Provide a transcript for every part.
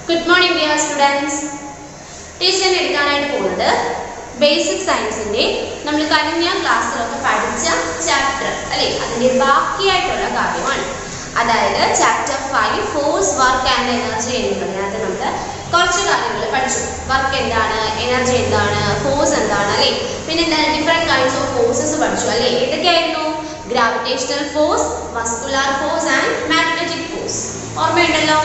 Good morning dear students. Teacher എടുക്കാനായിട്ട് പോകുന്നത് basic സയൻസിന്റെ നമ്മൾ കഴിഞ്ഞ ക്ലാസ്സിലൊക്കെ പഠിച്ച ചാപ്റ്റർ അല്ലേ അതിന്റെ ബാക്കിയായിട്ടുള്ള കാര്യമാണ്. അതായത് chapter 5 force work and energy എന്നതിനകത്ത് നമ്മൾ കുറച്ച് കാര്യങ്ങൾ പഠിച്ചു. വർക്ക് എന്താണ്, എനർജി എന്താണ്, ഫോഴ്സ് എന്താണ് അല്ലേ, പിന്നെ എന്താണ് ഡിഫറെന്റ് കൈൻഡ്സ് ഓഫ് ഫോഴ്സസ് പഠിച്ചു അല്ലേ. ഏതൊക്കെയായിരുന്നു? Gravitational force, muscular force and magnetic force. ഓർമ്മയുണ്ടല്ലോ?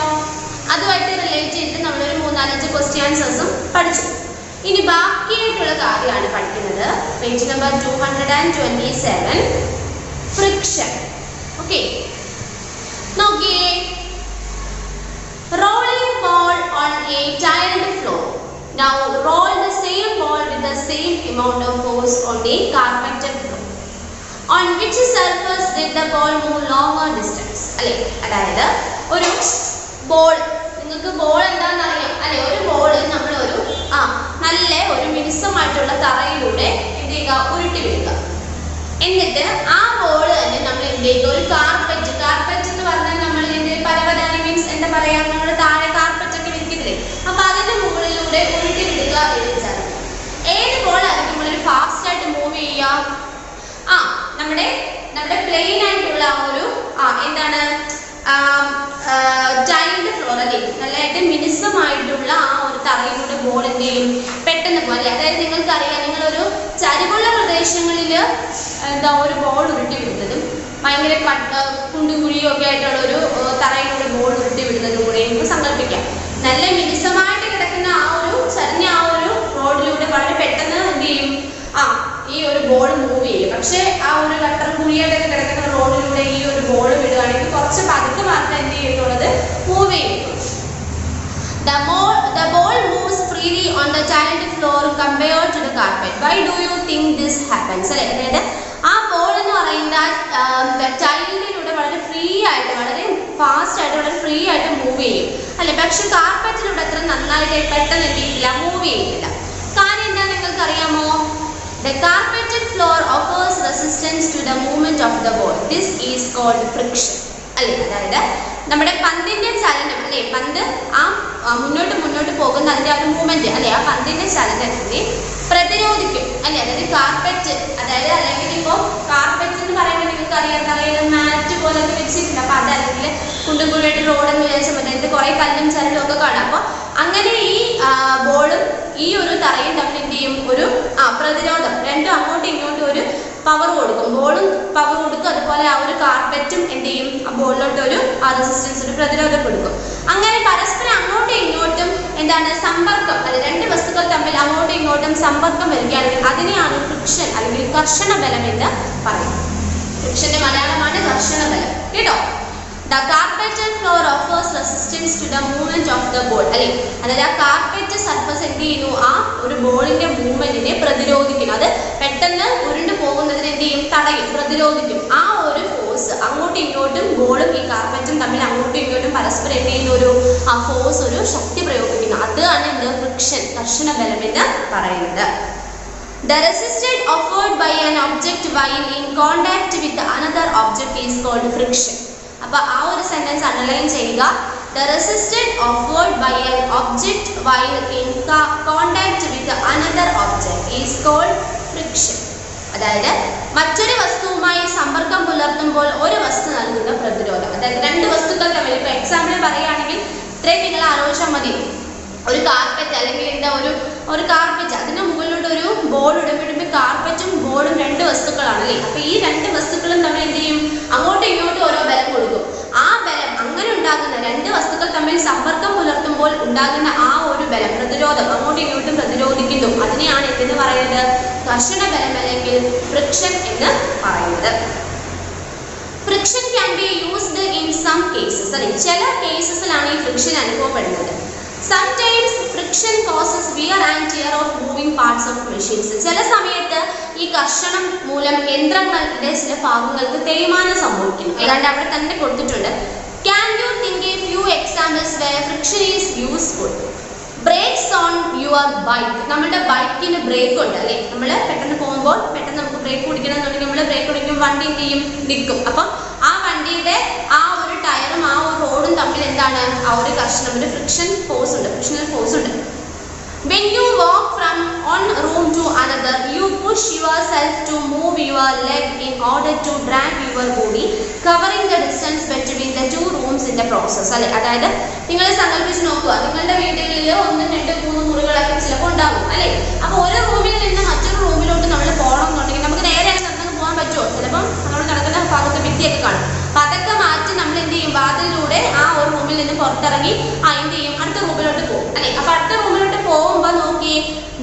അതുമായിട്ട് റിലേറ്റ് ചെയ്തിട്ട് നമ്മളൊരു 3-4 ക്വസ്റ്റ്യൻസും പഠിച്ചു. ഇനി ബാക്കിയായിട്ടുള്ള കാര്യമാണ് പഠിക്കുന്നത്. Page number 227 friction. ഓക്കെ, നോക്കിയേ. Rolling ball on A tiled floor. Now roll the same ball with the same amount of force on a carpeted floor. On which surface did the ball move longer distance? അല്ലേ, അതായത് ഒരു ball, നിങ്ങൾക്ക് ball എന്താണെന്ന് അറിയാം അല്ലെ. ഒരു ball നമ്മൾ നല്ല ഒരു മിനുസമായിട്ടുള്ള തറയിലൂടെ എന്ത് ചെയ്യുക, ഉരുട്ടി വിടുക. എന്നിട്ട് ആ ബോൾ തന്നെ നമ്മൾ എന്ത് ചെയ്യുക, ഒരു കാർപ്പറ്റ് എന്ന് പറഞ്ഞാൽ നമ്മൾ പരവതാനി മീൻസ് എന്താ പറയാ, നമ്മൾ താഴെ കാർപ്പറ്റ് ഒക്കെ വിരിക്കത്തില്ലേ, അപ്പൊ അതിന്റെ മുകളിലൂടെ ഉരുട്ടി വിടുക എന്ന് വെച്ചാൽ ഏത് ബോൾ ആയിരിക്കും നമ്മൾ ഫാസ്റ്റ് ആയിട്ട് മൂവ് ചെയ്യുക? നമ്മുടെ പ്ലെയിൻ ആയിട്ടുള്ള ഒരു എന്താണ് ടൈൽഡ് ഫ്ലോർ അല്ലേ, നല്ലതായിട്ട് മിനുസമായിട്ടുള്ള ആ ഒരു തറയിലൂടെ ബോൾ എന്ത് ചെയ്യും, പെട്ടെന്ന് പോലെ. അതായത് നിങ്ങൾക്കറിയാം, നിങ്ങളൊരു ചരിവുള്ള പ്രദേശങ്ങളിൽ ഒരു ബോൾ ഉരുട്ടി വിടുന്നതും ഭയങ്കര കുണ്ടും കുഴിയും ഒക്കെ ആയിട്ടുള്ള ഒരു തറയിലൂടെ ബോൾ ഉരുട്ടി വിടുന്നതും കൂടെ നമുക്ക് സങ്കല്പിക്കാം. നല്ല മിനുസമായിട്ട് കിടക്കുന്ന ആ ഒരു ചരിഞ്ഞ ആ ഒരു റോഡിലൂടെ വളരെ പെട്ടെന്ന് എന്ത് ചെയ്യും, ഈ ഒരു ബോൾ മൂവ് ചെയ്യും. പക്ഷെ ആ ഒരു കട്ടർ കുഴിയായിട്ടൊക്കെ കിടക്കുന്ന റോഡിലൂടെ ഈ ഒരു ബോൾ വിടുകയാണെങ്കിൽ കുറച്ച് പതുക്കെ മാത്രം എന്ത് ചെയ്യുന്നുള്ളത്, മൂവ് ചെയ്യും. The ball moves freely on the tiled floor compared to the carpet. Why do you think this happens? അല്ലേ, അതായത് ആ ബോൾ എന്ന് പറയുന്ന ടൈലിലൂടെ വളരെ ഫ്രീ ആയിട്ട്, വളരെ ഫാസ്റ്റ് ആയിട്ട്, വളരെ ഫ്രീ ആയിട്ട് മൂവ് ചെയ്യും അല്ലെ. പക്ഷെ കാർപ്പറ്റിലൂടെ അത്ര നന്നായിട്ട് പെട്ടെന്ന് എന്ത് ചെയ്യില്ല, മൂവ് ചെയ്യില്ല. കാര്യം എന്താ നിങ്ങൾക്ക് അറിയാമോ? The carpeted floor offers resistance to the movement of the ball. This is called friction. അല്ലേ, അതായത് നമ്മുടെ പന്തിന്റെ ചലനം അല്ലെ, പന്ത് മുന്നോട്ട് പോകുന്ന അതിന്റെ ആ ഒരു മൂവ്മെന്റ് അല്ലെ, ആ പന്തിന്റെ ചലനത്തിനെ പ്രതിരോധിക്കും അല്ലെ. അതായത് കാർപ്പറ്റ്, അതായത് അല്ലെങ്കിൽ ഇപ്പോൾ കാർപ്പറ്റ് എന്ന് പറയുമ്പോൾ നിങ്ങൾക്ക് അറിയാം, തറയിൽ മാറ്റ് പോലൊക്കെ വെച്ചിട്ടുണ്ട്. അപ്പൊ അതല്ലെങ്കിൽ കുണ്ടുകുഴിയായിട്ട് റോഡെന്ന് വിചാരിച്ചാൽ മതി, അതിന്റെ കുറെ കല്ലും ചരലും ഒക്കെ കാണാം. അപ്പൊ അങ്ങനെ ഈ ബോളും ഈ ഒരു തറയും തമ്മിൽ എന്ത് ചെയ്യും, ഒരു പ്രതിരോധം, രണ്ടും അങ്ങോട്ടും ഇങ്ങോട്ടും ഒരു പവർ കൊടുക്കും. ബോളും പവർ കൊടുക്കും, അതുപോലെ ആ ഒരു കാർപ്പറ്റും എന്ത് ചെയ്യും, ആ ബോളിലോട്ട് ഒരു റെസിസ്റ്റൻസ്, ഒരു പ്രതിരോധം കൊടുക്കും. അങ്ങനെ പരസ്പരം അങ്ങോട്ടും ഇങ്ങോട്ടും എന്താണ് സമ്പർക്കം, അത് രണ്ട് വസ്തുക്കൾ തമ്മിൽ അങ്ങോട്ടും ഇങ്ങോട്ടും സമ്പർക്കം വരികയാണെങ്കിൽ അതിനെയാണ് ഫ്രിക്ഷൻ അല്ലെങ്കിൽ കർഷണ ബലം എന്ന് പറയും. ഫ്രിക്ഷന്റെ മലയാളമാണ് കർഷണ ബലം കേട്ടോ. The carpeted floor offers resistance to the movement of the ball. അല്ലെ, അതായത് ആ കാർപ്പറ്റ് സർഫസ് എന്ത് ചെയ്യുന്നു, ആ ഒരു ബോളിന്റെ മൂവ്മെന്റിനെ പ്രതിരോധിക്കുന്നു. അത് പെട്ടെന്ന് ഉരുണ്ടു പോകുന്നതിന് എന്ത് ചെയ്യും, തടയും, പ്രതിരോധിക്കും. ആ ഒരു ഫോഴ്സ് അങ്ങോട്ടും ഇങ്ങോട്ടും ബോളും ഈ കാർപ്പറ്റും തമ്മിൽ അങ്ങോട്ടും ഇങ്ങോട്ടും പരസ്പരം എന്ത് ചെയ്യുന്ന ഒരു ആ ഫോഴ്സ്, ഒരു ശക്തി പ്രയോഗിക്കുന്നു. അതാണ് എന്ത്, ഫ്രിക്ഷൻ, കർഷണ ബലം എന്ന് പറയുന്നത്. The resistance offered by an object while in contact with another object is called friction. അപ്പൊ ആ ഒരു സെന്റൻസ് അണ്ടർലൈൻ ചെയ്യുക. The resistance offered by an object while in contact with another object is called friction. അതായത് മറ്റൊരു വസ്തുവുമായി സമ്പർക്കം പുലർത്തുമ്പോൾ ഒരു വസ്തു നൽകുന്ന പ്രതിരോധം. അതായത് രണ്ട് വസ്തുക്കൾ തമ്മിൽ, ഇപ്പൊ എക്സാമ്പിൾ പറയുകയാണെങ്കിൽ ഇത്രയും നിങ്ങൾ ആലോചിച്ചാൽ മതി. ഒരു കാർപ്പറ്റ് അല്ലെങ്കിൽ എന്താ ഒരു കാർപ്പറ്റ്, അതിന് മുകളിലോട്ട് ഒരു ബോൾ ഇടുമ്പോൾ കാർപ്പറ്റും ബോളും രണ്ട് വസ്തുക്കളാണ് അല്ലേ. അപ്പൊ ഈ രണ്ട് വസ്തുക്കളും തമ്മിൽ എന്ത് ചെയ്യും, അങ്ങോട്ടും ഇങ്ങോട്ടും ഓരോ ബലം കൊടുക്കും. ആ ബലം, അങ്ങനെ ഉണ്ടാകുന്ന രണ്ട് വസ്തുക്കൾ തമ്മിൽ സമ്പർക്കം പുലർത്തുമ്പോൾ ഉണ്ടാകുന്ന ആ ഒരു ബലം, പ്രതിരോധം, അങ്ങോട്ടും ഇങ്ങോട്ടും പ്രതിരോധിക്കുന്നു. അതിനെയാണ് എന്തെന്ന് പറയുന്നത്, കർഷണ ബലം അല്ലെങ്കിൽ ഫ്രിക്ഷൻ എന്ന് പറയുന്നത്. Friction can be used in some cases അല്ലെ, ചില കേസസിലാണ് ഈ ഫ്രിക്ഷൻ അനുഭവപ്പെടുന്നത്. Sometimes friction causes wear and tear of moving parts of machines. ചില സമയത്ത് ഈ കർഷണം മൂലം യന്ത്രങ്ങളുടെ ചില ഭാഗങ്ങൾക്ക് തേയ്മാനം സംഭവിക്കുന്നു. ഏതാണ്ട് അവിടെ തന്നെ കൊടുത്തിട്ടുണ്ട്. Can you think a few examples where friction is useful? Brakes on your bike. നമ്മുടെ ബൈക്കിന് ബ്രേക്ക് ഉണ്ട് അല്ലേ, നമ്മൾ പെട്ടെന്ന് പോകുമ്പോൾ പെട്ടെന്ന് നമുക്ക് ബ്രേക്ക് പിടിക്കണം എന്നുണ്ടെങ്കിൽ നമ്മൾ ബ്രേക്ക് പിടിക്കും, വണ്ടി എന്ത് ചെയ്യും, നിൽക്കും. അപ്പം ആ വണ്ടി വണ്ടിയുടെ ആ ഒരു ടയറും ആ ഒരു റോഡും തമ്മിൽ എന്താണ് ആ ഒരു ഘർഷണം, ഒരു ഫ്രിക്ഷണൽ ഫോഴ്സ് ഉണ്ട്. When you walk from one room to another, you push yourself to move your leg in order to drag your body, covering the distance between the two rooms in the process. അല്ലെ, അതായത് നിങ്ങൾ സങ്കല്പിച്ച് നോക്കുക, നിങ്ങളുടെ വീടുകളിൽ 1, 2, 3 മുറികളൊക്കെ ചിലപ്പോൾ ഉണ്ടാകും അല്ലെ. അപ്പോൾ ഒരു റൂമിൽ നിന്ന് മറ്റൊരു റൂമിലോട്ട് നമ്മൾ പോകണം എന്നുണ്ടെങ്കിൽ നമുക്ക് നേരെ നടന്നു പോകാൻ പറ്റുമോ? ചിലപ്പം നമ്മൾ നടക്കുന്ന ഭാഗത്ത് ഭിത്തിയൊക്കെ കാണും. അപ്പം അതൊക്കെ മാറ്റി നമ്മൾ എന്ത് ചെയ്യും, വാതിലൂടെ ആ ഒരു റൂമിൽ നിന്ന് പുറത്തിറങ്ങി എന്ത് ചെയ്യും, അടുത്ത റൂമിലോട്ട് പോകും അല്ലെ. അപ്പൊ അടുത്ത റൂമിലോട്ട് പോകുമ്പോൾ നോക്കി,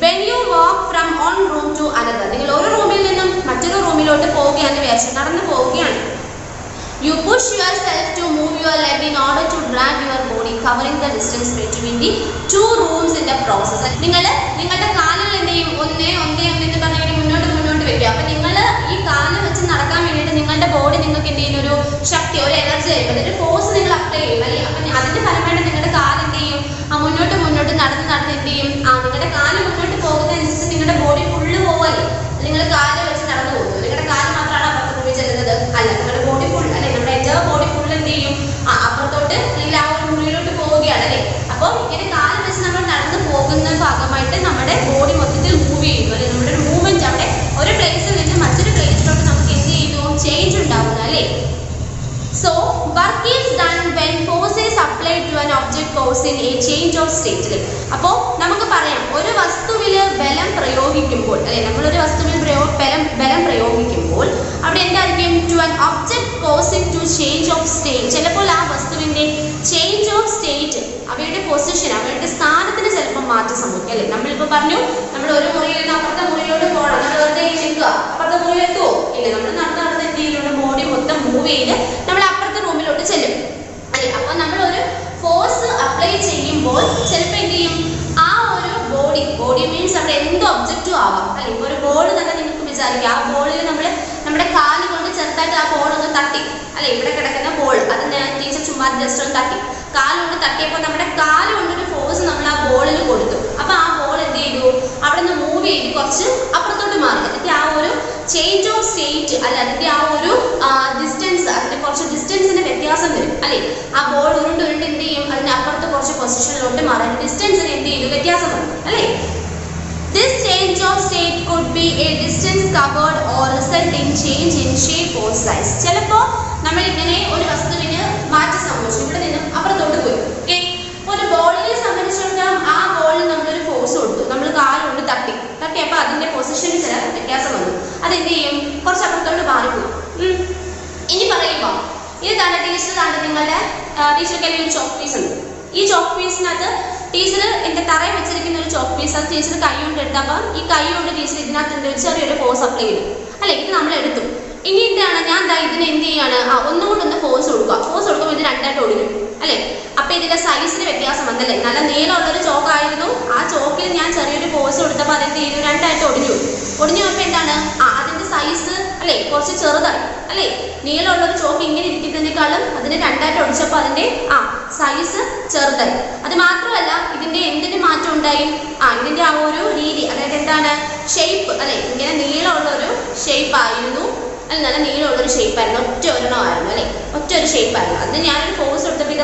when you walk from one room to another, നിങ്ങൾ ഒരു റൂമിൽ നിന്നും മറ്റൊരു റൂമിലോട്ട് പോവുകയാണെന്ന് വിചാരിച്ചു നടന്നു പോവുകയാണ്. You push yourself to move your leg in order to drag your body, covering the distance between the two rooms in the process. നിങ്ങളുടെ കാലുകൾ എന്ത് ചെയ്യും, ഒന്നേ എന്ന് പറഞ്ഞാൽ മുന്നോട്ട് വെക്കുക. അപ്പൊ നിങ്ങൾ ഈ കാല് വെച്ച് നടക്കാൻ വേണ്ടിയിട്ട് നിങ്ങളുടെ ബോഡി നിങ്ങൾക്ക് എന്ത് ചെയ്യുന്ന ഒരു ശക്തി, ഒരു എനർജി ആയിരിക്കും, ഒരു ഫോഴ്സ് നിങ്ങൾ അപ്ലൈ ചെയ്യും അല്ലെ. അപ്പൊ അതിന്റെ ഫലമായിട്ട് നിങ്ങളുടെ കാല് എന്ത് ചെയ്യും, മുന്നോട്ട് നടന്ന് എന്ത് ചെയ്യും, നിങ്ങളുടെ കാല് മുന്നോട്ട് പോകുന്നതനുസരിച്ച് നിങ്ങളുടെ ബോഡി ഫുള്ള് പോവല്ലേ. നിങ്ങൾ കാല് വെച്ച് നടന്നു പോകുന്നു, നിങ്ങളുടെ കാല് മാത്രമാണ് അപ്പുറത്ത് റൂമിൽ ചെല്ലുന്നത് അല്ല, നിങ്ങളുടെ ബോഡി ഫുൾ അല്ലെ, നമ്മുടെ എൻ്റെ ബോഡി ഫുൾ എന്ത് ചെയ്യും, അപ്പുറത്തോട്ട് അല്ലെങ്കിൽ ആ ഒരു മുറിയിലോട്ട് പോവുകയാണ് അല്ലെ. അപ്പോൾ ഇങ്ങനെ കാല് വെച്ച് നമ്മൾ നടന്നു പോകുന്ന ഭാഗമായിട്ട് നമ്മുടെ ബോഡി മൊത്തത്തിൽ മൂവ് ചെയ്യുന്നു അല്ലെ. നമ്മുടെ ഒരു മൂവ്മെന്റ് അവിടെ ഒരു പ്ലേസിൽ നിന്ന് മറ്റൊരു പ്ലേസിലോട്ട് നമുക്ക് എന്ത് ചെയ്യുന്നു, ചേഞ്ച് ഉണ്ടാവുന്നു അല്ലെ. So work is done when force is applied to an object causing a change of state. അപ്പോൾ നമുക്ക് പറയാം, ഒരു വസ്തുവിൽ ബലം പ്രയോഗിക്കുമ്പോൾ അല്ലെ, നമ്മളൊരു വസ്തുവിൽ ബലം പ്രയോഗിക്കുമ്പോൾ അവിടെ എന്തായിരിക്കും, to an object causing to change of state. ചിലപ്പോൾ ആ വസ്തുവിന്റെ ചേഞ്ച് ഓഫ് സ്റ്റേറ്റ്, അവയുടെ പൊസിഷൻ, അവയുടെ സ്ഥാനത്തിന് ചിലപ്പോൾ മാറ്റം സംഭവിക്കും അല്ലെ. നമ്മളിപ്പോൾ പറഞ്ഞു, നമ്മൾ ഒരു മുറിയിൽ നിന്ന് അപ്പുറത്തെ മുറിയിലോട്ട് പോകണം, നമ്മൾ വെറുതെ നിൽക്കുക, അപ്പുറത്തെ മുറിയിലെത്തുമോ ഇല്ല, നമ്മൾ നടന്ന് എന്ത് ചെയ്യുന്നുണ്ട്, ബോഡി മൊത്തം മൂവ് ചെയ്ത് നമ്മൾ അപ്പുറത്തെ റൂമിലോട്ട് ചെല്ലും അല്ലെ. അപ്പോൾ നമ്മൾ ഒരു ഫോഴ്സ് അപ്ലൈ ചെയ്യുമ്പോൾ ചിലപ്പോൾ എന്ത് ചെയ്യും, ആ ഒരു ബോഡി മീൻസ് അവിടെ എന്ത് ഒബ്ജക്റ്റും ആവാം അല്ലെ. ഇപ്പോൾ ഒരു ബോൾ തന്നെ നിങ്ങൾക്ക് വിചാരിക്കുക, ആ ബോളിൽ നമ്മുടെ കാല് കൊണ്ട് ചെറുതായിട്ട് ആ ബോൾ ഒന്ന് തട്ടി അല്ലെ, ഇവിടെ കിടക്കുന്ന ബോൾ അത് ടീച്ചർ ചുമ്മാ ജസ്റ്റ് ഒന്ന് തട്ടി, കാലുകൊണ്ട് തട്ടിയപ്പോൾ നമ്മുടെ കാല് കൊണ്ടൊരു ഫോഴ്സ് നമ്മൾ ആ ബോളിൽ കൊടുത്തു. അപ്പൊ ആ ബോൾ എന്ത് ചെയ്തു, അവിടെ നിന്ന് മൂവ് ചെയ്ത് കുറച്ച് അപ്പുറത്തോട്ട് മാറി. അതിന്റെ ആ ഒരു ചേഞ്ച് ഓഫ് സ്റ്റേറ്റ് അല്ല, അതിന്റെ ആ ഒരു ഡിസ്റ്റൻസ്, അതിന്റെ കുറച്ച് ഡിസ്റ്റൻസിന്റെ വ്യത്യാസം വരും അല്ലെ. ആ ബോൾ ഉരുണ്ട് എന്ത് ചെയ്യും, അതിന്റെ അപ്പുറത്ത് കുറച്ച് പൊസിഷനിലോട്ട് മാറാൻ ഡിസ്റ്റൻസിന് എന്ത് ചെയ്തു, വ്യത്യാസം വരും അല്ലെ. This change of state could be a distance covered or result in change in shape or size. ചിലപ്പോൾ നമ്മൾ ഇങ്ങനെ ഒരു വസ്തുവിന് മാറ്റം സംഭവിച്ചു, ഇവിടെ നിന്നും അപ്പുറത്തോട്ട് പോയി. ഓക്കെ, ഒരു ബോളിനെ സംബന്ധിച്ചിടത്തോളം ആ ബോളിൽ നമ്മളൊരു ഫോഴ്സ് കൊടുത്തു, നമ്മൾ കാലുകൊണ്ട് തട്ടിയപ്പോൾ അതിന്റെ പൊസിഷനിൽ ചില വ്യത്യാസം വന്നു, അതെന്ത് ചെയ്യും, കുറച്ച് അപ്പുറത്തോട്ട് മാറിപ്പോകും. ഇനി പറയുമ്പോൾ ഇതാണ് നിങ്ങളുടെ ടീച്ചർക്ക് ഒരു ചോക്ക് പീസ് ഉണ്ട്. ഈ ചോക്ക് പീസിനകത്ത് ടീച്ചർ എൻ്റെ തറയിൽ വെച്ചിരിക്കുന്ന ഒരു ചോക്ക് പീസ്, അത് ടീച്ചർ കൈ കൊണ്ട് എടുത്തപ്പോൾ ഈ കൈ കൊണ്ട് ടീച്ചർ ഇതിനകത്ത് എന്ത് ചെറിയൊരു ഫോഴ്സ് അപ്ലൈ ചെയ്തു അല്ലെ. ഇത് നമ്മൾ എടുത്തു. ഇനി എന്താണ്, ഞാൻ ഇതിനെ എന്ത് ചെയ്യാണ്, ഒന്നുകൊണ്ടൊന്ന് ഫോഴ്സ് കൊടുക്കുമ്പോൾ ഇത് രണ്ടായിട്ട് ഒടിഞ്ഞു അല്ലെ. അപ്പൊ ഇതിന്റെ സൈസിന് വ്യത്യാസം വന്നല്ലേ. നല്ല നീളമുള്ളൊരു ചോക്കായിരുന്നു, ആ ചോക്കിൽ ഞാൻ ചെറിയൊരു ഫോഴ്സ് കൊടുത്തപ്പോൾ അതെന്ത് ചെയ്തു, രണ്ടായിട്ട് ഒടിഞ്ഞു പോയപ്പോൾ എന്താണ്, അതിന്റെ സൈസ് അല്ലെ കുറച്ച് ചെറുതായി അല്ലെ. നീളമുള്ളൊരു ചോക്ക് ഇങ്ങനെ ഇരിക്കുന്നതിനേക്കാളും അതിനെ രണ്ടായിട്ട് ഒടിച്ചപ്പോൾ അതിന്റെ സൈസ് ചെറുതായി. അത് മാത്രമല്ല ഇതിന്റെ എന്തിന് മാറ്റം ഉണ്ടായി, ഇതിന്റെ ആ ഒരു രീതി, അതായത് എന്താണ്, ഷേപ്പ് അല്ലെ. ഇങ്ങനെ നീളമുള്ളൊരു ഷേപ്പ് ആയിരുന്നു അല്ല, നല്ല നീളമുള്ളൊരു ഷേപ്പായിരുന്നു, ഒറ്റ ഒരു ഷേപ്പായിരുന്നു. അതിന് ഞാനൊരു ഫോഴ്സ് എടുത്തപ്പോൾ ഇത്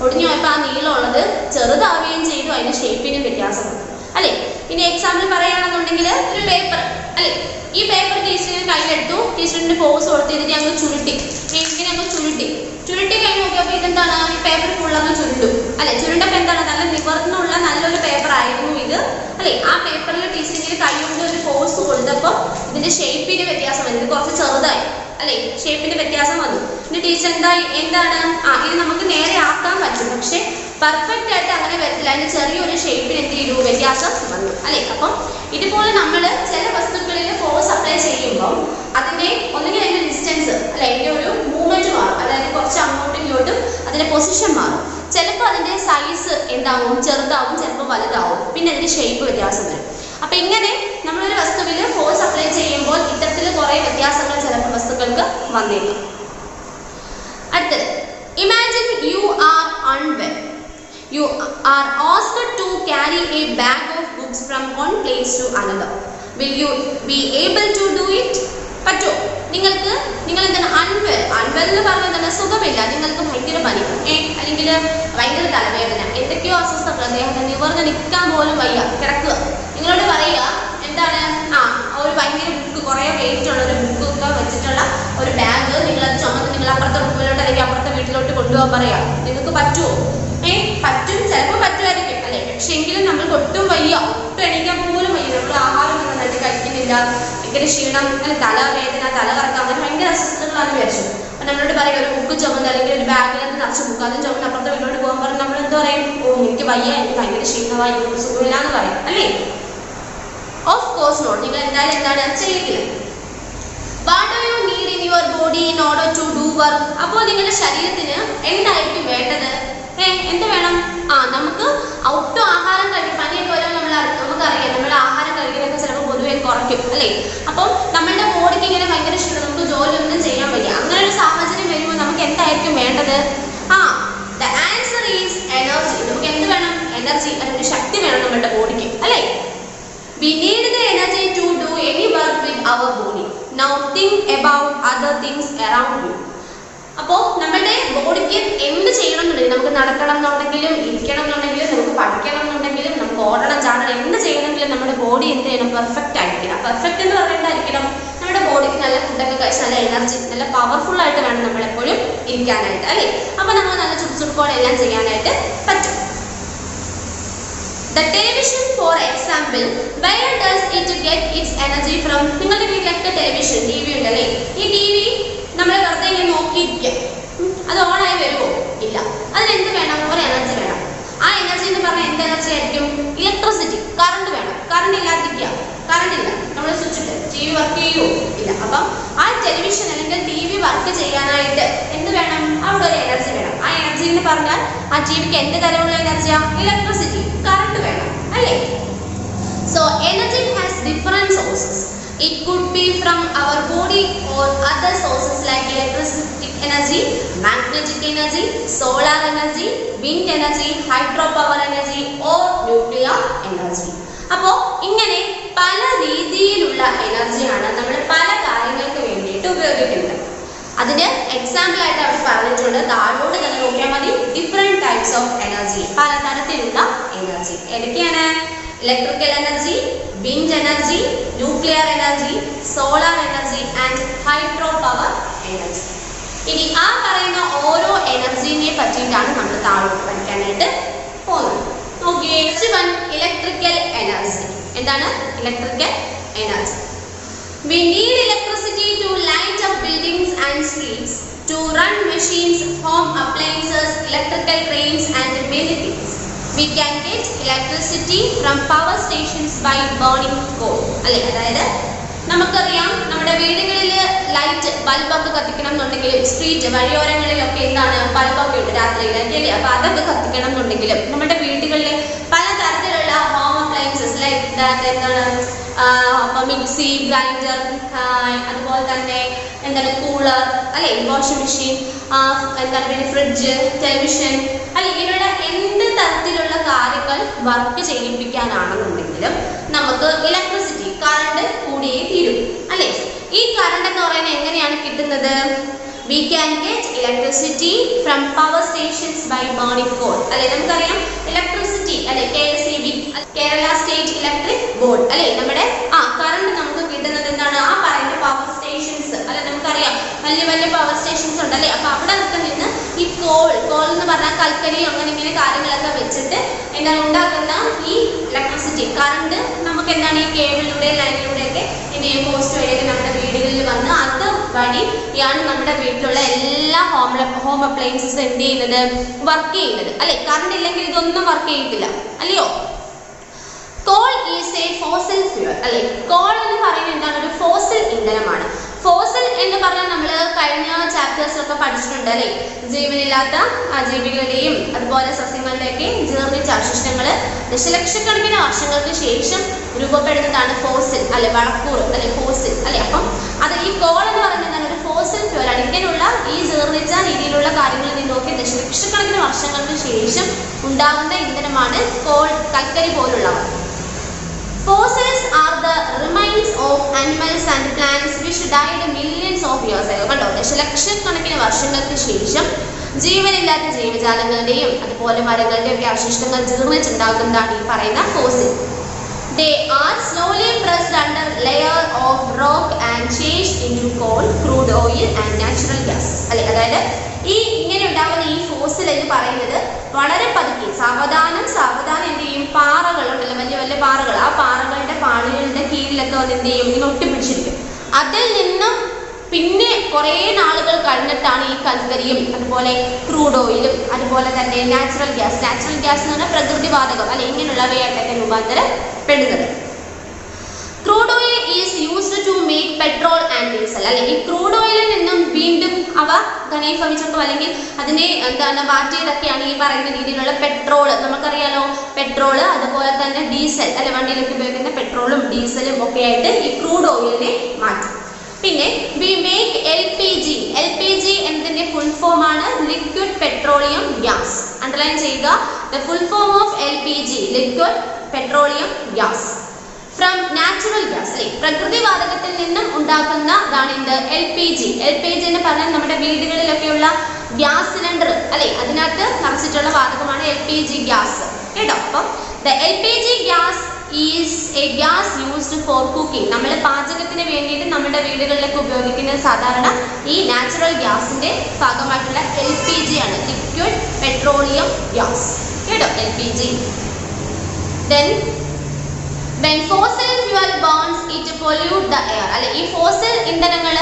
ഒടിഞ്ഞു പോയപ്പോൾ ആ നീളമുള്ളത് ചെറുതാവുകയും ചെയ്തു, അതിന്റെ ഷേപ്പിനും വ്യത്യാസം അല്ലെ. ഇനി എക്സാമ്പിൾ പറയുകയാണെന്നുണ്ടെങ്കിൽ ഒരു പേപ്പർ അല്ലെ, ഈ പേപ്പർ ടീച്ചറിന് കയ്യിലെടുത്തു, ടീച്ചറിന്റെ ഫോഴ്സ് കൊടുത്ത് ഇതിനെ അങ്ങ് ഇങ്ങനെ അങ്ങ് ചുരുട്ടി കഴിഞ്ഞ് നോക്കിയപ്പോൾ ഇതെന്താണ്, ഈ പേപ്പർ ഫുള്ളങ്ങ് ചുരുണ്ടും അല്ലെ. ചുരുണ്ടപ്പോൾ എന്താണ്, നല്ല നിവർന്നുള്ള നല്ലൊരു പേപ്പർ ആയിരുന്നു ഇത് അല്ലെ. ആ പേപ്പറിൽ ടീച്ചർ ഇങ്ങനെ കൈ കൊണ്ട് ഒരു ഫോഴ്സ് കൊടുത്തപ്പോൾ ഇതിന്റെ ഷേപ്പിന് വ്യത്യാസം വന്നു, ഇത് കുറച്ച് ചെറുതായി അല്ലെ, ഷേപ്പിന്റെ വ്യത്യാസം വന്നു. പിന്നെ ടീച്ചർ എന്താണ് ഇത് നമുക്ക് നേരെ ആക്കാൻ പറ്റും, പക്ഷെ പെർഫെക്റ്റ് ആയിട്ട് അങ്ങനെ വരത്തില്ല, അതിന് ചെറിയൊരു ഷേപ്പിന് എന്ത് ചെയ്തു, വ്യത്യാസം വന്നു അല്ലെ. അപ്പം ഇതുപോലെ നമ്മൾ ചില വസ്തുക്കളിൽ ഫോഴ്സ് അപ്ലൈ ചെയ്യുമ്പോൾ അതിന്റെ ഒന്നുകിൽ അതിന്റെ ഡിസ്റ്റൻസ് അല്ലെ, അതിന്റെ ഒരു മൂവ്മെന്റ് മാറും, അതായത് കുറച്ച് അങ്ങോട്ടും ഇങ്ങോട്ടും അതിന്റെ പൊസിഷൻ മാറും. ചിലപ്പോൾ അതിന്റെ സൈസ് എന്താവും, ചെറുതാവും, ചിലപ്പോൾ വലുതാവും, പിന്നെ അതിന്റെ ഷേപ്പ് വ്യത്യാസം വരും. അപ്പൊ ഇങ്ങനെ നമ്മളൊരു വസ്തുവിൽ ഫോഴ്സ് അപ്ലൈ ചെയ്യുമ്പോൾ ഇത്തരത്തിൽ കുറെ വ്യത്യാസങ്ങൾ ചിലപ്പോൾ വസ്തുക്കൾക്ക് വന്നേക്കും. അടുത്തത്, imagine you are unwell. You are asked to carry a bag of books from one place to another. Will you be able to do it? പറ്റോ? നിങ്ങൾ എന്താണ് അൺവെൽ എന്ന് പറഞ്ഞാൽ എന്താണ് സുഖമില്ല, നിങ്ങൾക്ക് ഭയങ്കര പനി അല്ലെങ്കിൽ ഭയങ്കര തലവേദന, എന്തൊക്കെയോ അസ്വസ്ഥത, അദ്ദേഹത്തെ നിവർന്ന് നിൽക്കാൻ പോലും വയ്യ, കിടക്കുക. നിങ്ങളോട് പറയുക എന്താണ് ഒരു ഭയങ്കര ബുക്ക്, കുറേ വെയിറ്റ് ഉള്ള ഒരു ബുക്കൊക്കെ വെച്ചിട്ടുള്ള ഒരു ബാഗ് നിങ്ങളത് ചുമന്ന് നിങ്ങൾ അപ്പുറത്തെ റൂമിലോട്ട് അല്ലെങ്കിൽ അപ്പുറത്തെ വീട്ടിലോട്ട് കൊണ്ടുപോകാൻ പറയാം. നിങ്ങൾക്ക് പറ്റുമോ? പറ്റും, ചിലപ്പോൾ പറ്റുമായിരിക്കും അല്ലെ. പക്ഷെ എങ്കിലും നമ്മൾക്ക് ഒട്ടും വയ്യ, ഒട്ടും എണീക്കാൻ പോലും വയ്യ, നമ്മൾ ആഹാരം നന്നായിട്ട് കഴിക്കുന്നില്ല, ഭയങ്കര ക്ഷീണം, അങ്ങനെ തലവേദന, തലകറക്കം, അങ്ങനെ ഭയങ്കര അസ്വസ്ഥതകളാണ് വിചാരിച്ചു. അപ്പൊ നമ്മളോട് പറയും ഒരു ബുക്ക് ചുമന്ന് അല്ലെങ്കിൽ ഒരു ബാഗിനകത്ത് നിറച്ച് ബുക്ക്, അതും ചുമന്ന് അപ്പുറത്തെ വീട്ടിലോട്ട് പോകാൻ പറഞ്ഞാൽ നമ്മൾ എന്താ പറയും? എനിക്ക് വയ്യ, എനിക്ക് ഭയങ്കര ക്ഷീണമായി, എനിക്ക് സുഖമില്ല എന്ന് പറയും അല്ലേ? Of course not. നിങ്ങൾ എന്തായാലും എന്താണ് ചെയ്യത്തില്ല. What do you need in your body in order to do work? അപ്പോൾ നിങ്ങളുടെ ശരീരത്തിന് എന്തായിരിക്കും വേണ്ടത്? എന്ത് വേണം? നമുക്ക് ഒട്ടും ആഹാരം കഴിക്കും, പനിയൊക്കെ വരാൻ നമുക്കറിയാം, നമ്മുടെ ആഹാരം കഴിക്കുന്നതൊക്കെ ചിലപ്പോൾ പൊതുവെ കുറയ്ക്കും അല്ലേ? അപ്പം നമ്മളുടെ ബോഡിക്ക് ഇങ്ങനെ ഭയങ്കര ക്ഷീണം, നമുക്ക് ജോലി ഒന്നും ചെയ്യാൻ വയ്യ, അങ്ങനെ ഒരു സാഹചര്യം വരുമ്പോൾ നമുക്ക് എന്തായിരിക്കും വേണ്ടത്? The answer is energy. നമുക്ക് എന്ത് വേണം? എനർജി, അല്ലെങ്കിൽ ശക്തി വേണം നമ്മുടെ ബോഡിക്ക് അല്ലേ? We need the energy to do any work with our body. Now think about other things around you. അപ്പോൾ നമ്മുടെ ബോഡിക്ക് എന്ത് ചെയ്യണം എന്നുണ്ടെങ്കിൽ, നമുക്ക് നടക്കണം എന്നുണ്ടെങ്കിലും ഇരിക്കണം എന്നുണ്ടെങ്കിലും നമുക്ക് പഠിക്കണം എന്നുണ്ടെങ്കിലും നമുക്ക് ഓടണം ചാടണം, എന്ത് ചെയ്യണമെങ്കിലും നമ്മുടെ ബോഡി എന്ത് ചെയ്യണം? പെർഫെക്റ്റ് ആയിരിക്കണം. പെർഫെക്റ്റ് എന്ന് പറയുന്നതായിരിക്കണം നമ്മുടെ ബോഡിക്ക് നല്ല ഫുഡൊക്കെ കഴിച്ച് നല്ല എനർജി, നല്ല പവർഫുൾ ആയിട്ട് വേണം നമ്മളെപ്പോഴും ഇരിക്കാനായിട്ട് അല്ലേ? അപ്പോൾ നമ്മൾ നല്ല ചുറുചുറുക്കോടെ എല്ലാം ചെയ്യാനായിട്ട് പറ്റും. The television, for example, where does it get its energy from? നിങ്ങളുടെ വീട്ടിലൊക്കെ ടെലിവിഷൻ, ടി വി ഉണ്ടല്ലേ? ഈ ടി വി നമ്മൾ വെറുതെ ഇങ്ങനെ നോക്കിയിരിക്കുക, അത് ഓണായി വരുമോ? ഇല്ല. അതിനെന്ത് വേണം? ഒരു എനർജി വേണം. ആ എനർജി എന്ന് പറഞ്ഞാൽ എന്ത് എനർജി ആയിരിക്കും? ഇലക്ട്രിസിറ്റി, കറണ്ട് വേണം. കറണ്ട് ഇല്ലാതിരിക്കുക, കറണ്ട് ഇല്ല, നമ്മൾ സ്വിച്ച് ഇട്ട് ടി വി വർക്ക് ചെയ്യുമോ? ഇല്ല. അപ്പം ആ ടെലിവിഷൻ അല്ലെങ്കിൽ ടി വി വർക്ക് ചെയ്യാനായിട്ട് എന്ത് വേണം? അവിടെ ഒരു എനർജി വേണം. ആ എനർജി എന്ന് പറഞ്ഞാൽ ആ ടി വിക്ക് എന്ത് തരമുള്ള എനർജിയാണ്? ഇലക്ട്രിസിറ്റി, കറണ്ട് വേണം അല്ലേ? So energy has different sources. It could be from our body or other sources like electric energy, magnetic energy, solar energy, wind energy, hydropower energy or nuclear energy. അപ്പോൾ ഇങ്ങനെ പല രീതിയിലുള്ള എനർജിയാണ് നമ്മൾ പല കാര്യങ്ങൾക്ക് വേണ്ടിയിട്ട് ഉപയോഗിക്കുന്നത്. അതിന് എക്സാമ്പിൾ ആയിട്ട് അവർ പറഞ്ഞിട്ടുണ്ട്, താഴോട്ട് തന്നെ നോക്കിയാൽ മതി. ഡിഫറെന്റ് ടൈപ്സ് ഓഫ് എനർജി, പലതരത്തിലുള്ള എനർജി. ഏതൊക്കെയാണ്? Electrical energy, wind energy, nuclear energy, solar energy and hydro power energy. ഇനി ആ പറയുന്ന ഓരോ എനർജിനെ പറ്റിയിട്ടാണ് നമ്മൾ താഴോട്ട് പഠിക്കാനായിട്ട് പോകുന്നത്. നോക്കിയേ, ഇലക്ട്രിക്കൽ എനർജി. എന്താണ് electrical energy? We need electricity to light up buildings and streets, to run machines, home appliances, electrical trains and many things. We can get electricity from power stations by burning coal. അല്ലേ? അതായത് നമുക്കറിയാം നമ്മുടെ വീടുകളിൽ light ബൾബൊക്കെ കത്തിക്കണം എന്നുണ്ടെങ്കിലും street വഴിയോരങ്ങളിലൊക്കെ എന്താണ് ബൾബൊക്കെ ഉണ്ട് രാത്രിയിൽ അല്ലേ? അപ്പോൾ അതൊക്കെ കത്തിക്കണം എന്നുണ്ടെങ്കിലും നമ്മുടെ വീടുകളിൽ പലതരത്തിലുള്ള ഹോം അപ്ലയൻസസ് ലൈക്ക് എന്താണ് മിക്സി, ഗ്രൈൻഡർ, അതുപോലെ തന്നെ എന്താണ് കൂളർ അല്ലെ, വാഷിംഗ് മെഷീൻ, എന്താണ് പിന്നെ ഫ്രിഡ്ജ്, ടെലിവിഷൻ അല്ലെ, ഇങ്ങനെയുള്ള എന്ത് തരത്തിലുള്ള കാര്യങ്ങൾ വർക്ക് ചെയ്യിപ്പിക്കാനാണെന്നുണ്ടെങ്കിലും നമുക്ക് ഇലക്ട്രിസിറ്റി, കറണ്ട് കൂടിയേ തീരും അല്ലെ? ഈ കറണ്ട് എന്ന് പറയുന്നത് എങ്ങനെയാണ് കിട്ടുന്നത്? We can get electricity from power stations by burning coal. അല്ലെ, നമുക്കറിയാം ഇലക്ട്രിസിറ്റി അല്ലെ, KSEB, Kerala state electric board അല്ലെ, നമ്മുടെ കറണ്ട് നമുക്ക് കിട്ടുന്നത് എന്താണ്? ആ പറയുന്ന പവർ സ്റ്റേഷൻസ് അല്ലെ, നമുക്കറിയാം വലിയ വലിയ പവർ സ്റ്റേഷൻസ് ഉണ്ടല്ലേ? അപ്പൊ അവിടെ നിന്ന് ഈ കോൾ എന്ന് പറഞ്ഞാൽ കൽക്കരി അങ്ങനെ ഇങ്ങനെ കാര്യങ്ങളൊക്കെ വെച്ചിട്ട് എന്താണ് ഉണ്ടാക്കുന്ന ഈ ഇലക്ട്രിസിറ്റി കറണ്ട് നമുക്ക് എന്താണ് ഈ കേബിളിലൂടെ ലൈനിലൂടെയൊക്കെ ഇതിന്റെ പോസ്റ്റ് വഴിയൊക്കെ നമ്മുടെ വീടുകളിൽ വന്ന് അത് വഴിയാണ് നമ്മുടെ വീട്ടിലുള്ള എല്ലാ ഹോം അപ്ലയൻസസ് എന്ത് ചെയ്യുന്നത്? വർക്ക് ചെയ്യുന്നത് അല്ലെ? കറണ്ട് ഇല്ലെങ്കിൽ ഇതൊന്നും വർക്ക് ചെയ്യത്തില്ല അല്ലയോ? Call is A fossil fuel അല്ലെ? കോൾ എന്ന് പറയുന്നത് എന്താണ്? ഒരു ഫോസിൽ ഇന്ധനമാണ്. ഫോസിൽ എന്ന് പറഞ്ഞാൽ നമ്മൾ കഴിഞ്ഞ ചാപ്റ്റേഴ്സിലൊക്കെ പഠിച്ചിട്ടുണ്ട് അല്ലെ? ജീവനില്ലാത്ത ജീവികളുടെയും അതുപോലെ സസ്യങ്ങളുടെയൊക്കെ ജീർണിച്ച അവശിഷ്ടങ്ങൾ ദശലക്ഷക്കണക്കിന് വർഷങ്ങൾക്ക് ശേഷം രൂപപ്പെടുന്നതാണ് ഫോസിൽ അല്ലെ, വളക്കൂറ് അല്ലെ, ഫോസിൽ അല്ലെ. അപ്പം അത് ഈ കോൾ എന്ന് പറയുന്നത് ഒരു ഫോസിൽ ഫ്യൂവലാണ്. ഇങ്ങനെയുള്ള ഈ ജീർണിച്ച രീതിയിലുള്ള കാര്യങ്ങളിൽ നിന്നൊക്കെ ദശലക്ഷക്കണക്കിന് വർഷങ്ങൾക്ക് ശേഷം ഉണ്ടാകുന്ന ഇന്ധനമാണ് കോൾ, കൽക്കരി പോലുള്ളവ. Fossils are the remains of animals and plants which died millions of years ago. കണ്ടോ, ദശലക്ഷക്കണക്കിന് വർഷങ്ങൾക്ക് ശേഷം ജീവനില്ലാത്ത ജീവജാലങ്ങളുടെയും അതുപോലെ മരങ്ങളുടെയും ഒക്കെ അവശിഷ്ടങ്ങൾ ജീർണിച്ചുണ്ടാകുന്നതാണ് ഈ പറയുന്ന fossil. They are slowly pressed under layer of rock and changed into coal, crude oil and natural gas. അതായത് ഈ ഇങ്ങനെ ഉണ്ടാവുന്ന ഈ ഫോസിൽ എന്ന് പറയുന്നത് വളരെ പതുക്കെ സാവധാനം എന്ത് ചെയ്യും, പാറകളുണ്ടല്ലോ, വലിയ വലിയ പാറകൾ, ആ പാറകളുടെ പാളികളുടെ കീഴിലൊക്കെ വന്ന് എന്ത് ചെയ്യും, ഇങ്ങനെ ഒട്ടിപ്പിടിച്ചിരിക്കും. അതിൽ നിന്നും പിന്നെ കുറേ നാളുകൾ കഴിഞ്ഞിട്ടാണ് ഈ കൽക്കരിയും അതുപോലെ ക്രൂഡ് ഓയിലും അതുപോലെ തന്നെ നാച്ചുറൽ ഗ്യാസ് എന്ന് പറഞ്ഞാൽ പ്രകൃതിവാതകം ഇങ്ങനെയുള്ളവയായിട്ടൊക്കെ രൂപാന്തരപ്പെടുന്നത്. Crude oil is used to make petrol and diesel. ഈ ക്രൂഡ് ഓയിലിൽ നിന്നും വീണ്ടും അവ ഘനീഭവിച്ചിട്ടോ അല്ലെങ്കിൽ അതിനെ മാറ്റിയതൊക്കെയാണ് ഈ പറയുന്ന രീതിയിലുള്ള പെട്രോൾ. നമുക്കറിയാലോ, പെട്രോള് അതുപോലെ തന്നെ ഡീസൽ വണ്ടിയിലൊക്കെ ഉപയോഗിക്കുന്ന പെട്രോളും ഡീസലും ഒക്കെ ആയിട്ട് ഈ ക്രൂഡ് ഓയിലിനെ മാറ്റും. പിന്നെ വി മേക്ക് LPG എന്നതിന്റെ ഫുൾ ഫോം ആണ് ലിക്വിഡ് പെട്രോളിയം ഗ്യാസ്. അണ്ടർലൈൻ ചെയ്യുക, the full form of LPG liquid petroleum gas from natural gas. പ്രകൃതിവാതകത്തിൽ നിന്നും ഉണ്ടാക്കുന്നതാണ് ഇത് LPG എന്ന് പറഞ്ഞാൽ നമ്മുടെ വീടുകളിലൊക്കെയുള്ള ഗ്യാസ് സിലിണ്ടർ അതിനകത്ത് നിറച്ചിട്ടുള്ള വാതകമാണ് LPG ഗ്യാസ് കേട്ടോ. അപ്പം the LPG gas is A gas used for cooking. നമ്മൾ പാചകത്തിന് വേണ്ടിയിട്ട് നമ്മുടെ വീടുകളിലൊക്കെ ഉപയോഗിക്കുന്ന സാധാരണ ഈ നാച്ചുറൽ ഗ്യാസിന്റെ ഭാഗമായിട്ടുള്ള LPG ആണ്, ലിക്വിഡ് പെട്രോളിയം ഗ്യാസ് കേട്ടോ, LPG. Then when fossil fuel burns it pollute the air. ഈ ഫോസിൽ ഇന്ധനങ്ങൾ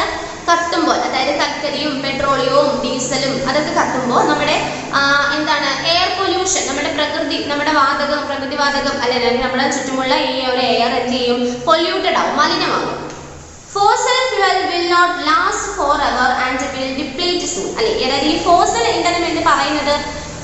കത്തുമ്പോൾ, അതായത് കൽക്കരിയും പെട്രോളിയവും ഡീസലും അതൊക്കെ കത്തുമ്പോൾ നമ്മുടെ എയർ പൊല്യൂഷൻ, നമ്മുടെ പ്രകൃതിവാതകം അല്ലെങ്കിൽ നമ്മുടെ ചുറ്റുമുള്ള ഈ ഒരു എയർ എന്ത് ചെയ്യും, പൊല്യൂട്ടഡ് ആവും, മലിനമാകും. Fossil fuel will not last forever and will deplete soon. അതായത് ഈ ഫോസിൽ ഇന്ധനം എന്ന് പറയുന്നത്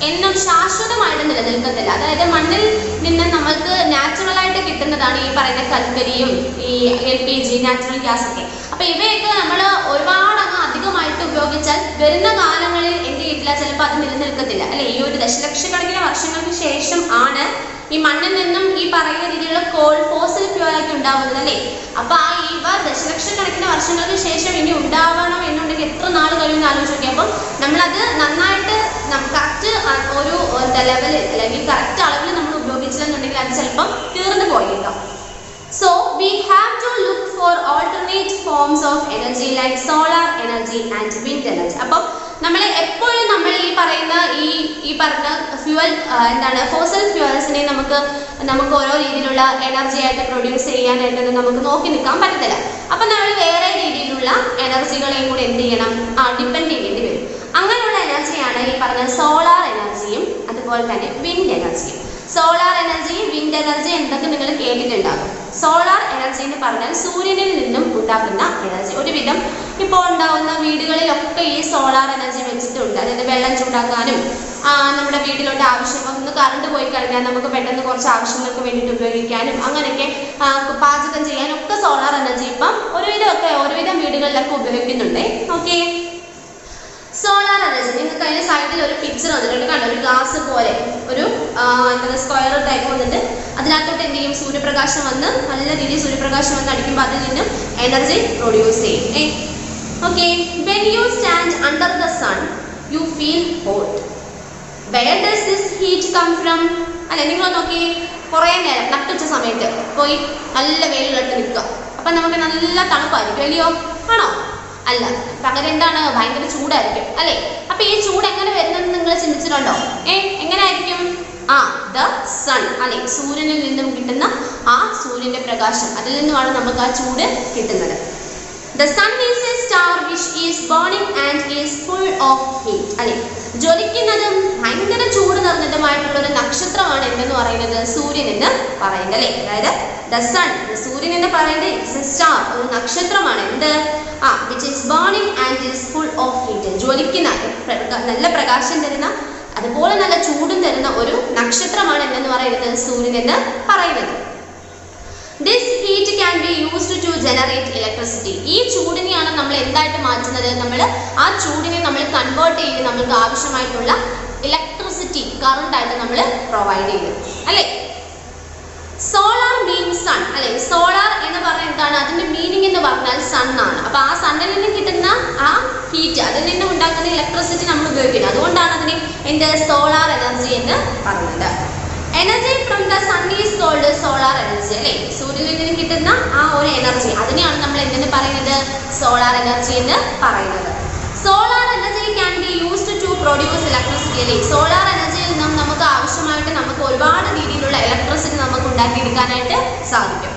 എന്നും ശാശ്വതമായിട്ട് നിലനിൽക്കത്തില്ല. അതായത് മണ്ണിൽ നിന്ന് നമ്മൾക്ക് നാച്ചുറൽ ആയിട്ട് കിട്ടുന്നതാണ് ഈ പറയുന്ന കൽക്കരിയും ഈ LPG നാച്ചുറൽ ഗ്യാസ് ഒക്കെ. അപ്പൊ ഇവയൊക്കെ നമ്മൾ ഒരുപാട് അധികമായിട്ട് ഉപയോഗിച്ചാൽ വരുന്ന കാലങ്ങളിൽ എന്ത് ചെയ്യില്ല, ചിലപ്പോൾ അത് നിലനിൽക്കത്തില്ല. ഈ ഒരു ദശലക്ഷക്കണക്കിന് വർഷങ്ങൾക്ക് ശേഷം ആണ് ഈ മണ്ണിൽ നിന്നും ഈ പറയുന്ന രീതിയിലുള്ള ഫോസിൽ ഫ്യൂൽ ഒക്കെ ഉണ്ടാവുന്നത് അപ്പൊ ഇവ ദശലക്ഷക്കണക്കിന് വർഷങ്ങൾക്ക് ശേഷം ഇനി ഉണ്ടാവണം എന്നുണ്ടെങ്കിൽ എത്ര നാൾ കഴിയുമെന്ന് ആലോചിച്ച് നോക്കി. അപ്പം നമ്മളത് നന്നായിട്ട് കറക്റ്റ് ഒരു ലെവലിൽ അല്ലെങ്കിൽ കറക്റ്റ് അളവിൽ നമ്മൾ ഉപയോഗിച്ചില്ലെന്നുണ്ടെങ്കിൽ അത് ചിലപ്പം തീർന്നു പോയേക്കാം. So we have to look for alternate forms of energy like solar energy and wind energy. അപ്പം നമ്മൾ എപ്പോഴും ഈ പറയുന്ന ഫ്യൂവൽ ഫോസിൽ ഫ്യൂവൽസിനെ നമുക്ക് ഓരോ രീതിയിലുള്ള എനർജി ആയിട്ട് പ്രൊഡ്യൂസ് ചെയ്യാനായിട്ട് നമുക്ക് നോക്കി നിൽക്കാൻ പറ്റത്തില്ല. അപ്പം നമ്മൾ വേറെ രീതിയിലുള്ള എനർജികളെയും കൂടെ എന്ത് ചെയ്യണം, ഡിപ്പെൻഡ് ചെയ്യേണ്ടി വരും. അങ്ങനെയുള്ള എനർജിയാണ് ഈ പറഞ്ഞ സോളാർ എനർജിയും അതുപോലെ തന്നെ വിൻഡ് എനർജിയും. സോളാർ എനർജി, വിൻഡ് എനർജി എന്തൊക്കെ നിങ്ങൾ കേട്ടിട്ടുണ്ടാകും. സോളാർ എനർജി എന്ന് പറഞ്ഞാൽ സൂര്യനിൽ നിന്നും ഉണ്ടാകുന്ന എനർജി. ഒരുവിധം ഇപ്പോൾ ഉണ്ടാകുന്ന വീടുകളിലൊക്കെ ഈ സോളാർ എനർജി വെച്ചിട്ടുണ്ട്. അതായത് വെള്ളം ചൂടാക്കാനും നമ്മുടെ വീട്ടിലോട്ട് ആവശ്യം ഒന്ന് കറണ്ട് പോയി കഴിഞ്ഞാൽ നമുക്ക് പെട്ടെന്ന് കുറച്ച് ആവശ്യങ്ങൾക്ക് വേണ്ടിയിട്ട് ഉപയോഗിക്കാനും അങ്ങനെയൊക്കെ പാചകം ചെയ്യാനും ഒക്കെ സോളാർ എനർജി ഇപ്പം ഒരുവിധം വീടുകളിലൊക്കെ ഉപയോഗിക്കുന്നുണ്ട്. ഓക്കെ, സോളാർ എനർജി നിങ്ങൾക്ക് അതിന്റെ സൈഡിൽ ഒരു പിക്ചർ വന്നിട്ടുണ്ട്, കണ്ടോ, ഒരു ഗ്ലാസ് പോലെ ഒരു സ്ക്വയർ ടൈപ്പ് വന്നിട്ട് അതിനകത്തോട്ട് എന്ത് ചെയ്യും, സൂര്യപ്രകാശം വന്ന് നല്ല രീതിയിൽ സൂര്യപ്രകാശം വന്ന് അടിക്കുമ്പോൾ അതിൽ നിന്നും എനർജി പ്രൊഡ്യൂസ് ചെയ്യും. Okay, when you stand under the sun you feel hot. Where does this heat come from? നിങ്ങൾ നോക്കി, കുറേ നേരം നട്ടുച്ച സമയത്ത് പോയി നല്ല വെയിലിട്ട് നിൽക്കുക, അപ്പൊ നമുക്ക് നല്ല തണുപ്പായിരിക്കും അല്ലയോ? ആണോ? അല്ല, പകരം എന്താണ്, ഭയങ്കര ചൂടായിരിക്കും അല്ലെ? അപ്പൊ ഈ ചൂട് എങ്ങനെ വരുന്നത് നിങ്ങൾ ചിന്തിച്ചിട്ടുണ്ടോ? എങ്ങനെയായിരിക്കും? ദ സൺ സൂര്യനിൽ നിന്നും കിട്ടുന്ന ആ സൂര്യന്റെ പ്രകാശം, അതിൽ നിന്നുമാണ് നമുക്ക് ആ ചൂട് കിട്ടുന്നത്. The sun is a star which is burning and is full of heat. ജ്വലിക്കുന്നതും ഭയങ്കര ചൂട് നിറഞ്ഞതുമായിട്ടുള്ള ഒരു നക്ഷത്രമാണ് എന്തെന്ന് പറയുന്നത്, സൂര്യൻ എന്ന് പറയുന്നത് അതായത് the sun, സൂര്യൻ എന്ന് പറയുന്നത് is a star, ഒരു നക്ഷത്രമാണ്. എന്ത്? which is burning and is full of heat. ജ്വലിക്കുന്ന, നല്ല പ്രകാശം തരുന്ന അതുപോലെ നല്ല ചൂടും തരുന്ന ഒരു നക്ഷത്രമാണ് എന്തെന്ന് പറയുന്നത്, സൂര്യൻ എന്ന് പറയുന്നത്. This heat can be used to generate electricity. ഈ ചൂടിനെയാണ് നമ്മൾ എന്തായിട്ട് മാറ്റുന്നത്, നമ്മൾ ആ ചൂടിനെ നമ്മൾ കൺവേർട്ട് ചെയ്ത് നമുക്ക് ആവശ്യമായിട്ടുള്ള ഇലക്ട്രിസിറ്റി, കറണ്ട് ആയിട്ട് നമ്മൾ പ്രൊവൈഡ് ചെയ്യും അല്ലേ? സോളാർ മീൻസ് സൺ അല്ലെ. സോളാർ എന്ന് പറഞ്ഞാൽ എന്താണ്, അതിന്റെ മീനിങ് എന്ന് പറഞ്ഞാൽ സൺ ആണ്. അപ്പൊ ആ സണ്ണിൽ നിന്ന് കിട്ടുന്ന ആ ഹീറ്റ്, അതിൽ നിന്ന് ഉണ്ടാക്കുന്ന ഇലക്ട്രിസിറ്റി നമ്മൾ ഉപയോഗിക്കുന്നത്. അതുകൊണ്ടാണ് അതിന് എന്ത് സോളാർ എനർജി എന്ന് പറയുന്നത്. Energy from the sun is called solar energy അല്ലെ. സൂര്യനിൽ നിന്ന് കിട്ടുന്ന ആ ഒരു എനർജി, അതിനെയാണ് നമ്മൾ എന്തെന്ന് പറയുന്നത്, സോളാർ എനർജി എന്ന് പറയുന്നത്. Solar energy can be used to produce electricity അല്ലെ. സോളാർ എനർജിയിൽ നിന്നും നമുക്ക് ആവശ്യമായിട്ട് നമുക്ക് ഒരുപാട് രീതിയിലുള്ള ഇലക്ട്രിസിറ്റി നമുക്ക് ഉണ്ടാക്കിയെടുക്കാനായിട്ട് സാധിക്കും.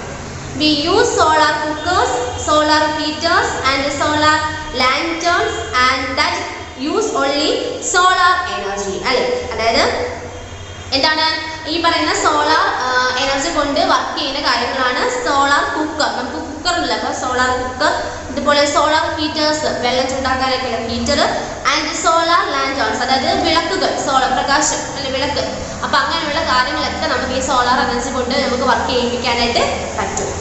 We use solar cookers, solar heaters and solar lanterns and that use only solar energy അല്ലെ. അതായത് എന്താണ് ഈ പറയുന്ന സോളാർ എനർജി കൊണ്ട് വർക്ക് ചെയ്യുന്ന കാര്യങ്ങളാണ് സോളാർ കുക്കർ. നമുക്ക് കുക്കർ ഇല്ല, അപ്പോൾ സോളാർ കുക്കർ, ഇതുപോലെ സോളാർ ഹീറ്റേഴ്സ് വെള്ളം ചൂടാക്കാനൊക്കെയുള്ള ഹീറ്റർ, ആൻഡ് സോളാർ ലാൻറ്റേൺസ് അതായത് വിളക്കുകൾ, സോളാർ പ്രകാശം അല്ലെ വിളക്ക്. അപ്പം അങ്ങനെയുള്ള കാര്യങ്ങളൊക്കെ നമുക്ക് ഈ സോളാർ എനർജി കൊണ്ട് നമുക്ക് വർക്ക് ചെയ്യിപ്പിക്കാനായിട്ട് പറ്റും.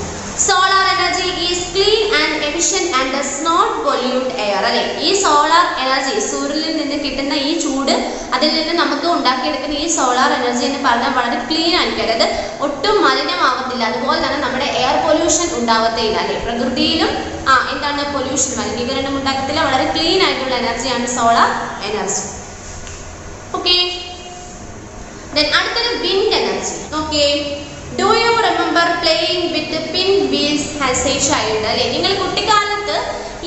Solar energy is clean and efficient and does not pollute air അല്ലെ. ഈ സോളാർ എനർജി സൂര്യനിൽ നിന്ന് കിട്ടുന്ന ഈ ചൂട്, അതിൽ നിന്ന് നമുക്ക് ഉണ്ടാക്കിയെടുക്കുന്ന ഈ സോളാർ എനർജി എന്ന് പറഞ്ഞാൽ വളരെ ക്ലീൻ ആയിരിക്കും, അതായത് ഒട്ടും മലിനമാവത്തില്ല. അതുപോലെ തന്നെ നമ്മുടെ എയർ പൊല്യൂഷൻ ഉണ്ടാവത്തില്ല അല്ലെ. പ്രകൃതിയിലും എന്താണ് പൊല്യൂഷൻ, മലിനീകരണം ഉണ്ടാക്കത്തില്ല. വളരെ ക്ലീൻ ആയിട്ടുള്ള എനർജിയാണ് സോളാർ എനർജി. ഓക്കെ, അടുത്തൊരു wind energy. Okay, do you remember playing with pin wheels as A child അല്ലെ. നിങ്ങൾ കുട്ടിക്കാലത്ത്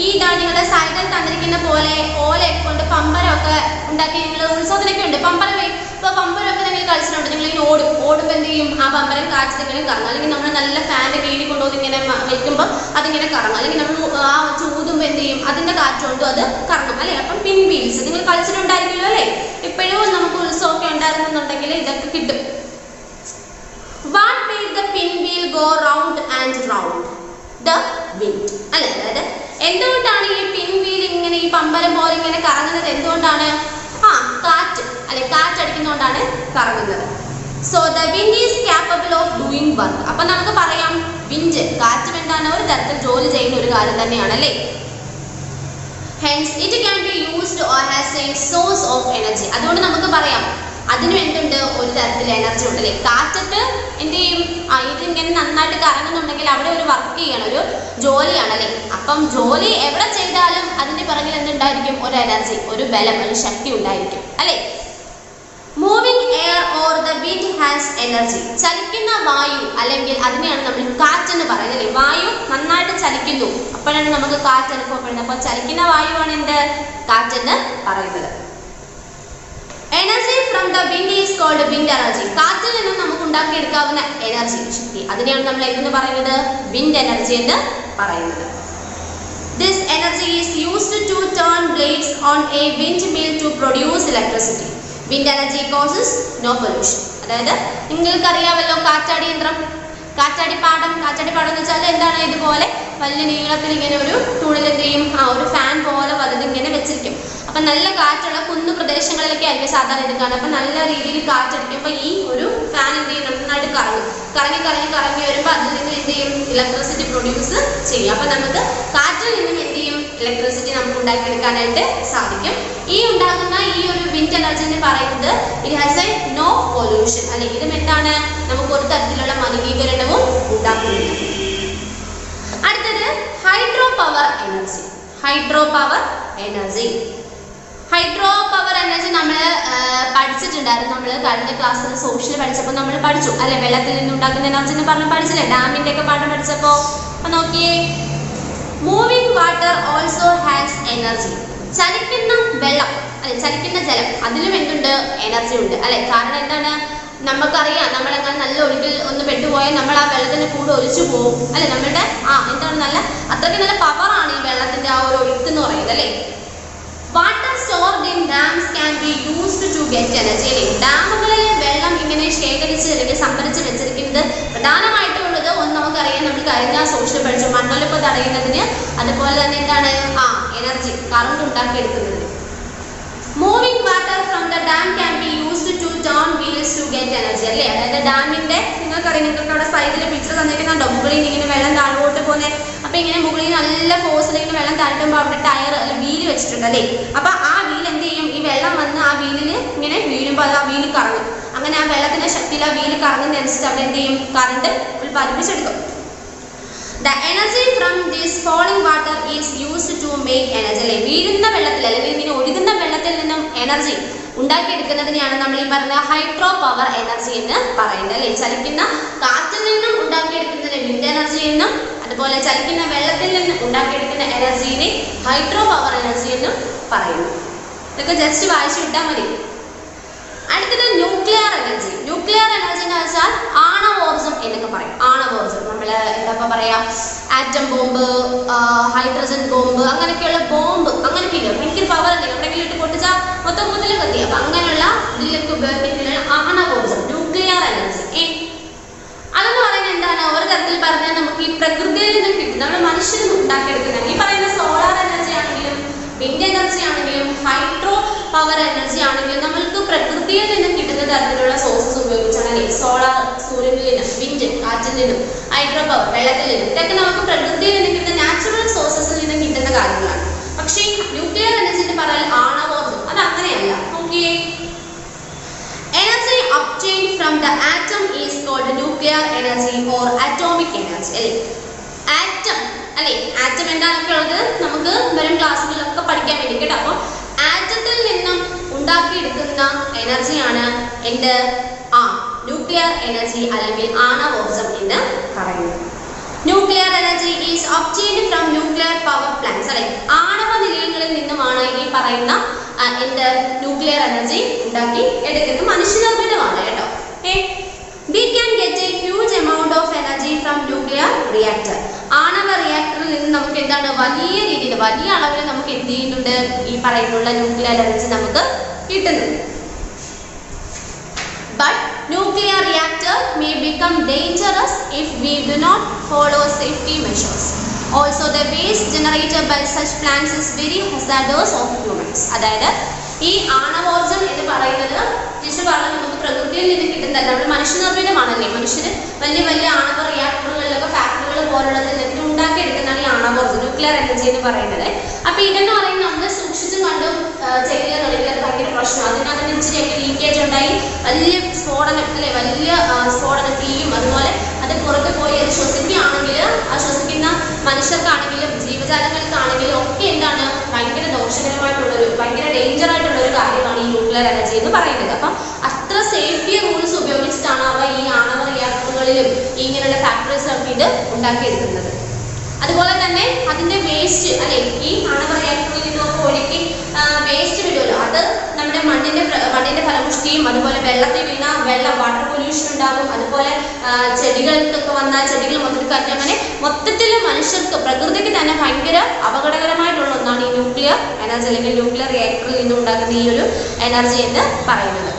ഈ നിങ്ങളുടെ സൈഡിൽ തന്നിരിക്കുന്ന പോലെ ഓലയൊക്കെ കൊണ്ട് പമ്പരമൊക്കെ ഉണ്ടാക്കി, നിങ്ങൾ ഉത്സവത്തിനൊക്കെ ഉണ്ട് പമ്പരം. ഇപ്പോൾ പമ്പരമൊക്കെ നിങ്ങൾ കളിച്ചിട്ടുണ്ട്. നിങ്ങൾ ഇങ്ങനെ ഓടുമ്പോൾ എന്ത് ചെയ്യും, ആ പമ്പരം കാറ്റിങ്ങനെ കറങ്ങും. അല്ലെങ്കിൽ നമ്മൾ നല്ല ഫാൻ്റെ കീഴിൽ കൊണ്ടുപോയി ഇങ്ങനെ വെക്കുമ്പോൾ അതിങ്ങനെ കറങ്ങും. അല്ലെങ്കിൽ നമ്മൾ ആ ചൂതുമ്പോൾ എന്ത് ചെയ്യും, അതിൻ്റെ കാറ്റുകൊണ്ടും അത് കറങ്ങും അല്ലേ. അപ്പം പിൻ വീൽസ് നിങ്ങൾ കളിച്ചിട്ടുണ്ടായിരിക്കുമല്ലോ അല്ലേ. ഇപ്പോഴും നമുക്ക് ഉത്സവമൊക്കെ ഉണ്ടായിരുന്നെന്നുണ്ടെങ്കിൽ ഇതൊക്കെ കിട്ടും. What made the pinwheel go round and round? The wind അല്ലെ. അതായത് എന്തുകൊണ്ടാണ് ഈ പിൻവീൽ ഇങ്ങനെ ഈ പമ്പരം പോലെ ഇങ്ങനെ കറങ്ങുന്നത്, എന്തുകൊണ്ടാണ്, കാറ്റ് അല്ലെ, കാറ്റടിക്കുന്നതുകൊണ്ടാണ് കറങ്ങുന്നത്. So the wind is capable of doing work. അപ്പൊ നമുക്ക് പറയാം വിൻഡ്, കാറ്റും എന്താണ്, ഒരു തരത്തിൽ ജോലി ചെയ്യുന്ന ഒരു കാര്യം തന്നെയാണ് അല്ലേ. Hence it can be used or has a source of energy. അതുകൊണ്ട് നമുക്ക് പറയാം അതിനും എന്തുണ്ട്, ഒരു തരത്തിൽ എനർജി ഉണ്ട് അല്ലേ. കാറ്റത്ത് എന്ത് ചെയ്യും, ഇതിങ്ങനെ നന്നായിട്ട് കറങ്ങുന്നുണ്ടെങ്കിൽ അവിടെ ഒരു വർക്ക് ചെയ്യണം, ഒരു ജോലിയാണ് അല്ലേ. അപ്പം ജോലി എവിടെ ചെയ്താലും അതിന്റെ പിറകിൽ എന്തുണ്ടായിരിക്കും, ഒരു എനർജി, ഒരു ബലം, ഒരു ശക്തി ഉണ്ടായിരിക്കും അല്ലേ. Moving air or the wind has energy. ചലിക്കുന്ന വായു അല്ലെങ്കിൽ അതിനെയാണ് നമ്മൾ കാറ്റെന്ന് പറയുന്നത് അല്ലേ. വായു നന്നായിട്ട് ചലിക്കുന്നു, അപ്പോഴാണ് നമുക്ക് കാറ്റ് അനുഭവപ്പെടുന്നത്. അപ്പോൾ ചലിക്കുന്ന വായുവാണ് എന്ത്, കാറ്റെന്ന് പറയുന്നത്. Energy from the wind is called wind energy. കാറ്റിൽ നിന്നും നമുക്ക് ഉണ്ടാക്കിയെടുക്കാവുന്ന എനർജി, ശക്തി, അതിനെയാണ് നമ്മൾ എന്തെന്ന് പറയുന്നത്, വിൻഡ് എനർജി എന്ന് പറയുന്നത്. This energy is used to turn blades on a windmill to produce electricity. Wind energy causes no pollution. അതായത് നിങ്ങൾക്കറിയാമല്ലോ കാറ്റാടി യന്ത്രം, കാറ്റാടിപ്പാടം എന്ന് വെച്ചാൽ എന്താണ്, ഇതുപോലെ വലിയ നീളത്തിൽ ഇങ്ങനെ ഒരു തൂണിൽ എന്ത് ചെയ്യും, ഒരു ഫാൻ പോലെ വലുത് ഇങ്ങനെ വെച്ചിരിക്കും. അപ്പം നല്ല കാറ്റുള്ള കുന്നു പ്രദേശങ്ങളിലൊക്കെ ആയിരിക്കും സാധാരണ ഇത് കാണുക. അപ്പം നല്ല രീതിയിൽ കാറ്റടിക്കുമ്പോൾ ഈ ഒരു ഫാൻ എന്ത് ചെയ്യും, നന്നായിട്ട് കറങ്ങി വരുമ്പോൾ അതിൽ നിന്ന് എന്ത് ചെയ്യും, ഇലക്ട്രിസിറ്റി പ്രൊഡ്യൂസ് ചെയ്യും. അപ്പം നമുക്ക് കാറ്റിൽ നിന്നും എന്ത് ചെയ്യും, ഇലക്ട്രിസിറ്റി നമുക്ക് ഉണ്ടാക്കിയെടുക്കാനായിട്ട് സാധിക്കും. ഈ ഉണ്ടാക്കുന്ന ഈ ഒരു വിൻഡ് എനർജി എന്ന് പറയുന്നത് it has a no pollution അല്ലെങ്കിൽ ഇതും എന്താണ്, നമുക്ക് ഒരു തരത്തിലുള്ള മലിനീകരണവും ഉണ്ടാക്കുന്നില്ല. അടുത്തത് hydro power energy. Hydro power energy നമ്മൾ പഠിച്ചിട്ടുണ്ടായിരുന്നു. നമ്മൾ കഴിഞ്ഞ ക്ലാസ്സിൽ സോഷ്യൽ പഠിച്ചപ്പോൾ നമ്മൾ പഠിച്ചു അല്ലെ, വെള്ളത്തിൽ നിന്നുണ്ടാക്കുന്ന എനർജി എന്ന് പറഞ്ഞ് പഠിച്ചില്ലേ, ഡാമിന്റെ ഒക്കെ പാഠം പഠിച്ചപ്പോൾ. അപ്പൊ നോക്കിയേ, moving water also has energy. ചലിക്കുന്ന വെള്ളം അല്ലെ, ചലിക്കുന്ന ജലം, അതിലും എന്തുണ്ട്, എനർജി ഉണ്ട് അല്ലെ. കാരണം എന്താണ്, നമുക്കറിയാം നമ്മളെങ്ങനെ നല്ല ഒഴുക്കിൽ ഒന്ന് പെട്ടുപോയാൽ നമ്മൾ ആ വെള്ളത്തിന്റെ കൂടെ ഒലിച്ചു പോകും അല്ലെ. നമ്മളുടെ എന്താണ്, നല്ല അത്രയ്ക്ക് നല്ല പവറാണ് ഈ വെള്ളത്തിന്റെ ആ ഒരു ഒഴുക്ക് എന്ന് പറയുന്നത് അല്ലേ. Water stored in dams can be used to get energy അല്ലേ. ഡാമുകളിലെ വെള്ളം ഇങ്ങനെ ശേഖരിച്ച് അല്ലെങ്കിൽ സംഭരിച്ച് വെച്ചിരിക്കുന്നത് പ്രധാനമായിട്ടും ഉള്ളത് ഒന്ന് നമുക്കറിയാം, നമ്മൾ കഴിഞ്ഞ സോഷ്യൽ പഠിച്ചു, മണ്ണൊലിപ്പ് തടയുന്നതിന്, അതുപോലെ തന്നെ എന്താണ്, എനർജി, കറണ്ട് ഉണ്ടാക്കിയെടുക്കുന്നതിന്. Moving water from the dam can be used to turn wheels to get energy അല്ലേ. അതായത് ഡാമിന്റെ നിങ്ങൾക്കറിയാം, നിങ്ങൾക്ക് അവിടെ സൈഡിൽ പിക്ചർ തന്നിരിക്കുന്നുണ്ടോ, മുകളിൽ ഇങ്ങനെ വെള്ളം താഴോട്ട് പോകുന്നത്. അപ്പൊ ഇങ്ങനെ മുകളിൽ നല്ല ഫോഴ്സിൽ ഇങ്ങനെ വെള്ളം താഴ്ത്തുമ്പോൾ അവിടെ ടയർ അല്ലെ വീല് വെച്ചിട്ടുണ്ട് അല്ലേ. അപ്പൊ ആ വീൽ എന്ത് ചെയ്യും, ഈ വെള്ളം വന്ന് ആ വീലിൽ ഇങ്ങനെ വീഴുമ്പോൾ അത് ആ വീല് കറങ്ങും. അങ്ങനെ ആ വെള്ളത്തിന്റെ ഭയങ്കര ശക്തിയില്ല വീല് കറങ്ങുന്നതനുസരിച്ച് അവിടെ എന്ത് ചെയ്യും current ഉൽപ്പാദിപ്പിച്ചെടുക്കും. The energy from this falling water is used to make energy. അല്ലെ വീഴുന്ന വെള്ളത്തിൽ അല്ലെങ്കിൽ ഇങ്ങനെ ഒഴുകുന്ന വെള്ളത്തിൽ നിന്നും എനർജി ഉണ്ടാക്കിയെടുക്കുന്നതിനെയാണ് നമ്മൾ ഈ പറഞ്ഞ ഹൈഡ്രോ പവർ എനർജി എന്ന് പറയുന്നത്. അല്ലെ ചലിക്കുന്ന കാറ്റിൽ നിന്നും ഉണ്ടാക്കിയെടുക്കുന്നതിന് വിൻഡ് എനർജി എന്നും അതുപോലെ ചലിക്കുന്ന വെള്ളത്തിൽ നിന്നും ഉണ്ടാക്കിയെടുക്കുന്ന എനർജിനെ ഹൈഡ്രോ പവർ എനർജി എന്നും പറയുന്നു. ഇതൊക്കെ ജസ്റ്റ് വായിച്ചു വിട്ടാൽ മതി. അടുത്തത് ന്യൂക്ലിയർ എനർജി. ന്യൂക്ലിയർ എനർജി എന്ന് വെച്ചാൽ ആണവോർജം എന്നൊക്കെ പറയും. ആണവോർജം നമ്മൾ എന്താ പറയാ ആറ്റം ബോംബ്, ഹൈഡ്രജൻ ബോംബ്, അങ്ങനെയൊക്കെയുള്ള ബോംബ് അങ്ങനെയൊക്കെ ഭയങ്കര പവർ എന്തെങ്കിലും എവിടെയെങ്കിലും ഇട്ട് പൊട്ടിച്ചാൽ മൊത്തത്തിൽ കത്തി. അപ്പൊ അങ്ങനെയുള്ള ഇതിലൊക്കെ ഉപയോഗിക്കുന്നതിനാണ് ആണവോർജം, ന്യൂക്ലിയർ എനർജി. അതെന്ന് പറയുന്നത് എന്താണ്? ഒരു തരത്തിൽ പറഞ്ഞാൽ നമുക്ക് ഈ പ്രകൃതിയിൽ നിന്നും കിട്ടും, നമ്മൾ മനുഷ്യരും ഉണ്ടാക്കിയെടുക്കുന്നതാണ്. ഈ പറയുന്ന സോളാർ എനർജി ആണെങ്കിലും വിൻഡ് എനർജി ആണെങ്കിലും ഹൈഡ്രോ പവർ എനർജി ആണെങ്കിലും നമ്മൾക്ക് പ്രകൃതിയിൽ നിന്നും കിട്ടുന്ന തരത്തിലുള്ള സോഴ്സസ് ഉപയോഗിച്ചാണ്. സോളാർ സൂര്യനിൽ നിന്നും, വിൻഡ് കാറ്റിൽ നിന്നും, ഹൈഡ്രോ പവർ വെള്ളത്തിൽ നിന്നും, ഇതൊക്കെ നമുക്ക് പ്രകൃതിയിൽ നിന്നും കിട്ടുന്ന നാച്ചുറൽ സോഴ്സസിൽ നിന്നും കിട്ടുന്ന കാര്യങ്ങളാണ്. പക്ഷേ ന്യൂക്ലിയർ എനർജി എന്ന് പറഞ്ഞാൽ ആണവോർജം അത് അങ്ങനെയല്ല. നോക്കിയേ, energy obtained from the atom is called nuclear energy or atomic energy. അല്ലേ ആറ്റം അല്ലെ ആറ്റം എന്താണൊക്കെ ഉള്ളത് നമുക്ക് വരും ക്ലാസ്സുകളിലൊക്കെ പഠിക്കാൻ വേണ്ടി കേട്ടോ. അപ്പോൾ ആറ്റത്തിൽ നിന്നും ഉണ്ടാക്കിയെടുക്കുന്ന എനർജിയാണ് എന്ത് ന്യൂക്ലിയർ എനർജി അല്ലെങ്കിൽ ആണവോർജം എന്ന് പറയുന്നത്. Nuclear energy is obtained from nuclear power plants. അല്ലെ ആണവ നിലയങ്ങളിൽ നിന്നുമാണ് ഈ പറയുന്ന എന്ത് ന്യൂക്ലിയർ എനർജി ഉണ്ടാക്കി എടുക്കുന്നത്. മനുഷ്യനിർമ്മിതമാണ് കേട്ടോ. We can get a huge amount of energy from nuclear reactor. ആണവ റിയാക്ടറിൽ നിന്ന് നമുക്ക് എന്താണ് വലിയ രീതിയിൽ വലിയ അളവിൽ നമുക്ക് എന്ത് ചെയ്യുന്നുണ്ട് ഈ പറയുന്നുള്ള ന്യൂക്ലിയർ എനർജി നമുക്ക് കിട്ടുന്നത്. But nuclear reactor may become dangerous if we do not follow safety measures. Also the waste generated by such plants is very hazardous of humans. അതായത് ഈ ആണവോർജം എന്ന് പറയുന്നത് ടീച്ചർ പറഞ്ഞു നമുക്ക് പ്രകൃതിയിൽ നിന്ന് കിട്ടുന്നതല്ല, നമ്മൾ മനുഷ്യനിർമ്മിതമാണല്ലേ. മനുഷ്യര് വലിയ വലിയ ആണവ റിയാക്ടറുകളിലൊക്കെ ഫാക്ടറികൾ പോലുള്ളതിൽ നിന്ന് ഉണ്ടാക്കിയെടുക്കുന്നതാണ് ഈ ആണവോർജം, ന്യൂക്ലിയർ എനർജി എന്ന് പറയുന്നത്. അപ്പൊ ഇതെന്ന് പറയുന്നത് നമ്മൾ സൂക്ഷിച്ചും കണ്ടും ചെയ്യുകയാണെങ്കിൽ അത് ഭയങ്കര പ്രശ്നം. അതിനകത്ത് ഇച്ചിരിയൊക്കെ ലീക്കേജ് ഉണ്ടായി വലിയ സ്ഫോടനം അല്ലെ വലിയ സ്ഫോടനം തീയും അതുപോലെ അത് പുറത്ത് പോയി അത് ശ്വസിക്കുകയാണെങ്കിൽ ആ ശ്വസിക്കുന്ന മനുഷ്യർക്കാണെങ്കിലും ജീവജാലങ്ങൾക്കാണെങ്കിലും ഒക്കെ എന്താണ് ഭയങ്കര ദോഷകരമായിട്ടുള്ളൊരു ഭയങ്കര ഡേഞ്ചർ ആയിട്ടുള്ളൊരു കാര്യമാണ് ഈ ന്യൂക്ലിയർ എനർജി എന്ന് പറയുന്നത്. അപ്പം അത്ര സേഫ്റ്റി റൂൾസ് ഉപയോഗിച്ചിട്ടാണ് അവ ഈ ആണവ റിയാക്ടറുകളിലും ഇങ്ങനെയുള്ള ഫാക്ടറീസിലൊക്കെ ഇത് ഉണ്ടാക്കിയെടുക്കുന്നത്. അതുപോലെ തന്നെ അതിന്റെ വേസ്റ്റ് അല്ലെ ഈ ആണവ റിയാക്ടറിൽ നിന്നൊക്കെ ഒഴുക്കി വേസ്റ്റ് വരുമല്ലോ, അത് നമ്മുടെ മണ്ണിന്റെ ഫലപുഷ്ടിയും അതുപോലെ വെള്ളത്തിൽ വീണ വാട്ടർ പൊല്യൂഷൻ ഉണ്ടാകും. അതുപോലെ ചെടികൾക്കൊക്കെ വന്നാൽ ചെടികൾ മൊത്തത്തിൽ കത്തി, അങ്ങനെ മൊത്തത്തിൽ മനുഷ്യർക്ക് പ്രകൃതിക്ക് തന്നെ ഭയങ്കര അപകടകരമായിട്ടുള്ള ഒന്നാണ് ഈ ന്യൂക്ലിയർ എനർജി അല്ലെങ്കിൽ ന്യൂക്ലിയർ റിയാക്ടറിൽ നിന്നും ഉണ്ടാക്കുന്ന ഈ ഒരു എനർജി എന്ന് പറയുന്നത്.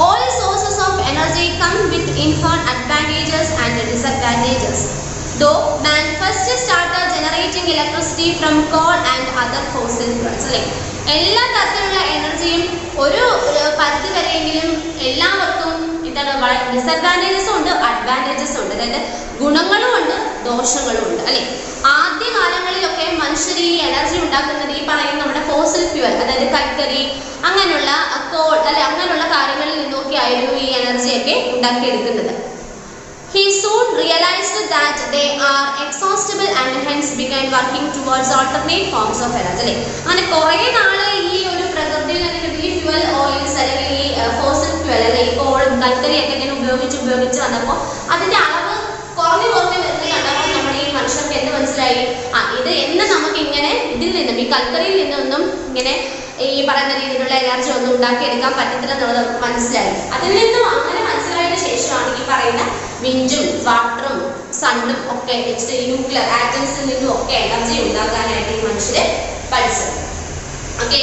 All sources of energy come with inherent advantages and disadvantages. Though man first started generating electricity from coal and other fossil fuels. അല്ലെ എല്ലാ തരത്തിലുള്ള എനർജിയും ഒരു പരിധി വരെയെങ്കിലും എല്ലാവർക്കും എന്താണ് ഡിസഡ്വാൻറ്റേജസും ഉണ്ട് അഡ്വാൻറ്റേജസും ഉണ്ട്. അതായത് ഗുണങ്ങളും ഉണ്ട് ദോഷങ്ങളും ഉണ്ട് അല്ലെ. ആദ്യ കാലങ്ങളിലൊക്കെ മനുഷ്യർ ഈ എനർജി ഉണ്ടാക്കുന്നത് ഈ പറയുന്ന നമ്മുടെ ഫോസിൽ ഫ്യൂവൽ അതായത് കൽക്കരി അങ്ങനെയുള്ള കോൾ അല്ലെ അങ്ങനെയുള്ള കാര്യങ്ങളിൽ നിന്നൊക്കെ ആയിരുന്നു ഈ എനർജിയൊക്കെ ഉണ്ടാക്കിയെടുക്കുന്നത്. He soon realized that they are exhaustible and hence began working towards alternate forms of energy. അങ്ങനെ കുറേ നാള് ഈ ഒരു പ്രകൃതിയിൽ നിന്ന് ഈ ഫ്യൂവൽ ഓയിൽസ് അല്ലെങ്കിൽ ഈ ഫോസിൽ ഫ്യൂവൽ അല്ലെങ്കിൽ ഈ കോളും കൽക്കരിയൊക്കെ ഇങ്ങനെ ഉപയോഗിച്ച് വന്നപ്പോൾ അതിന്റെ അളവ് കുറഞ്ഞു വരുന്നതാണ്. നമ്മുടെ ഈ മനുഷ്യർക്ക് എന്ത് മനസ്സിലായി, ഇത് എന്ന് നമുക്ക് ഇങ്ങനെ ഇതിൽ നിന്നും ഈ കൽക്കരിയിൽ നിന്നൊന്നും ഇങ്ങനെ ഈ പറയുന്ന രീതിയിലുള്ള എനർജി ഒന്നും ഉണ്ടാക്കിയെടുക്കാൻ പറ്റത്തില്ല എന്നുള്ളത് നമുക്ക് മനസ്സിലായി. അതിൽ നിന്നും അങ്ങനെ മനസ്സിലായതിനു ശേഷമാണ് ഈ പറയുന്ന വിൻഡും വാട്ടറും സണ്ണും ഒക്കെ വെച്ചിട്ട് ഈ ന്യൂക്ലിയർ ആറ്റംസിൽ നിന്നും ഒക്കെ എനർജി ഉണ്ടാക്കാനായിട്ട് ഈ മനുഷ്യര് പഠിച്ചത്. ഓക്കെ,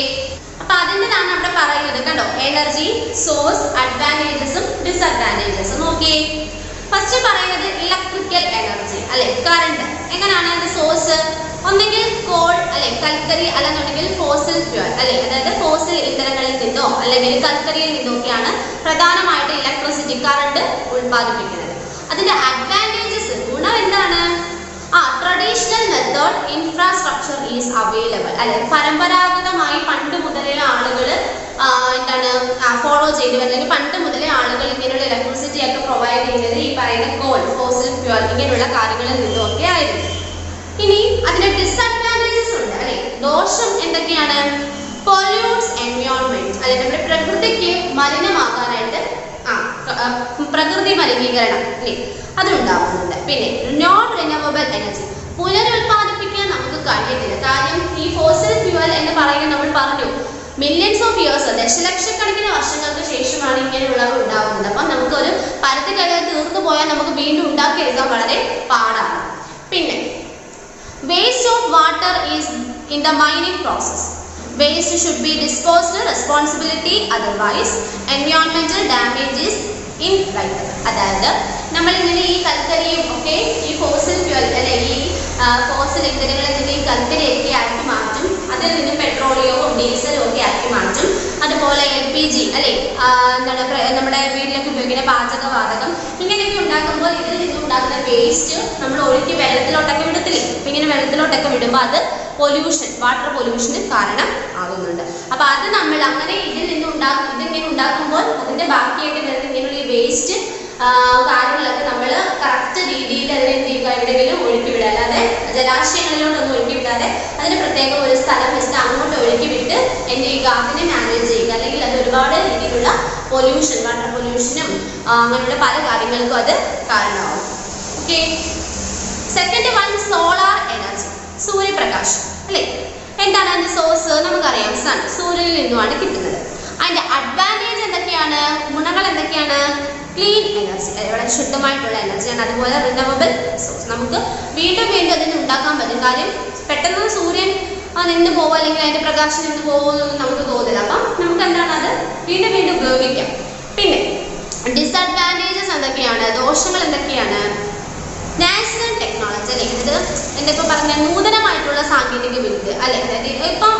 അപ്പൊ അതിൻ്റെതാണ് അവിടെ പറയുന്നത് കണ്ടോ, എനർജി സോഴ്സ് അഡ്വാൻറ്റേജസും ഡിസഡ്വാൻറ്റേജസും. നോക്കിയേ, ഫസ്റ്റ് പറയുന്നത് ഇലക്ട്രിക്കൽ എനർജി അല്ലെ കറണ്ട്. എങ്ങനെയാണ് അതിന്റെ സോഴ്സ്? ഒന്നെങ്കിൽ കോൾ അല്ലെ കൽക്കരി അല്ലെന്നുണ്ടെങ്കിൽ ഫോസിൽ ഫ്യൂവൽ അല്ലെ അതായത് ഫോസിൽ ഇന്ധനങ്ങളിൽ നിന്നോ അല്ലെങ്കിൽ കൽക്കരിയിൽ നിന്നൊക്കെയാണ് പ്രധാനമായിട്ട് ഇലക്ട്രിസിറ്റി കറണ്ട് ഉൽപ്പാദിപ്പിക്കുന്നത്. അതിന്റെ അഡ്വാൻറ്റേജസ് ഗുണം എന്താണ്? Traditional method infrastructure is available അല്ലെ പരമ്പരാഗതമായി പണ്ട് മുതലേ ആളുകൾ എന്താണ് ഫോളോ ചെയ്തു അല്ലെങ്കിൽ പണ്ട് മുതലേ ആളുകൾ പറയുന്ന കോൾ, ഫോസിൽ ഫ്യൂൽ ഇങ്ങനെയുള്ള കാര്യങ്ങളിൽ നിന്നും ഒക്കെ ആയിരുന്നു. ഇനി അതിന്റെ ഡിസഡ്വാൻറ്റേജസ് ഉണ്ട് അല്ലെ. ദോഷം എന്തൊക്കെയാണ്? പൊല്യൂട്ട്സ് എൻവയോൺമെന്റ്, അല്ലെ നമ്മുടെ പ്രകൃതിക്ക് മലിനമാക്കാനായിട്ട് പ്രകൃതി മലിനീകരണം അല്ലെ അതുണ്ടാവുന്നുണ്ട്. പിന്നെ നോൺ റിന്യൂവബിൾ എനർജി, പുനരുൽപാദിപ്പിക്കാൻ നമുക്ക് കഴിയത്തില്ല. കാര്യം ഈ ഫോസിൽ ഫ്യൂവൽ എന്ന് പറയുന്നത് നമ്മൾ പറഞ്ഞു മില്യൺസ് ഓഫ് ഇയേഴ്സ്, ദശലക്ഷക്കണക്കിന് വർഷങ്ങൾക്ക് ശേഷമാണ് ഇങ്ങനെയുള്ളവ ഉണ്ടാവുന്നത്. അപ്പം നമുക്കൊരു പരത്തി കഴിവ് തീർന്നു പോയാൽ നമുക്ക് വീണ്ടും ഉണ്ടാക്കിയെടുക്കാൻ വളരെ പാടാണ്. പിന്നെ waste of water is in the mining process. Waste should be disposed responsibility, otherwise environmental damage is inevitable. അതായത് നമ്മൾ ഇങ്ങനെ ഈ കൽക്കരിയും ഒക്കെ ഈ ഫോസിൽ ഫ്യൂൽ അല്ലെ ഈ ഫോസിൽ ഇന്ധനങ്ങളിൽ നിന്ന് ഈ കൽക്കരിയൊക്കെ ആക്കി മാറ്റും. അതിൽ നിന്ന് പെട്രോളിയവും ഡീസലും ഒക്കെ ആക്കി മാറ്റും. അതുപോലെ LPG അല്ലെ എന്താണ് നമ്മുടെ വീട്ടിലൊക്കെ ഉപയോഗിക്കുന്ന പാചകവാതകം ഇങ്ങനെയൊക്കെ ഉണ്ടാക്കുമ്പോൾ ഇതിൽ നിന്ന് ഉണ്ടാക്കുന്ന വേസ്റ്റ് നമ്മൾ ഒഴുക്കി വെള്ളത്തിലോട്ടൊക്കെ വിടത്തില്ലേ. അപ്പൊ ഇങ്ങനെ വെള്ളത്തിലോട്ടൊക്കെ വിടുമ്പോൾ അത് പൊല്യൂഷൻ, വാട്ടർ പൊല്യൂഷന് കാരണം ആകുന്നുണ്ട്. അപ്പൊ അത് നമ്മൾ അങ്ങനെ ഇതിൽ നിന്ന് ഇതിങ്ങനെ ഉണ്ടാക്കുമ്പോൾ അതിന്റെ ബാക്കിയൊക്കെ വരുന്ന ഇങ്ങനെയുള്ള വേസ്റ്റ് കാര്യങ്ങളൊക്കെ നമ്മൾ കറക്റ്റ് രീതിയിൽ അതിനെ എന്ത് ചെയ്യുക, എവിടെയെങ്കിലും ഒഴുക്കി വിടുക. അല്ലാതെ ജലാശയങ്ങളിലോട്ടൊന്നും ഒഴുക്കി വിടാതെ അതിന് പ്രത്യേകം ഒരു സ്ഥലം വെച്ചിട്ട് അങ്ങോട്ട് ഒഴുക്കി വിട്ട് എന്ത് ചെയ്യുക, അതിനെ മാനേജ് ചെയ്യുക. അല്ലെങ്കിൽ അത് ഒരുപാട് രീതിയിലുള്ള പൊല്യൂഷൻ, വാട്ടർ പൊല്യൂഷനും അങ്ങനെയുള്ള പല കാര്യങ്ങൾക്കും അത് കാരണമാവും. Okay. Second one, solar energy, സൂര്യപ്രകാശം അല്ലെ. എന്താണ് അതിന്റെ സോഴ്സ്? നമുക്കറിയാം, സൺ, സൂര്യനിൽ നിന്നുമാണ് കിട്ടുന്നത്. അതിന്റെ അഡ്വാൻറ്റേജ് എന്തൊക്കെയാണ്, ഗുണങ്ങൾ എന്തൊക്കെയാണ്? ക്ലീൻ എനർജി, വളരെ ശുദ്ധമായിട്ടുള്ള എനർജിയാണ്. അതുപോലെ റിന്യൂവബിൾ റിസോഴ്സ്, നമുക്ക് വീണ്ടും വീണ്ടും അതിന് ഉണ്ടാക്കാൻ പറ്റും. കാര്യം പെട്ടെന്ന് സൂര്യൻ നിന്ന് പോകുമോ അല്ലെങ്കിൽ അതിന്റെ പ്രകാശം നിന്ന് പോകുമെന്നൊന്നും നമുക്ക് തോന്നില്ല. അപ്പം നമുക്ക് എന്താണ് അത് വീണ്ടും വീണ്ടും ഉപയോഗിക്കാം. പിന്നെ ഡിസഡ്വാൻറ്റേജസ് എന്തൊക്കെയാണ്, ദോഷങ്ങൾ എന്തൊക്കെയാണ്? നാച്ചുറൽ ടെക്നോളജി അല്ലെ, ഇത് എന്തിപ്പോ പറഞ്ഞ നൂതനമായിട്ടുള്ള സാങ്കേതിക വിദ്യ അല്ലെ. അതായത് ഇപ്പം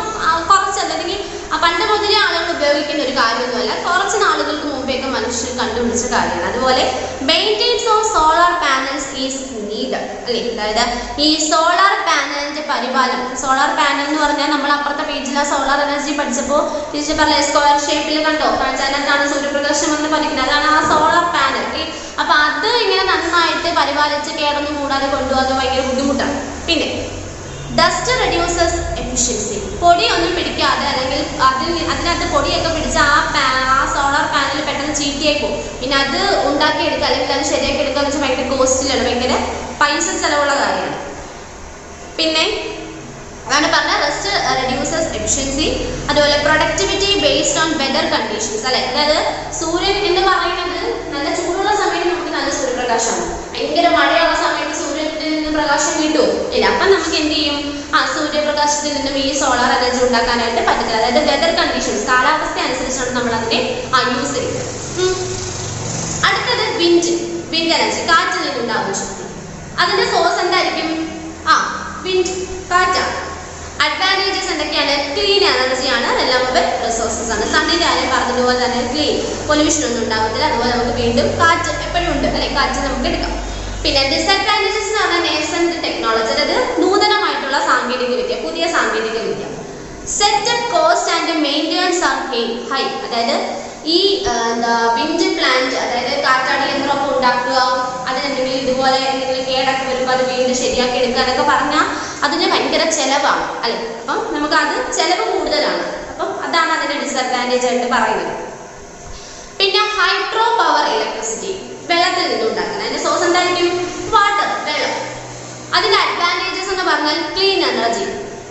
കുറച്ച് അല്ലെങ്കിൽ പണ്ട് മുതലേ ആളുകൾ ഉപയോഗിക്കുന്ന ഒരു കാര്യമൊന്നുമല്ല, കുറച്ച് നാളുകൾക്ക് മുമ്പേയൊക്കെ മനുഷ്യർ കണ്ടുപിടിച്ച കാര്യമാണ്. അതുപോലെ maintenance of solar panels is needed അല്ലെ. അതായത് ഈ സോളാർ പാനലിന്റെ പരിപാലനം, സോളാർ പാനൽ എന്ന് പറഞ്ഞാൽ നമ്മൾ അപ്പുറത്തെ പേജിൽ സോളാർ എനർജി പഠിച്ചപ്പോൾ ടീച്ചർ പറഞ്ഞ സ്ക്വയർ ഷേപ്പിൽ കണ്ടോ, അതിനകത്താണ് സൂര്യപ്രകാശം എന്ന് പഠിക്കുന്നത്, അതാണ് ആ സോളാർ പാനൽ. അപ്പൊ അത് ഇങ്ങനെ നന്നായിട്ട് പരിപാലിച്ച് കേടൊന്നും കൂടാതെ കൊണ്ടുപോകാൻ ഭയങ്കര ബുദ്ധിമുട്ടാണ്. പിന്നെ ഡസ്റ്റ് റെഡ്യൂസസ് എഫിഷ്യൻസി, പൊടിയൊന്നും പിടിക്കാതെ അല്ലെങ്കിൽ അതിനകത്ത് പൊടിയൊക്കെ പിടിച്ച് ആ സോളാർ പാനൽ പെട്ടെന്ന് ചീത്തയായി പോകും. പിന്നെ അത് ഉണ്ടാക്കിയെടുക്കുക അല്ലെങ്കിൽ അത് ശരിയാക്കി എടുക്കുക എന്ന് വെച്ചാൽ ഭയങ്കര കോസ്റ്റിലാണ്, ഭയങ്കര പൈസ ചെലവുള്ള കാര്യമാണ്. പിന്നെ അതാണ് പറഞ്ഞ റെസ്റ്റ് റെഡ്യൂസസ് എഫിഷ്യൻസി. അതുപോലെ productivity based on weather conditions അല്ലെ. അതായത് സൂര്യൻ എന്ന് പറയുന്നത് നല്ല ചൂടുള്ള സമയത്ത് നമുക്ക് നല്ല സൂര്യപ്രകാശമാണ്, ഭയങ്കര മഴയുള്ള സമയത്ത് സൂര്യത്തിൽ നിന്ന് പ്രകാശം കിട്ടുമോ ഇല്ല. അപ്പം നമുക്ക് എന്ത് ചെയ്യും, സൂര്യപ്രകാശത്തിൽ നിന്നും ഈ സോളാർ എനർജി ഉണ്ടാക്കാനായിട്ട് പറ്റത്തില്ല. അതായത് വെതർ കണ്ടീഷൻസ്, കാലാവസ്ഥ അനുസരിച്ചാണ് നമ്മൾ അതിനെ യൂസ് ചെയ്യുന്നത്. അടുത്തത് വിൻഡ് എനർജി, കാറ്റിൽ നിന്നുണ്ടാകുന്ന ശക്തി. അതിന്റെ സോഴ്സ് എന്തായിരിക്കും? വിൻഡ്, കാറ്റാണ്. അഡ്വാൻറ്റേജസ് എന്തൊക്കെയാണ്? ക്ലീൻ എനർജിയാണ്, റിന്യൂവബിൾ റിസോഴ്സസ് ആണ്. സണ്ണിന്റെ കാര്യം പറഞ്ഞതുപോലെ തന്നെ ക്ലീൻ, പൊല്യൂഷൻ ഒന്നും ഉണ്ടാകത്തില്ല. അതുപോലെ നമുക്ക് വീണ്ടും കാറ്റ് എപ്പോഴും ഉണ്ട് അല്ലെ, കാറ്റ് നമുക്ക് എടുക്കാം. പിന്നെ ഡിസഡ്വാൻറ്റേജസ് എന്ന് പറഞ്ഞാൽ നേസന്റ് ടെക്നോളജി, അതായത് നൂതനമായിട്ടുള്ള സാങ്കേതിക വിദ്യ, പുതിയ സാങ്കേതിക വിദ്യ. Setup cost and maintenance are high. അതായത് ഈ വിൻഡ് പ്ലാന്റ്, അതായത് കാറ്റാടി യന്ത്രമൊക്കെ ഉണ്ടാക്കുക, അതിനെന്തെങ്കിലും ഇതുപോലെ എന്തെങ്കിലും കേടൊക്കെ വരുമ്പോൾ അത് വീണ്ടും ശരിയാക്കി എടുക്കുക എന്നൊക്കെ പറഞ്ഞാൽ അതിന് ഭയങ്കര ചെലവാണ് അല്ലെ. അപ്പം നമുക്ക് അത് ചെലവ് കൂടുതലാണ്. അപ്പം അതാണ് അതിന്റെ ഡിസഡ്വാൻറ്റേജ് ആയിട്ട് പറയുന്നത്. പിന്നെ ഹൈഡ്രോ പവർ ഇലക്ട്രിസിറ്റി, വെള്ളത്തിൽ നിന്നുണ്ടാക്കുന്നത്. അതിന്റെ സോഴ്സ് എന്തായിരിക്കും? വാട്ടർ, വെള്ളം. അതിന്റെ അഡ്വാൻറ്റേജസ് എന്ന് പറഞ്ഞാൽ ക്ലീൻ എനർജി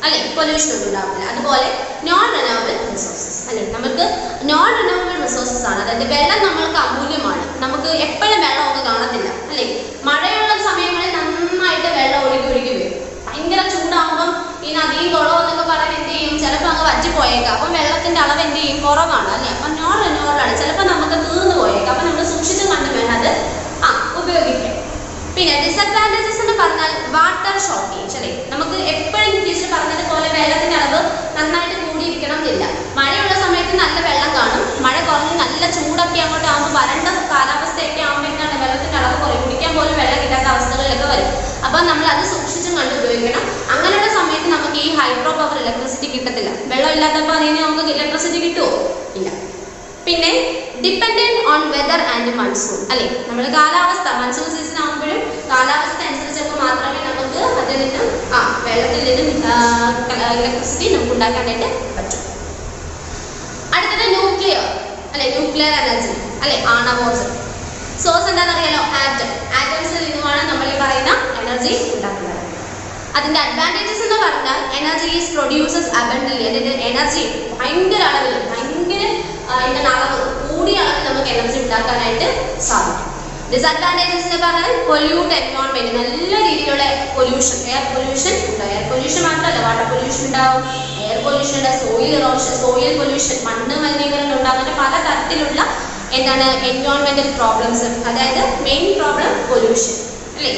അല്ലെ, പൊല്യൂഷൻ ഒന്നും ഉണ്ടാവില്ല. അതുപോലെ നോൺ റിന്യൂവബിൾ റിസോഴ്സസ് അല്ലെ, നമുക്ക് നോൺ റിന്യൂവബിൾ റിസോഴ്സസ് ആണ്. അതായത് വെള്ളം നമ്മൾക്ക് അമൂല്യമാണ്, നമുക്ക് എപ്പോഴും വെള്ളമൊക്കെ കാണത്തില്ല അല്ലെ. മഴയുള്ള സമയങ്ങളിൽ നന്നായിട്ട് വെള്ളം ഒഴുകി വരും. ഭയങ്കര ചൂടാകുമ്പം ഈ നദിയും കുളവും എന്നൊക്കെ പറയാൻ എന്ത് ചെയ്യും, ചിലപ്പോൾ അങ്ങ് വറ്റിപ്പോയേക്കാം. അപ്പം വെള്ളത്തിന്റെ അളവ് എന്ത് ചെയ്യും, കുറവാണ് അല്ലെ. അപ്പം നോൺ റിന്യൂവബിൾ ആണ്, ചിലപ്പോൾ നമുക്ക് തീർന്നു പോയേക്കാം. അപ്പം നമ്മൾ സൂക്ഷിച്ചും കണ്ടും വേണം അത് ഉപയോഗിക്കാം. പിന്നെ ഡിസഡ്വാൻറ്റേജസ് എന്ന് പറഞ്ഞാൽ വാട്ടർ ഷോർട്ടേജ് അല്ലെ. നമുക്ക് എപ്പോഴും ടീച്ചർ പറഞ്ഞതുപോലെ വെള്ളത്തിന്റെ അളവ് നന്നായിട്ട് കൂടിയിരിക്കണം എന്നില്ല. മഴയുള്ള സമയത്ത് നല്ല വെള്ളം കാണും, മഴ കുറഞ്ഞ് നല്ല ചൂടൊക്കെ അങ്ങോട്ട് ആകുമ്പോൾ വരണ്ട കാലാവസ്ഥയൊക്കെ ആകുമ്പോൾ എന്താണ് വെള്ളത്തിന്റെ അളവ് കുറയും, കുടിക്കാൻ പോലും വെള്ളം കിട്ടാത്ത അവസ്ഥകളിലൊക്കെ വരും. അപ്പം നമ്മൾ അത് സൂക്ഷിച്ചും കണ്ടു ഉപയോഗിക്കണം. അങ്ങനെയുള്ള സമയത്ത് നമുക്ക് ഈ ഹൈഡ്രോ പവർ ഇലക്ട്രിസിറ്റി കിട്ടത്തില്ല. വെള്ളം ഇല്ലാത്തപ്പോൾ അതിന് നമുക്ക് ഇലക്ട്രിസിറ്റി കിട്ടുമോ? ഇല്ല. പിന്നെ dependent on whether and monsoon അല്ലേ. നമ്മൾ കാലാവസ്ഥ മൺസൂൺ സീസൺ ആകുമ്പോഴും കാലാവസ്ഥ അനുസരിച്ചൊക്കെ മാത്രമേ നമുക്ക് അതിൽ നിന്നും വെള്ളത്തിൽ നിന്നും ഇലക്ട്രിസിറ്റി നമുക്ക് ഉണ്ടാക്കാനായിട്ട് പറ്റും. അടുത്തത് ന്യൂക്ലിയർ അല്ലെ, ന്യൂക്ലിയർ എനർജി അല്ലെ, ആണവോർജം. Source എന്താണെന്നറിയാലോ, atom. ആറ്റംസിൽ നിന്നുമാണ് നമ്മൾ ഈ പറയുന്ന എനർജി ഉണ്ടാക്കുന്നത്. അതിന്റെ അഡ്വാൻറ്റേജസ് എന്ന് പറഞ്ഞാൽ എനർജി ഈസ് പ്രൊഡ്യൂസസ് അബണ്ടൻലി. അതിന്റെ എനർജി ഭയങ്കര അളവിൽ, ഭയങ്കര ഇതിന്റെ അളവ് കൂടിയ അളവിൽ നമുക്ക് എനർജി ഉണ്ടാക്കാനായിട്ട് സാധിക്കും. ഡിസഡ്വാൻറ്റേജസ് എന്ന് പറഞ്ഞാൽ പൊല്യൂട്ട് എൻവയോൺമെന്റ്, നല്ല രീതിയിലുള്ള പൊല്യൂഷൻ, എയർ പൊല്യൂഷൻ ഉണ്ടാവും. എയർ പൊല്യൂഷൻ മാത്രമല്ല, വാട്ടർ പൊല്യൂഷൻ ഉണ്ടാവും, എയർ പൊല്യൂഷൻ ഉണ്ടാവും, സോയിൽ ഇറോഷൻ, സോയിൽ പൊല്യൂഷൻ, മണ്ണ് മലിനീകരണം ഉണ്ടാവും. അങ്ങനെ പല തരത്തിലുള്ള എന്താണ് എൻവയോൺമെന്റൽ പ്രോബ്ലംസ്. അതായത് മെയിൻ പ്രോബ്ലം പൊല്യൂഷൻ അല്ലേ.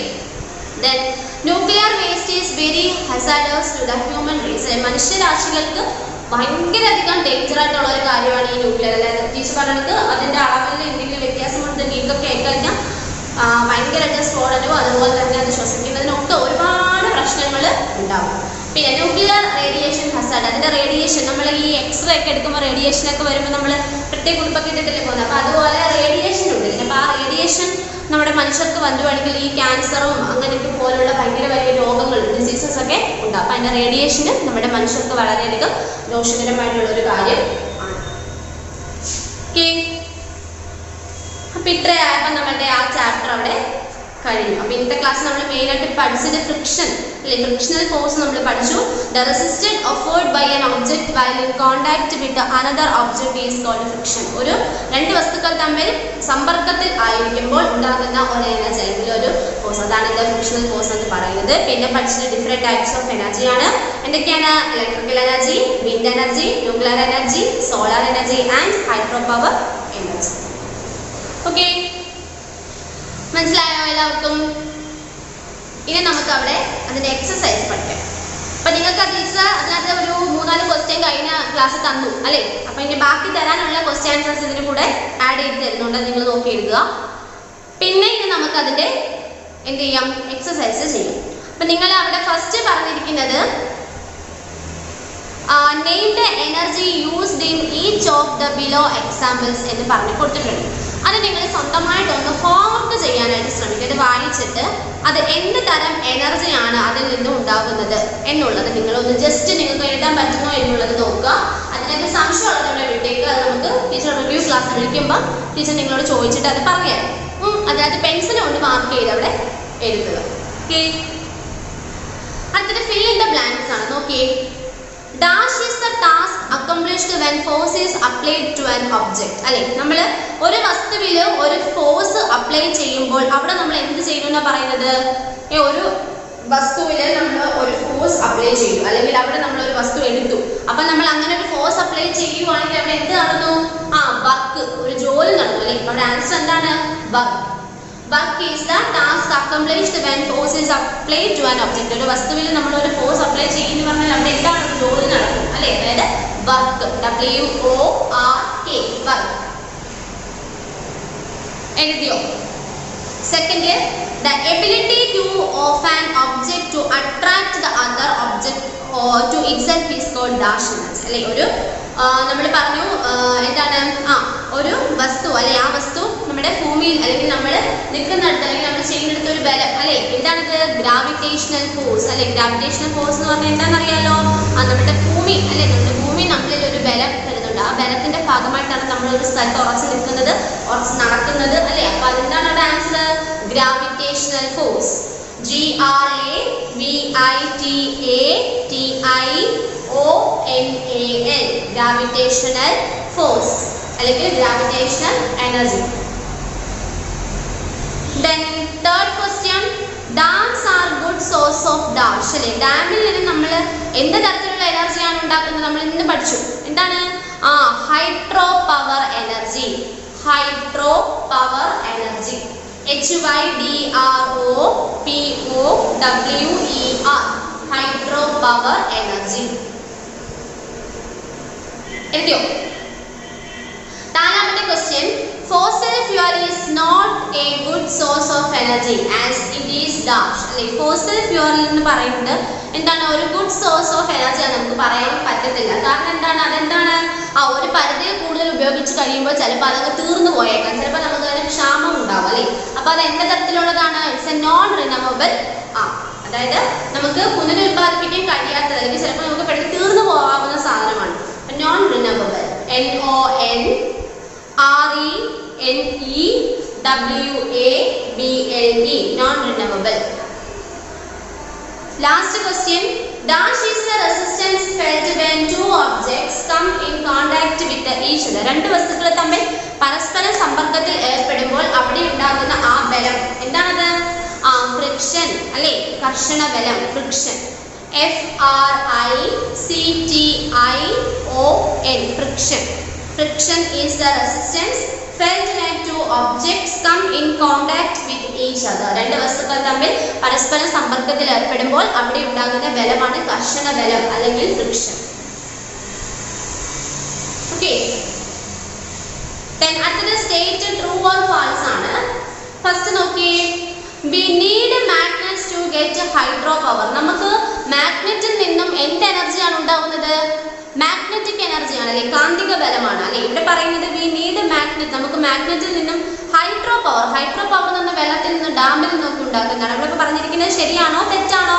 Then nuclear waste is very hazardous to the human race. മനുഷ്യരാശികൾക്ക് ഭയങ്കര അധികം ഡേഞ്ചർ ആയിട്ടുള്ള ഒരു കാര്യമാണ് ഈ ന്യൂക്ലിയർ. അതായത് ടീച്ചർ പറഞ്ഞത് അതിന്റെ അളവിൽ എന്തെങ്കിലും വ്യത്യാസമുണ്ട് ലീക്കൊക്കെ ആയിക്കഴിഞ്ഞാൽ ഭയങ്കരമായിട്ട് സ്ഫോടനവും അതുപോലെ തന്നെ അത് ശ്വസിക്കുന്നതിനൊക്കെ ഒരുപാട് പ്രശ്നങ്ങൾ ഉണ്ടാവും. പിന്നെ ന്യൂക്ലിയർ റേഡിയേഷൻ ഹസാർഡ്, അതിന്റെ റേഡിയേഷൻ നമ്മൾ ഈ എക്സ്റേ ഒക്കെ എടുക്കുമ്പോൾ റേഡിയേഷൻ ഒക്കെ വരുമ്പോൾ നമ്മൾ പ്രത്യേക കുടുംബൊക്കെ ഇട്ടിട്ടല്ലേ പോകുന്നത്. അപ്പോൾ അതുപോലെ റേഡിയേഷൻ ഉണ്ട്. അപ്പോൾ ആ റേഡിയേഷൻ നമ്മുടെ മനുഷ്യർക്ക് വന്നുവാണെങ്കിൽ ഈ ക്യാൻസറും അങ്ങനെയൊക്കെ പോലുള്ള ഭയങ്കര വലിയ രോഗങ്ങൾ, ഡിസീസസ് ഒക്കെ ഉണ്ടാകും. അപ്പം അതിൻ്റെ റേഡിയേഷന് നമ്മുടെ മനുഷ്യർക്ക് വളരെയധികം ദോഷകരമായിട്ടുള്ള ഒരു കാര്യം ആണ്. ഓക്കെ, അപ്പം ഇത്രയായപ്പോൾ നമ്മുടെ ആ ചാപ്റ്റർ അവിടെ കഴിഞ്ഞു. അപ്പോൾ ഇന്നത്തെ ക്ലാസ് നമ്മൾ മെയിനായിട്ട് പഠിച്ചത് ഫ്രിക്ഷൻ അല്ലെ, ഫ്രിക്ഷണൽ ഫോഴ്സ് നമ്മൾ പഠിച്ചു. The resistance offered by an object while in contact with another object is called friction. ഒരു രണ്ട് വസ്തുക്കൾ തമ്മിൽ സമ്പർക്കത്തിൽ ആയിരിക്കുമ്പോൾ ഉണ്ടാകുന്ന ഒരു എനർജി അല്ലെങ്കിൽ ഒരു ഫോഴ്സ്, അതാണ് എന്താ ഫ്രിക്ഷണൽ ഫോഴ്സ് എന്ന് പറയുന്നത്. പിന്നെ പഠിച്ചത് ഡിഫറെന്റ് ടൈപ്സ് ഓഫ് എനർജിയാണ്. എന്തൊക്കെയാണ്? Electrical energy, wind energy, nuclear energy, solar energy and hydro power energy. Okay, മനസ്സിലായോ എല്ലാവർക്കും? ഇനി നമുക്ക് അവിടെ അതിന്റെ എക്സസൈസ് പഠിക്കാം. അപ്പൊ നിങ്ങൾക്ക് ടീച്ചർ അതിനകത്ത് ഒരു 3-4 ക്വസ്റ്റ്യൻ കഴിഞ്ഞ ക്ലാസ് തന്നു അല്ലേ. അപ്പൊ ഇനി ബാക്കി തരാനുള്ള ക്വസ്റ്റ്യൻ ആൻസേഴ്സ് ഇതിന് കൂടെ ആഡ് ചെയ്ത് തരുന്നുണ്ട്, നിങ്ങൾ നോക്കി എഴുതുക. പിന്നെ ഇനി നമുക്ക് അതിന്റെ എന്ത് ചെയ്യാം, എക്സസൈസ് ചെയ്യാം. അപ്പൊ നിങ്ങൾ അവിടെ ഫസ്റ്റ് പറഞ്ഞിരിക്കുന്നത് name the energy used in each of the below examples എന്ന് പറഞ്ഞു കൊടുത്തിട്ടുണ്ട്. അത് നിങ്ങൾ സ്വന്തമായിട്ടൊന്ന് ഹോംവർക്ക് ചെയ്യാനായിട്ട് ശ്രമിക്കുക. അത് വായിച്ചിട്ട് അത് എന്ത് തരം എനർജിയാണ് അതിൽ നിന്നും ഉണ്ടാകുന്നത് എന്നുള്ളത് നിങ്ങളൊന്ന് ജസ്റ്റ് നിങ്ങൾക്ക് എഴുതാൻ പറ്റുമോ എന്നുള്ളത് നോക്കുക. അതിനകത്ത് സംശയമുള്ളതുകൊണ്ട് വിട്ടേക്ക്. അത് നമുക്ക് ടീച്ചർ റിവ്യൂ ക്ലാസ് വിളിക്കുമ്പോൾ ടീച്ചർ നിങ്ങളോട് ചോദിച്ചിട്ട് അത് പറയാം. അതിനകത്ത് പെൻസിൽ കൊണ്ട് മാർക്ക് ചെയ്ത് അവിടെ എഴുതുക. ഓക്കെ, അടുത്തത് ഫിൽ ഇൻ ദ ബ്ലാങ്ക്സ് ആണ്. നോക്കിയേ, dash is the task accomplished when force is applied to an object അല്ലെ. നമ്മൾ ഒരു വസ്തുവിൽ ഒരു ഫോഴ്സ് അപ്ലൈ ചെയ്യുമ്പോൾ അവിടെ നമ്മൾ എന്ത് ചെയ്യുന്ന പറയുന്നത്, ഒരു വസ്തുവിൽ നമ്മൾ ഒരു ഫോഴ്സ് അപ്ലൈ ചെയ്തു അല്ലെങ്കിൽ അവിടെ നമ്മൾ ഒരു വസ്തു എടുത്തു. അപ്പൊ നമ്മൾ അങ്ങനെ ഒരു ഫോഴ്സ് അപ്ലൈ ചെയ്യുവാണെങ്കിൽ അവിടെ എന്ത് നടന്നു? വർക്ക്, ഒരു ജോലി നടന്നു അല്ലെ. അവിടെ ആൻസർ എന്താണ്? Work. Work is the task accomplished when force is applied to an object. ഒരു വസ്തുവിൽ നമ്മൾ ഒരു ഫോഴ്സ് അപ്ലൈ ചെയ്യുന്നു പറഞ്ഞാൽ അവിടെ എന്താണ് ജോലി നടക്കും അല്ലേ. അതായത് വർക്ക്, WORK, വർക്ക്. എഴുതിയോ? Second, the ability of an object to attract the other object to itself is called dash energy അല്ലേ. ഒരു നമ്മൾ പറഞ്ഞു എന്താണ്, ഒരു വസ്തു അല്ലെ, ആ വസ്തു നമ്മുടെ ഭൂമിയിൽ അല്ലെങ്കിൽ നമ്മൾ നിൽക്കുന്നിടത്ത് അല്ലെങ്കിൽ നമ്മൾ ചെയ്യുന്നിടത്ത് ഒരു ബലം അല്ലെ, എന്താണിത്? ഗ്രാവിറ്റേഷണൽ ഫോഴ്സ് അല്ലെ. ഗ്രാവിറ്റേഷണൽ ഫോഴ്സ് എന്ന് പറഞ്ഞാൽ എന്താണെന്നറിയാലോ? നമ്മുടെ ഭൂമി അല്ലെ, നമ്മുടെ ഭൂമി നമ്മളിൽ ഒരു ബലം തരുന്നുണ്ട്. ആ ബലത്തിന്റെ ഭാഗമായിട്ടാണ് നമ്മൾ ഒരു സ്ഥലത്ത് ഉറച്ചു നിൽക്കുന്നത്, ഉറച്ച് നടക്കുന്നത് അല്ലെ. അപ്പൊ അതെന്താണ് അവിടെ answer? Gravitational force. GRAVITATIONAL, gravitational force അല്ലെങ്കിൽ gravitational energy. Then third question, dams are good source of dash അല്ലേ. ഡാമിൽ നിന്ന് നമ്മൾ എന്ത് തരത്തിലുള്ള എനർജിയാണ് ഉണ്ടാക്കുന്നത് നമ്മൾ ഇന്ന് പഠിച്ചു. എന്താണ്? Hydro power energy. Hydro power energy, HYDROPOWER, hydro power energy. എഴുതിയോ? നാലാമത്തെ question, fossil fuel is not a good good source of energy as it is dash അല്ലെ. ഫോസിൽ ഫ്യൂവൽ എന്ന് പറയുന്നത് എന്താണ്, ഒരു ഗുഡ് സോഴ്സ് ഓഫ് എനർജി ആണ് നമുക്ക് പറയാൻ പറ്റത്തില്ല. കാരണം എന്താണ്, അതെന്താണ്, ഒരു പരിധിയിൽ കൂടുതൽ ഉപയോഗിച്ച് കഴിയുമ്പോൾ ചിലപ്പോൾ അതൊക്കെ തീർന്നു പോയേക്കാം, ചിലപ്പോൾ നമുക്ക് അതിന് ക്ഷാമം ഉണ്ടാവും അല്ലേ. അപ്പൊ അത് എന്ത് തരത്തിലുള്ളതാണ്, ഇറ്റ്സ് എ നോൺ റിന്യൂവബിൾ. അതായത് നമുക്ക് പുനരുൽപാദിപ്പിക്കാൻ കഴിയാത്തത് അല്ലെങ്കിൽ ചിലപ്പോൾ നമുക്ക് പെട്ടെന്ന് തീർന്നു പോകാവുന്ന സാധനമാണ്. Non renewable, NONRENEWABLE, non renewable. Last question. Dash is the resistance felt when two objects come in contact with each other. രണ്ട് വസ്തുക്കൾ തമ്മിൽ പരസ്പര സമ്പർക്കത്തിൽ ഏർപ്പെടുമ്പോൾ അവിടെ ഉണ്ടാകുന്ന ആ ബലം എന്താണത്, ഫ്രിക്ഷൻ അല്ലേ, കർഷണ ബലം, friction. FRICTION, friction. Friction is the resistance felt when two objects come in contact with each other. രണ്ട് വസ്തുക്കൾ തമ്മിൽ പരസ്പര സമ്പർക്കത്തിൽ ഏർപ്പെടുമ്പോൾ അവിടെ ഉണ്ടാകുന്ന ബലമാണ് കർഷണ ബലം അല്ലെങ്കിൽ ഫ്രിക്ഷൻ. ഓക്കേ, then അടുത്തത് സ്റ്റേറ്റ് ട്രൂ ഓർ ഫാൾസ് ആണ്. ഫസ്റ്റ് നോക്കിയേ, we need magnets to get hydro power. നമുക്ക് മാഗ്നറ്റിൽ നിന്നും എന്ത് എനർജിയാണ് ഉണ്ടാകുന്നത്, മാഗ്നറ്റിക് എനർജിയാണ് അല്ലെ, കാന്തിക ബലമാണ് അല്ലെ. ഇവിടെ പറയുന്നത് വി നീഡ് മാഗ്നറ്റ്, നമുക്ക് മാഗ്നറ്റിൽ നിന്നും ഹൈഡ്രോ പവർ. ഹൈഡ്രോ പവർ എന്ന് പറഞ്ഞാൽ വെള്ളത്തിൽ നിന്ന് ഡാമിൽ നിന്നൊക്കെ ഉണ്ടാക്കുന്നതാണ്. ഇവിടെ പറഞ്ഞിരിക്കുന്നത് ശരിയാണോ തെറ്റാണോ,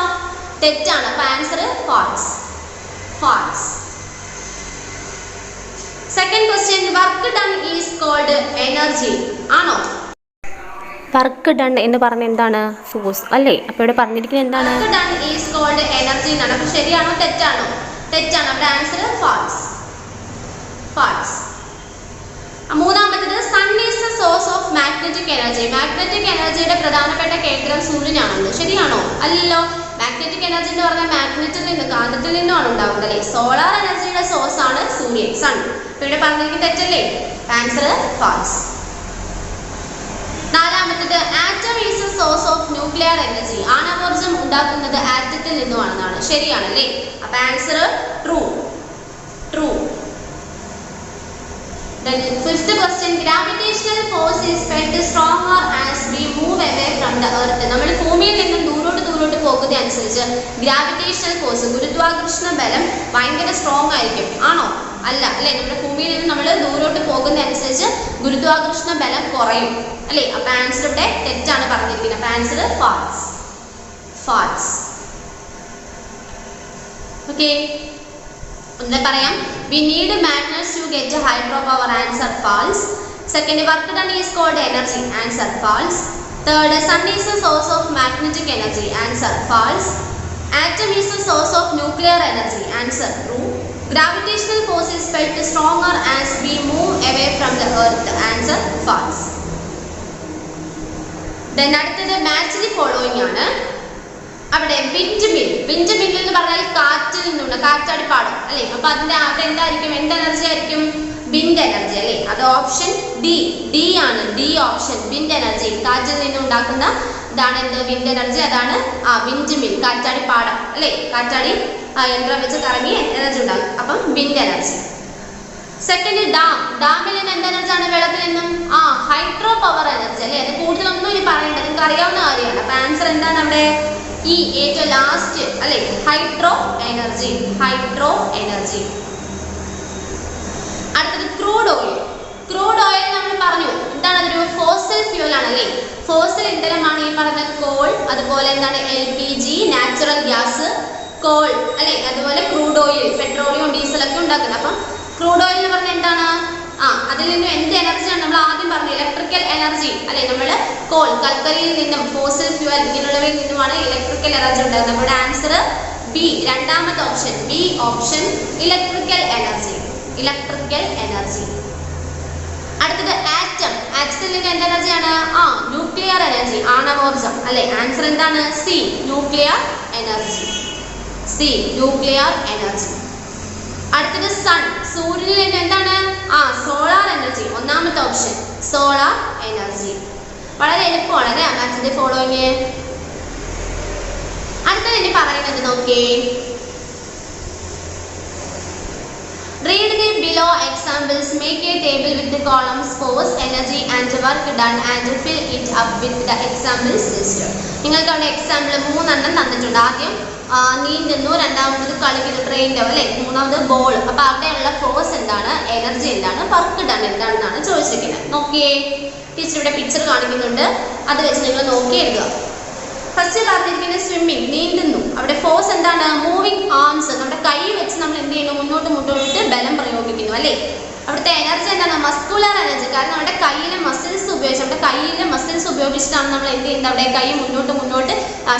തെറ്റാണ്. അപ്പൊ answer false, false. Second question, work done is called energy, ആണോ? വർക്ക് ഡൺ എന്ന് പറഞ്ഞ എന്താണ്, ഫോഴ്സ് അല്ലേ. അപ്പോൾ ഇവിടെ പറഞ്ഞിരിക്കുന്നത് എന്താണ്, work done is called energy എന്നാണ്. അപ്പോൾ ശരിയാണോ തെറ്റാണോ, തെറ്റാണ്. അവിടെ ആൻസർ ഫാൾസ്, ഫാൾസ്. മൂന്നാമത്തേത്, sun is the source of magnetic energy. Magnetic എനർജിയുടെ പ്രധാനപ്പെട്ട കേന്ദ്രം സൂര്യനാണെന്ന്. ശരിയാണോ? അല്ലല്ലോ. മാഗ്നറ്റിക് എനർജി എന്ന് പറഞ്ഞാൽ മാഗ്നറ്റിൽ നിന്ന്, കാന്തത്തിൽ നിന്നുമാണ് ഉണ്ടാവുന്നത് അല്ലേ. സോളാർ എനർജിയുടെ സോഴ്സ് ആണ് സൂര്യൻ, സൺ. ഇവിടെ പറഞ്ഞിരിക്കുന്നത് തെറ്റല്ലേ, ആൻസർ ഫാൾസ്. നാലാമത്തേത്, atom is a source of nuclear energy. ആണവോർജം ഉണ്ടാക്കുന്നത് ആറ്റത്തിൽ നിന്നുമാണെന്നാണ്. ശരിയാണല്ലേ. അപ്പൊ answer true, true. Then fifth question, gravitational force is felt stronger as we move away from the earth. നമ്മൾ ഭൂമിയിൽ നിന്നും ദൂരോട്ട് പോകുന്നത് അനുസരിച്ച് ഗ്രാവിറ്റേഷണൽ ഫോഴ്സ്, ഗുരുത്വാകർഷണ ബലം ഭയങ്കര സ്ട്രോങ് ആയിരിക്കും, ആണോ? അല്ല അല്ലേ. നമ്മുടെ ഭൂമിയിൽ നിന്ന് നമ്മൾ ദൂരോട്ട് പോകുന്ന അനുസരിച്ച് ഗുരുത്വാകർഷണ ബലം കുറയും അല്ലേ. അപ്പൊ ആൻസർ ഇവിടെ തെറ്റാണ് പറഞ്ഞിരിക്കുന്നത്. അപ്പൊ ആൻസർ ഫാൾസ്, ഫാൾസ്. ഓക്കെ, ഒന്ന് പറയാം. We need magnets to get hydro power, answer false. Second, work done is called energy, answer false. Third, sun is the source of magnetic energy, answer false. Atom is the source of nuclear energy, answer true. Gravitational force is felt stronger as we move away from the earth, answer false. Then അടുത്തത് match the following ആണ്. അവിടെ wind mill, wind mill എന്ന് പറഞ്ഞാൽ കാറ്റിൽ നിന്നുള്ള, കാറ്റാടിപ്പാടം അല്ലെ. അപ്പൊ അതിന്റെ അവിടെ എന്തായിരിക്കും, എന്ത് എനർജി ആയിരിക്കും, വിൻഡ് എനർജി അല്ലെ. അത് ഓപ്ഷൻ ഡി, ഡി ആണ്, ഡി ഓപ്ഷൻ. വിൻഡ് എനർജി, കാറ്റിൽ നിന്ന് ഉണ്ടാക്കുന്ന ഇതാണ് എന്ത്, വിൻഡ് എനർജി. അതാണ് വിൻഡ് മിൽ, കാറ്റാടിപ്പാടം അല്ലെ. കാറ്റാടി യന്ത്രം വെച്ച് കറങ്ങി എനർജി ഉണ്ടാകും. അപ്പം വിൻഡ് എനർജി. Second, dam. ഡാമിൽ നിന്ന് എന്ത് എനർജിയാണ്, വെള്ളത്തിൽ നിന്നും ഹൈഡ്രോ പവർ എനർജി അല്ലെ. അത് കൂടുതലൊന്നും ഇനി പറയേണ്ടത്, നിങ്ങൾക്ക് അറിയാവുന്ന കാര്യമാണ്. അപ്പൊ ആൻസർ എന്താണ് അവിടെ, ഈ ഏറ്റവും ലാസ്റ്റ് അല്ലെ, ഹൈഡ്രോ എനർജി, ഹൈഡ്രോ എനർജി. അടുത്തത് ക്രൂഡ് ഓയിൽ. ക്രൂഡ് ഓയിൽ നമ്മൾ പറഞ്ഞു എന്താണ്, അതൊരു ഫോസിൽ ഫ്യൂൽ ആണ് അല്ലെ. ഫോസിൽ ഇന്ധനമാണ് ഈ പറഞ്ഞ കോൾ, അതുപോലെ എന്താണ് LPG, നാച്ചുറൽ ഗ്യാസ്, കോൾ അല്ലെ. അതുപോലെ ക്രൂഡ് ഓയിൽ, പെട്രോളിയം, ഡീസലൊക്കെ ഉണ്ടാക്കുന്നത്. അപ്പം ക്രൂഡ് ഓയിൽ എന്ന് പറഞ്ഞാൽ എന്താണ്, അതിൽ നിന്നും എന്ത് എനർജിയാണ് നമ്മൾ ആദ്യം പറഞ്ഞു, ഇലക്ട്രിക്കൽ എനർജി അല്ലെ. നമ്മൾ കോൾ, കൽക്കരിയിൽ നിന്നും, ഫോസിൽ ഫ്യൂൽ ഇങ്ങനെയുള്ളവയിൽ നിന്നുമാണ് ഇലക്ട്രിക്കൽ എനർജി ഉണ്ടാകുന്നത്. നമ്മുടെ ആൻസർ ബി, രണ്ടാമത്തെ option, B option, electrical energy, electrical energy. അടുത്തത് ആറ്റം. ആറ്റത്തിൽ നിന്ന് എന്ത് എനർജിയാണ്, ന്യൂക്ലിയർ എനർജി, ആണവോർജം അല്ലെ. ആൻസർ എന്താണ്, C, nuclear energy, C, nuclear energy. അടുത്തത് സൺ. സൂര്യനിൽ നിന്ന് എന്താണ്, സോളാർ എനർജി, ഒന്നാമത്തെ ഓപ്ഷൻ, സോളാർ എനർജി. വളരെ എളുപ്പമാണ് അല്ലേ മാച്ചിന്റെ ഫോളോയിങ്. അടുത്തത് ഇനി പറയുന്നത് നോക്കിയേ, read the below examples, make a table with the columns force, energy and work done and fill it up with the examples listed. നിങ്ങൾക്ക് അവിടെ എക്സാമ്പിൾ 3 എണ്ണം തന്നിട്ടുണ്ട്. ആദ്യം നീന്തുന്നു, രണ്ടാമത് കളിക്കുന്നു ട്രെയിനിൻ്റെ അല്ലേ, മൂന്നാമത് ബോൾ. അപ്പോൾ അവിടെയുള്ള ഫോഴ്സ് എന്താണ്, എനർജി എന്താണ്, വർക്ക് ഡൺ എന്താണെന്നാണ് ചോദിച്ചിരിക്കുന്നത്. നോക്കിയേ, ടീച്ചർ ഇവിടെ പിക്ചർ കാണിക്കുന്നുണ്ട്, അത് വെച്ച് നിങ്ങൾ നോക്കി എഴുതുക. ഫസ്റ്റ് പറഞ്ഞിരിക്കുന്നത് സ്വിമ്മിങ്, നീന്തുന്നു. അവിടെ ഫോഴ്സ് എന്താണ്, മൂവിങ് ആംസ്, നമ്മുടെ കൈ വെച്ച് നമ്മൾ എന്ത് ചെയ്യുന്നു, മുന്നോട്ട് ബലം പ്രയോഗിക്കുന്നു അല്ലേ. അവിടുത്തെ എനർജി എന്താണ്, മസ്കുലർ എനർജി. കാരണം നമ്മുടെ കയ്യിലെ മസിൽസ് ഉപയോഗിച്ചിട്ടാണ് നമ്മൾ എന്ത് ചെയ്യുന്നത്, അവിടെ കൈ മുന്നോട്ട്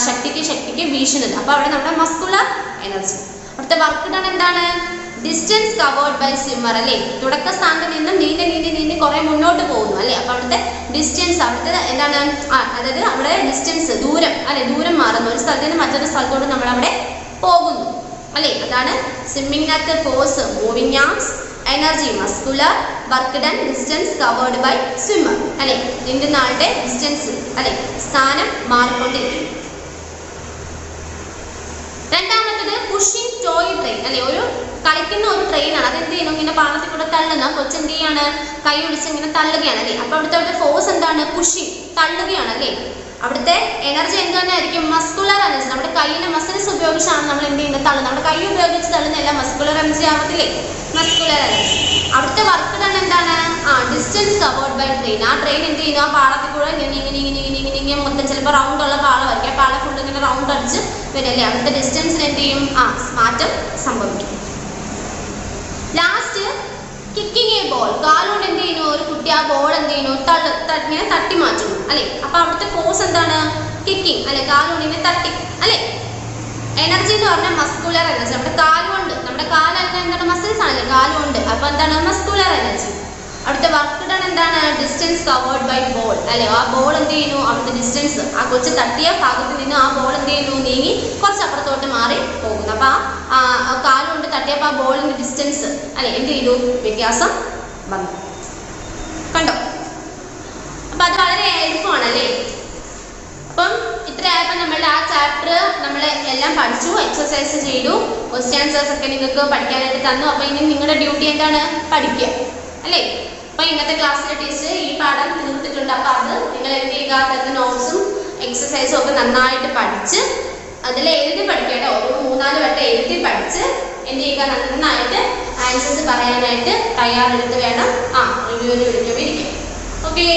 ശക്തിക്ക് വീശുന്നത്. അപ്പോൾ അവിടെ നമ്മുടെ മസ്കുലർ എനർജി. അവിടുത്തെ വർക്ക് ഡൺ എന്താണ്, ഡിസ്റ്റൻസ് കവേർഡ് ബൈ സ്വിമ്മർ അല്ലേ. തുടക്ക സ്ഥാനത്ത് നിന്ന് നീന്തി കുറെ മുന്നോട്ട് പോകുന്നു അല്ലേ. അപ്പോൾ അവിടുത്തെ ഡിസ്റ്റൻസ്, അവിടുത്തെ എന്താണ്, അതായത് അവിടെ ഡിസ്റ്റൻസ്, ദൂരം അല്ലെ, ദൂരം മാറുന്നു. ഒരു സ്ഥലത്ത് നിന്ന് മറ്റൊരു സ്ഥലത്തോട്ട് നമ്മൾ അവിടെ പോകുന്നു അല്ലേ. അതാണ് സ്വിമ്മിങ്ങിനകത്ത് force moving arms, energy muscular, work done distance covered by swimmer അല്ലെ. നീന്തുന്ന ആളുടെ ഡിസ്റ്റൻസ് അല്ലെ, സ്ഥാനം മാറിക്കൊണ്ടിരിക്കും. രണ്ടാമത്തത് പുഷിംഗ് ടോയ് ട്രെയിൻ അല്ലെ. ഒരു കളിക്കുന്ന ഒരു ട്രെയിനാണ്, അത് എന്ത് ചെയ്യുന്നു, ഇങ്ങനെ പാളത്തിൽ കൂടെ തള്ളുന്ന കൊച്ചെന്ത് ചെയ്യാണ്, കൈ ഒടിച്ച് ഇങ്ങനെ തള്ളുകയാണ് അല്ലേ. അപ്പൊ അവിടുത്തെ ഫോഴ്സ് എന്താണ്, പുഷിംഗ്, തള്ളുകയാണ് അല്ലേ. അവിടുത്തെ എനർജി എന്ത് തന്നെ ആയിരിക്കും, മസ്കുലർ എനർജി. നമ്മുടെ കൈയിലെ മസിൽസ് ഉപയോഗിച്ചാണ് നമ്മൾ എന്ത് ചെയ്യുന്നത്, തള്ളുന്നത്. നമ്മുടെ കൈ ഉപയോഗിച്ച് തള്ളുന്നതല്ല മസ്കുലർ എനർജി ആവത്തില്ലേ, മസ്കുലർ എനർജി. അവിടുത്തെ വർക്ക് ഡൺ എന്താണ്, ഡിസ്റ്റൻസ് കവേർഡ് ബൈ ട്രെയിൻ. ആ ട്രെയിൻ എന്ത് ചെയ്യുന്നു, ആ പാളത്തിൽ കൂടെ ഇങ്ങനെ മൊത്തം ചിലപ്പോൾ റൗണ്ട് ഉള്ള പാളമായിരിക്കും, ആ പാള ഫുള്ള് ഇങ്ങനെ റൗണ്ട് അടിച്ച് വരല്ലേ. അവിടുത്തെ ഡിസ്റ്റൻസിന് എന്ത് ചെയ്യും, മാറ്റം സംഭവിക്കും. ലാസ്റ്റ് കിക്കിങ് എ ബോൾ, കാലുകൊണ്ട് എന്ത് ചെയ്യുന്നു, ഒരു കുട്ടി ആ ബോൾ എന്ത് ചെയ്യുന്നു, ഇങ്ങനെ തട്ടി മാറ്റുന്നു അല്ലെ. അപ്പൊ അവിടുത്തെ ഫോഴ്സ് എന്താണ്, കിക്കിങ് അല്ലെ, കാലുകൊണ്ട് ഇങ്ങനെ തട്ടി അല്ലെ. എനർജി എന്ന് പറഞ്ഞാൽ മസ്കുലർ എനർജി. നമ്മുടെ കാലുകൊണ്ട്, നമ്മുടെ കാലല്ല എന്താണ്, മസിൽസ് ആണല്ലോ കാലുകൊണ്ട്. അപ്പൊ എന്താണ്, മസ്കുലർ എനർജി. അവിടുത്തെ വർക്ക് ഡൺ എന്താണ്, ഡിസ്റ്റൻസ് കവേർഡ് ബൈ ബോൾ അല്ലെ. ആ ബോൾ എന്ത് ചെയ്യുന്നു, അവിടുത്തെ ഡിസ്റ്റൻസ്, ആ കൊച്ചു തട്ടിയ ഭാഗത്ത് നിന്ന് ആ ബോൾ എന്ത് ചെയ്യുന്നു, നീങ്ങി കുറച്ച് അപ്പുറത്തോട്ട് മാറി പോകുന്നു. അപ്പൊ ആ കാലുകൊണ്ട് തട്ടിയപ്പോൾ ആ ബോളിന്റെ ഡിസ്റ്റൻസ് അല്ലെ എന്ത് ചെയ്തു, വ്യത്യാസം വന്നു. കണ്ടോ. അപ്പൊ അത് വളരെ എളുപ്പമാണ് അല്ലേ. അപ്പം ഇത്രയായപ്പോൾ നമ്മളുടെ ആ ചാപ്റ്റർ നമ്മൾ എല്ലാം പഠിച്ചു, എക്സസൈസ് ചെയ്തു, ക്വസ്റ്റ്യൻ ആൻസേഴ്സ് ഒക്കെ നിങ്ങൾക്ക് പഠിക്കാനായിട്ട് തന്നു. അപ്പൊ ഇനി നിങ്ങളുടെ ഡ്യൂട്ടി എന്താണ്, പഠിക്കുക അല്ലേ. അപ്പൊ ഇന്നത്തെ ക്ലാസ്സിലെ ടീച്ചർ ഈ പാഠം തീർത്തിട്ടുണ്ട്. അപ്പൊ അത് നിങ്ങൾ എന്ത് ചെയ്യുക, അതിന്റെ നോട്ട്സും എക്സസൈസും ഒക്കെ നന്നായിട്ട് പഠിച്ച് അതിൽ എഴുതി പഠിക്കട്ടെ. ഒരു 3-4 വട്ടം എഴുതി പഠിച്ച് എന്ത് ചെയ്യുക, നന്നായിട്ട് ആൻസേഴ്സ് പറയാനായിട്ട് തയ്യാറെടുത്ത് വേണം റിവ്യൂവിന് വിളിക്കുമ്പോൾ. ഓക്കെ.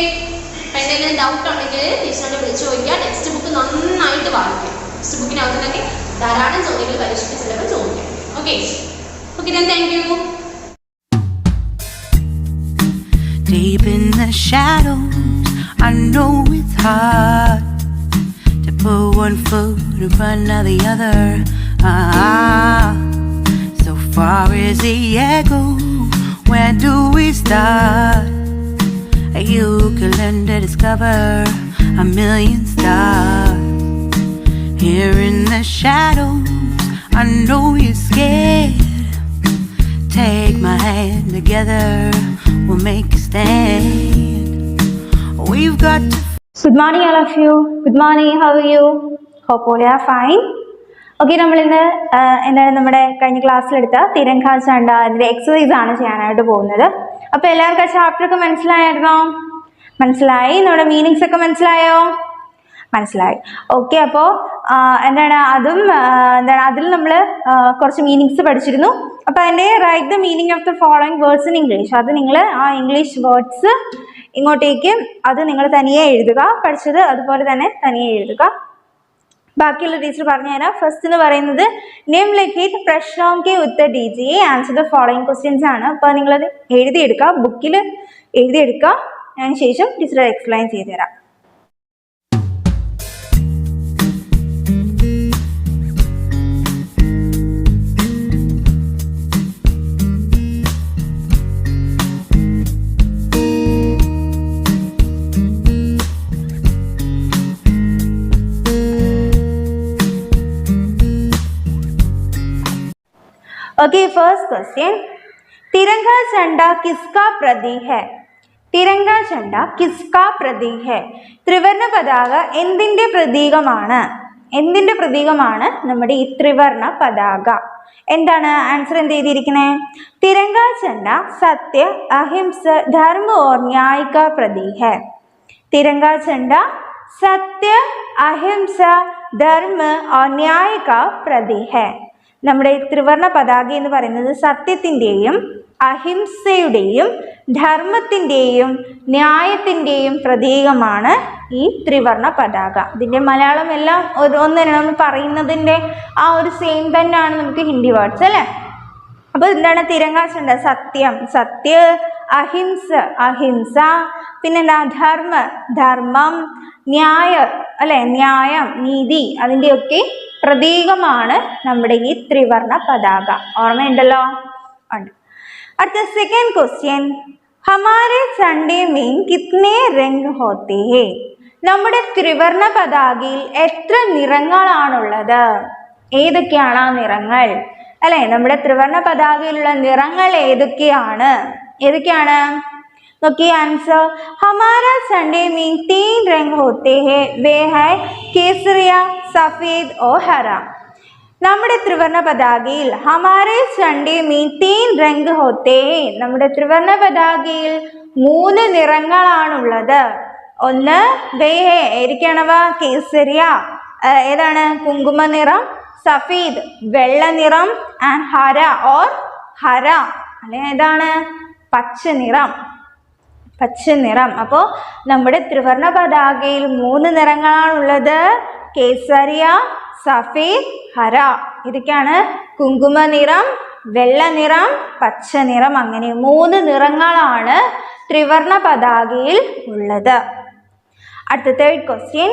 അപ്പം എന്തെങ്കിലും ഡൗട്ട് ഉണ്ടെങ്കിൽ ടീച്ചറിനെ വിളിച്ച് ചോദിക്കുക. ടെക്സ്റ്റ് ബുക്ക് നന്നായിട്ട് വായിക്കുക. ടെക്സ്റ്റ് ബുക്കിനകത്തുനിന്നൊക്കെ ധാരാളം ചോദ്യങ്ങൾ പരീക്ഷയ്ക്ക് ചിലപ്പോൾ ചോദിക്കാം. Okay. Thank you. Deep in the shadows, I know it's hard to put one foot in front of the other. So far is the echo, where do we start? You can learn to discover a million stars. Here in the shadows, I know you're scared. Take my hand together, we'll make a stand. We've got to. Good morning all of you. Good morning. How are you? Hope all are fine. Okay, നമ്മളിന്ന് എന്താണ് നമ്മുടെ കഴിഞ്ഞ ക്ലാസ്സിലെടുത്ത തിരങ്ക ചണ്ട അതിൻ്റെ exercise ആണ് ചെയ്യാനായിട്ട് പോകുന്നത്. അപ്പോൾ എല്ലാവർക്കും ആ ചാപ്റ്റർ ഒക്കെ മനസ്സിലായിരുന്നോ? മനസ്സിലായി? നമ്മുടെ മീനിങ്സ് ഒക്കെ മനസ്സിലായോ? മനസ്സിലായി. ഓക്കെ. അപ്പോൾ എന്താണ് അതിൽ നമ്മൾ കുറച്ച് മീനിങ്സ് പഠിച്ചിരുന്നു. അപ്പോൾ അതിൻ്റെ write the meaning of the following words in English. അത് നിങ്ങൾ ആ ഇംഗ്ലീഷ് വേർഡ്സ് ഇങ്ങോട്ടേക്ക് അത് നിങ്ങൾ തനിയെ എഴുതുക. പഠിച്ചത് അതുപോലെ തന്നെ തനിയെ എഴുതുക. ബാക്കിയുള്ള ടീച്ചർ പറഞ്ഞു തരാം. ഫസ്റ്റ് എന്ന് പറയുന്നത് നിമ്നലിഖിത് പ്രശ്നോം കെ ഉത്തർ ദീജിയെ, ആൻസർ ദ ഫോളോയിങ് ക്വസ്റ്റ്യൻസ് ആണ്. അപ്പോൾ നിങ്ങളത് എഴുതിയെടുക്കുക, ബുക്കിൽ എഴുതിയെടുക്കുക. അതിന് ശേഷം ടീച്ചർ എക്സ്പ്ലെയിൻ ചെയ്തു തരാം. Okay, first question. तिरंगा झंडा किसका प्रतीक है? तिरंगा झंडा किसका प्रतीक है? त्रिवर्ണ്ണ പതാക എന്തിന്റെ പ്രതീകമാണ്? എന്തിൻ്റെ പ്രതീകമാണ് നമ്മുടെ ഈ ത്രിവർണ പതാക? എന്താണ് ആൻസർ? എന്ത് ചെയ്തിരിക്കുന്നത്? തിരങ്കാ झंडा സത്യ അഹിംസ ധർമ്മ और न्याय का प्रतीक है. तिरंगा झंडा സത്യ അഹിംസ ധർമ്മ और न्याय का प्रतीक है. നമ്മുടെ ത്രിവർണ പതാക എന്ന് പറയുന്നത് സത്യത്തിൻ്റെയും അഹിംസയുടെയും ധർമ്മത്തിൻ്റെയും ന്യായത്തിൻ്റെയും പ്രതീകമാണ് ഈ ത്രിവർണ പതാക. ഇതിൻ്റെ മലയാളം എല്ലാം ഒന്നിനെ നമ്മൾ പറയുന്നതിൻ്റെ ആ ഒരു സെയിം തന്നെയാണ് നമുക്ക് ഹിന്ദി വേർഡ്സ് അല്ലേ. അപ്പോൾ എന്താണ് തിരങ്കാ झंडा? സത്യം, സത്യ, അഹിംസ, അഹിംസ, പിന്നെന്താ ധർമ്മ, ധർമ്മം, ന്യായ അല്ലെ, ന്യായം, നീതി, അതിൻ്റെയൊക്കെ പ്രതീകമാണ് നമ്മുടെ ഈ ത്രിവർണ പതാക. ഓർമ്മയുണ്ടല്ലോ? ഉണ്ട്. അടുത്ത സെക്കൻഡ് ക്വസ്റ്റ്യൻ, ഹമാരെ झंडे में कितने रंग होते हैं? നമ്മുടെ ത്രിവർണ പതാകയിൽ എത്ര നിറങ്ങളാണുള്ളത്? ഏതൊക്കെയാണ് ആ നിറങ്ങൾ അല്ലെ? നമ്മുടെ ത്രിവർണ പതാകയിലുള്ള നിറങ്ങൾ ഏതൊക്കെയാണ്? നോക്കിയേ ആൻസർ. हमारा झंडे में 3 रंग होते हैं, वे है केसरिया, सफेद और हरा. നമ്മുടെ ത്രിവർണ പതാകയിൽ ഹമാരെ झंडे में 3 रंग होते हैं, നമ്മുടെ ത്രിവർണ പതാകയിൽ 3 നിറങ്ങളാണുള്ളത്. ഒന്ന് വേ ഹേ, ഏതൊക്കെയാണവ? കേസരിയ, ഏതാണ്? കുങ്കുമ നിറം, സഫീദ് വെള്ള നിറം, ആൻഡ് ഹര ഓർ ഹര അല്ലെ ഏതാണ്? പച്ച നിറം. അപ്പോൾ നമ്മുടെ ത്രിവർണ പതാകയിൽ 3 നിറങ്ങളാണുള്ളത്. കേസരിയ, സഫീദ്, ഹര. ഇതൊക്കെയാണ് കുങ്കുമ നിറം, വെള്ള നിറം, പച്ച നിറം. അങ്ങനെ 3 നിറങ്ങളാണ് ത്രിവർണ പതാകയിൽ ഉള്ളത്. അടുത്ത തേർഡ് ക്വസ്റ്റ്യൻ,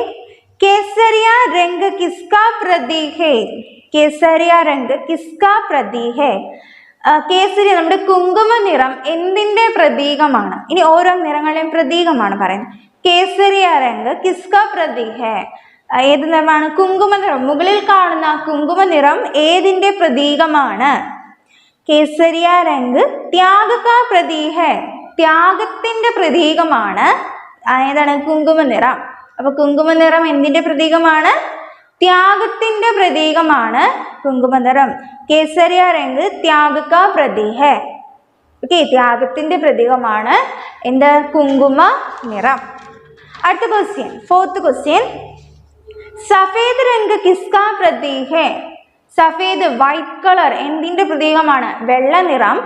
കേസരിയ രംഗ് കിസ്കാ പ്രതീക് ഹേ? കേസരിയ രംഗ് കിസ്കാ പ്രതീക് ഹേ? കേസരി നമ്മുടെ കുങ്കുമ നിറം എന്തിൻ്റെ പ്രതീകമാണ്? ഇനി ഓരോ നിറങ്ങളുടെയും പ്രതീകമാണ് പറയുന്നത്. കേസരിയ രംഗ് കിസ്കാ പ്രതീക് ഹേ? ഏത് നിറമാണ്? കുങ്കുമ നിറം. മുകളിൽ കാണുന്ന കുങ്കുമ നിറം ഏതിൻ്റെ പ്രതീകമാണ്? കേസരിയ രംഗ് ത്യാഗ കാ പ്രതീക് ഹേ? ത്യാഗത്തിൻ്റെ പ്രതീകമാണ് ഏതാണ്? കുങ്കുമ നിറം. അപ്പൊ കുങ്കുമ നിറം എന്തിൻ്റെ പ്രതീകമാണ്? ത്യാഗത്തിൻ്റെ പ്രതീകമാണ് കുങ്കുമ നിറം. കേസരിയ രംഗ് ത്യാഗ കാ പ്രതീക് ഹേ. ഓക്കെ, ത്യാഗത്തിൻ്റെ പ്രതീകമാണ് എന്ത്? കുങ്കുമ നിറം. അടുത്ത ക്വസ്റ്റ്യൻ, ഫോർത്ത് ക്വസ്റ്റ്യൻ, സഫേദ് രംഗ് കിസ്കാ പ്രതീക് ഹേ? സഫേദ് വൈറ്റ് കളർ എന്തിൻ്റെ പ്രതീകമാണ്? വെള്ള നിറം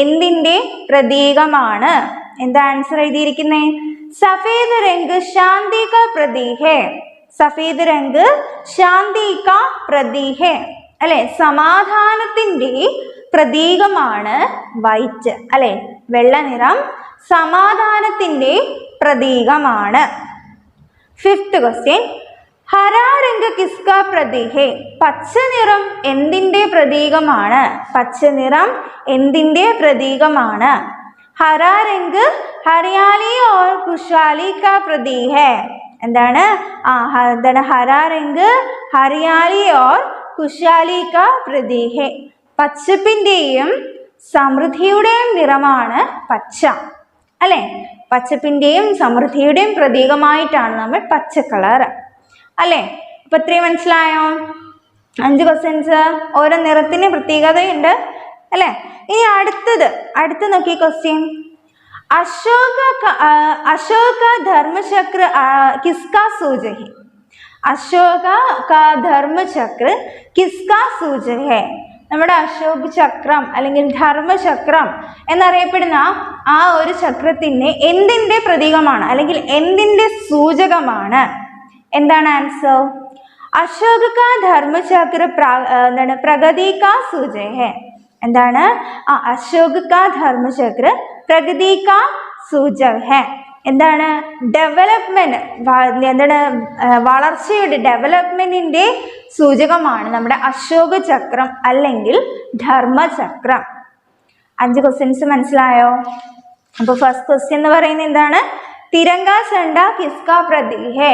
എന്തിൻ്റെ പ്രതീകമാണ്? എന്താ ആൻസർ എഴുതിയിരിക്കുന്നത്? സഫേദ് രംഗ് ശാന്തി കാ പ്രതീക് ഹേ. സഫേദ് രംഗ് ശാന്തി കാ പ്രതീക് ഹേ അല്ലെ, സമാധാനത്തിൻ്റെ പ്രതീകമാണ് വൈറ്റ് അല്ലെ. വെള്ള നിറം സമാധാനത്തിൻ്റെ പ്രതീകമാണ്. ഫിഫ്ത്ത് ക്വസ്റ്റ്യൻ, ഹരാ രംഗ് കിസ്കാ പ്രതീക് ഹേ? പച്ച നിറം എന്തിൻ്റെ പ്രതീകമാണ്? പച്ച നിറം എന്തിൻ്റെ പ്രതീകമാണ്? ഹരാ രംഗ് ഹരിയാലി ഓർ ഖുശാലി കാ പ്രതീക് ഹേ? എന്താണ്? എന്താണ്? ഹരാ രംഗ് ഹരിയാലി ഓർ ഖുശാലി കാ പ്രതീക് ഹേ? പച്ചപ്പിൻ്റെയും സമൃദ്ധിയുടെയും നിറമാണ് പച്ച അല്ലെ. പച്ചപ്പിൻ്റെയും സമൃദ്ധിയുടെയും പ്രതീകമായിട്ടാണ് നമ്മൾ പച്ച കളർ അല്ലേ. അപ്പൊ ഇത്രയും മനസ്സിലായോ? 5 ക്വസ്റ്റ്യൻസ്. ഓരോ നിറത്തിന് പ്രത്യേകതയുണ്ട് അല്ലേ. ഇനി അടുത്ത നോക്കി ക്വസ്റ്റ്യൻ, अशोक का धर्मचक्र किसका सूचक है? अशोक का धर्मचक्र किसका सूचक है? നമ്മുടെ അശോക് ചക്രം അല്ലെങ്കിൽ ധർമ്മചക്രം എന്നറിയപ്പെടുന്ന ആ ഒരു ചക്രത്തിന് എന്തിൻ്റെ പ്രതീകമാണ് അല്ലെങ്കിൽ എന്തിൻ്റെ സൂചകമാണ്? എന്താണ് ആൻസർ? അശോക് കാ ധർമ്മചക്ര എന്താണ്? പ്രഗതി കാ സൂചക ഹേ. എന്താണ്? അശോക് കാ ധർമ്മചക്ര പ്രഗതി കാ സൂചക ഹേ. എന്താണ്? ഡെവലപ്മെന്റ്, എന്താണ്? വളർച്ചയുടെ ഡെവലപ്മെന്റിന്റെ സൂചകമാണ് നമ്മുടെ അശോക ചക്രം അല്ലെങ്കിൽ ധർമ്മചക്രം. 5 ക്വസ്റ്റ്യൻസ് മനസ്സിലായോ? അപ്പോൾ ഫസ്റ്റ് ക്വസ്റ്റ്യൻ എന്ന് പറയുന്നത് എന്താണ്? തിരങ്കാ झंडा किसका प्रतीक है?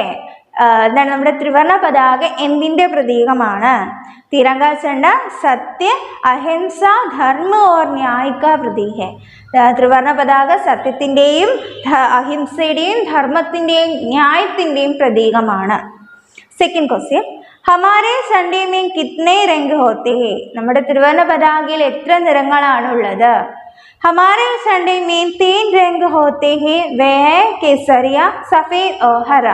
എന്താണ്? നമ്മുടെ ത്രിവർണ പതാക എന്തിൻ്റെ പ്രതീകമാണ്? तिरंगा झंडा सत्य अहिंस धर्म और न्याय का प्रतीक है. ത്രിവർണ പതാക സത്യത്തിൻ്റെയും അഹിംസയുടെയും ധർമ്മത്തിൻ്റെയും ന്യായത്തിൻ്റെയും പ്രതീകമാണ്. സെക്കൻഡ് ക്വസ്റ്റ്യൻ, ഹമാരെ സൺഡേ മീൻ കിത്നെ രംഗ് ഹോത്തെ ഹെ, നമ്മുടെ ത്രിവർണ്ണ പതാകയിൽ എത്ര നിറങ്ങളാണുള്ളത്? ഹമാരെ സൺഡേ മീൻ 3 രംഗ് ഹോത്തെ ഹെ, വേ കേസരിയ സഫേദ് ഓർ ഹര.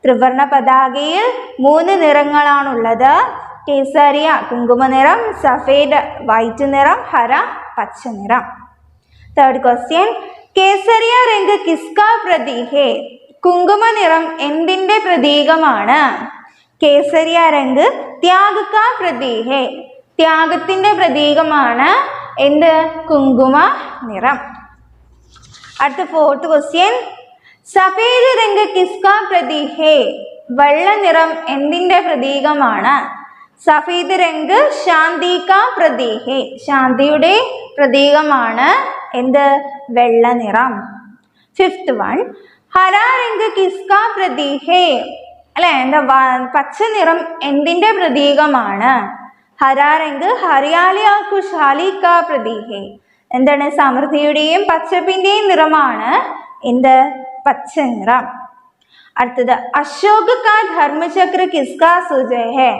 ത്രിവർണ്ണ പതാകയിൽ 3 നിറങ്ങളാണുള്ളത്. കേസരിയ കുങ്കുമ നിറം, സഫേദ് വൈറ്റ് നിറം, ഹര പച്ച നിറം. തേർഡ് ക്വസ്റ്റ്യൻ, കേസരിയ രംഗ് കിസ്കാ പ്രതീക് ഹെ, കുങ്കുമ നിറം എന്തിന്റെ പ്രതീകമാണ്? കേസരിയ രംഗ് ത്യാഗ് കാ പ്രതീക് ഹെ, ത്യാഗത്തിന്റെ പ്രതീകമാണ് എന്ത്? കുങ്കുമ നിറം. അടുത്ത ഫോർത്ത് ക്വസ്റ്റ്യൻ, സഫേദ് രംഗ് കിസ്കാ പ്രതീക് ഹെ, വെള്ള നിറം എന്തിന്റെ പ്രതീകമാണ്? സഫേദ് രംഗ് ശാന്തി കാ പ്രതീക് ഹെ, ശാന്തിയുടെ പ്രതീകമാണ് എന്ത്? വെള്ള നിറം. ഫിഫ്ത്ത് വൺ, ഹര രംഗ് കിസ്കാ പ്രതീക് ഹെ, അല്ലെ എന്താ? പച്ച നിറം എന്തിന്റെ പ്രതീകമാണ്? ഹര രംഗ് ഹരിയാലി ആ ഖുശാലി കാ പ്രതീക് ഹെ, എന്താണ്? സമൃദ്ധിയുടെയും പച്ചപ്പിന്റെയും നിറമാണ് എന്ത്? പച്ച നിറം. അടുത്തത്, അശോക് കാ ധർമ്മചക്ര കിസ്കാ സൂചക ഹെ,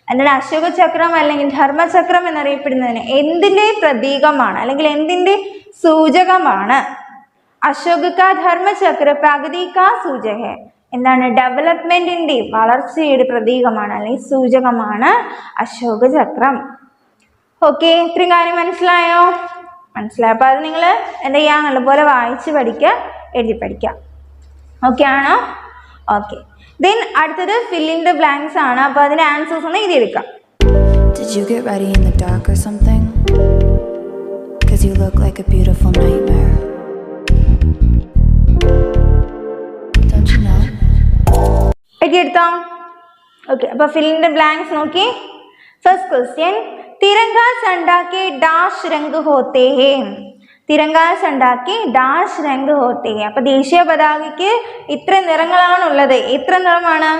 എന്താണ്? അശോക ചക്രം അല്ലെങ്കിൽ ധർമ്മചക്രം എന്നറിയപ്പെടുന്നതിന് എന്തിന്റെ പ്രതീകമാണ് അല്ലെങ്കിൽ എന്തിന്റെ സൂചകമാണ്? അശോക് കാ ധർമ്മചക്ര പ്രഗതി കാ സൂചക ഹെ, എന്താണ്? ഡെവലപ്മെന്റിന്റെ വളർച്ചയുടെ പ്രതീകമാണ് അല്ലെങ്കിൽ സൂചകമാണ് അശോക ചക്രം. ഓക്കെ, ഇത്രയും കാര്യം മനസ്സിലായോ? മനസ്സിലായോ? അപ്പൊ അത് നിങ്ങൾ എന്താ ചെയ്യാ? നല്ലപോലെ വായിച്ച് പഠിക്കുക, എഴുതി പഠിക്കുക. ഓക്കെ ആണോ? ഓക്കെ. ദെൻ അടുത്തത് ഫിൽ ഇൻ ദ ബ്ലാങ്ക്സ് ആണ്. അപ്പൊ അതിന്റെ ആൻസേഴ്സ് ഒന്ന് എഴുതിയെടുക്കാം. Did you get ready in the dark or something? 'Cause you look like a beautiful nightmare. Don't you know? എഴുതിയെടുത്തോ? ഓക്കെ, അപ്പൊ ഫിൽ ഇൻ ദ ബ്ലാങ്ക്സ് നോക്കി. First question, തിരങ്ക झंडा के डैश रंग होते हैं. തിരങ്ക झंडा के डैश रंग होते हैं. അപ്പൊ ദേശീയ പതാകയ്ക്ക് ഇത്ര നിറങ്ങളാണുള്ളത്. എത്ര നിറമാണ്?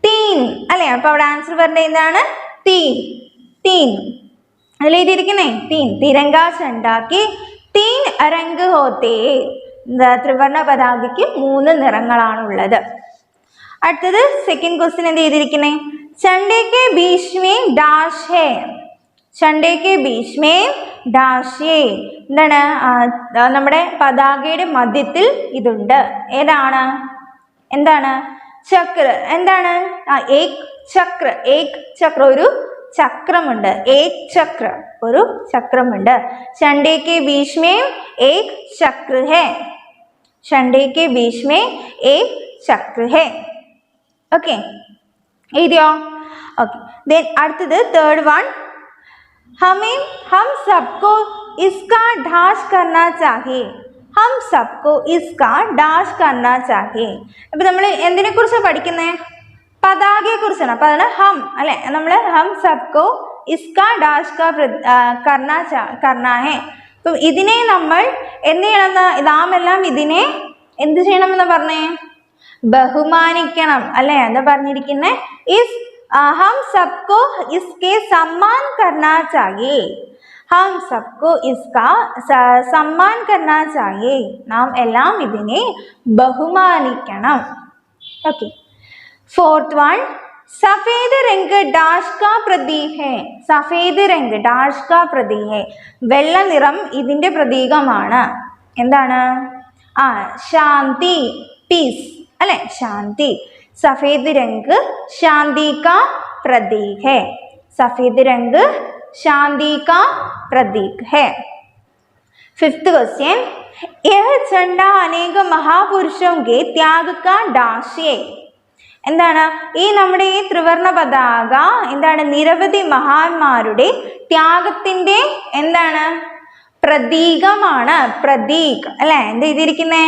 3 അല്ലെ? അപ്പൊ അവിടെ ആൻസർ പറഞ്ഞത് എന്താണ്? 3. അതിൽ എഴുതിയിരിക്കുന്നേ 3. തിരങ്ക झंडा के 3 रंग होते हैं. ത്രിവർണ്ണ പതാകയ്ക്ക് 3 നിറങ്ങളാണുള്ളത്. അടുത്തത് സെക്കൻഡ് ക്വസ്റ്റ്യൻ എന്ത് ചെയ്തിരിക്കുന്നേ? झंडे के बीच में डैश है. झंडे के बीच में डैश है. എന്താണ്? നമ്മുടെ പതാകയുടെ മധ്യത്തിൽ ഇതുണ്ട്. ഏതാണ്? എന്താണ്? ചക്ര. എന്താണ്? ഏക് ചക്ര. ഏക് ചക്ര, ഒരു ചക്രമുണ്ട്. ഏക് ചക്ര, ഒരു ചക്രമുണ്ട്. झंडे के बीच में एक चक्र है. झंडे के बीच में एक चक्र है. ഓക്കെ, എഴുതിയോ? ഓക്കെ. ദെൻ അടുത്തത് തേർഡ് വൺ, हम सबको इसका डैश करना चाहिए. हम सबको इसका डैश करना चाहिए. അപ്പൊ നമ്മൾ എന്തിനെ കുറിച്ചാണ് പഠിക്കുന്നത്? പതാകയെ കുറിച്ചാണ്. അപ്പൊ അതാണ് ഹം അല്ലെ? നമ്മൾ ഹം സബ്കോ ഇസ്കാ ഡാഷ് കാ കർണാ ഹെ. അപ്പം ഇതിനെ നമ്മൾ എന്ത് ചെയ്യണമെന്ന്, നാം എല്ലാം ഇതിനെ എന്ത് ചെയ്യണമെന്ന് പറഞ്ഞേ? ബഹുമാനിക്കണം അല്ലെ? എന്താ പറഞ്ഞിരിക്കുന്നത്? ഇസ് हम सबको इसके सम्मान करना चाहिए. हम सबको इसका सम्मान करना चाहिए. നാം എല്ലാം ഇതിനെ ബഹുമാനിക്കണം. ഓക്കെ. ഫോർത്ത് വൺ, സഫേദ് രംഗ് ഡാഷ് കാ പ്രതീക് ഹെ. സഫേദ് രംഗ് ഡാഷ് കാ പ്രതീക് ഹെ, വെള്ള നിറം ഇതിന്റെ പ്രതീകമാണ്. എന്താണ്? ശാന്തി, പീസ് അല്ലെ? ശാന്തി. सफेद रंग शांति का प्रतीक है. सफेद रंग शांति का प्रतीक है. फिफ्थ क्वेश्चन, यह झंडा अनेक महापुरुषों के त्याग का डैश है. എന്താണ്? ഈ നമ്മുടെ ഈ ത്രിവർണ്ണ പതാക എന്താണ്? നിരവധി മഹാന്മാരുടെ ത്യാഗത്തിന്റെ എന്താണ്? പ്രതീകമാണ്. പ്രതീക് അല്ലെ? എന്ത് ചെയ്തിരിക്കുന്നേ?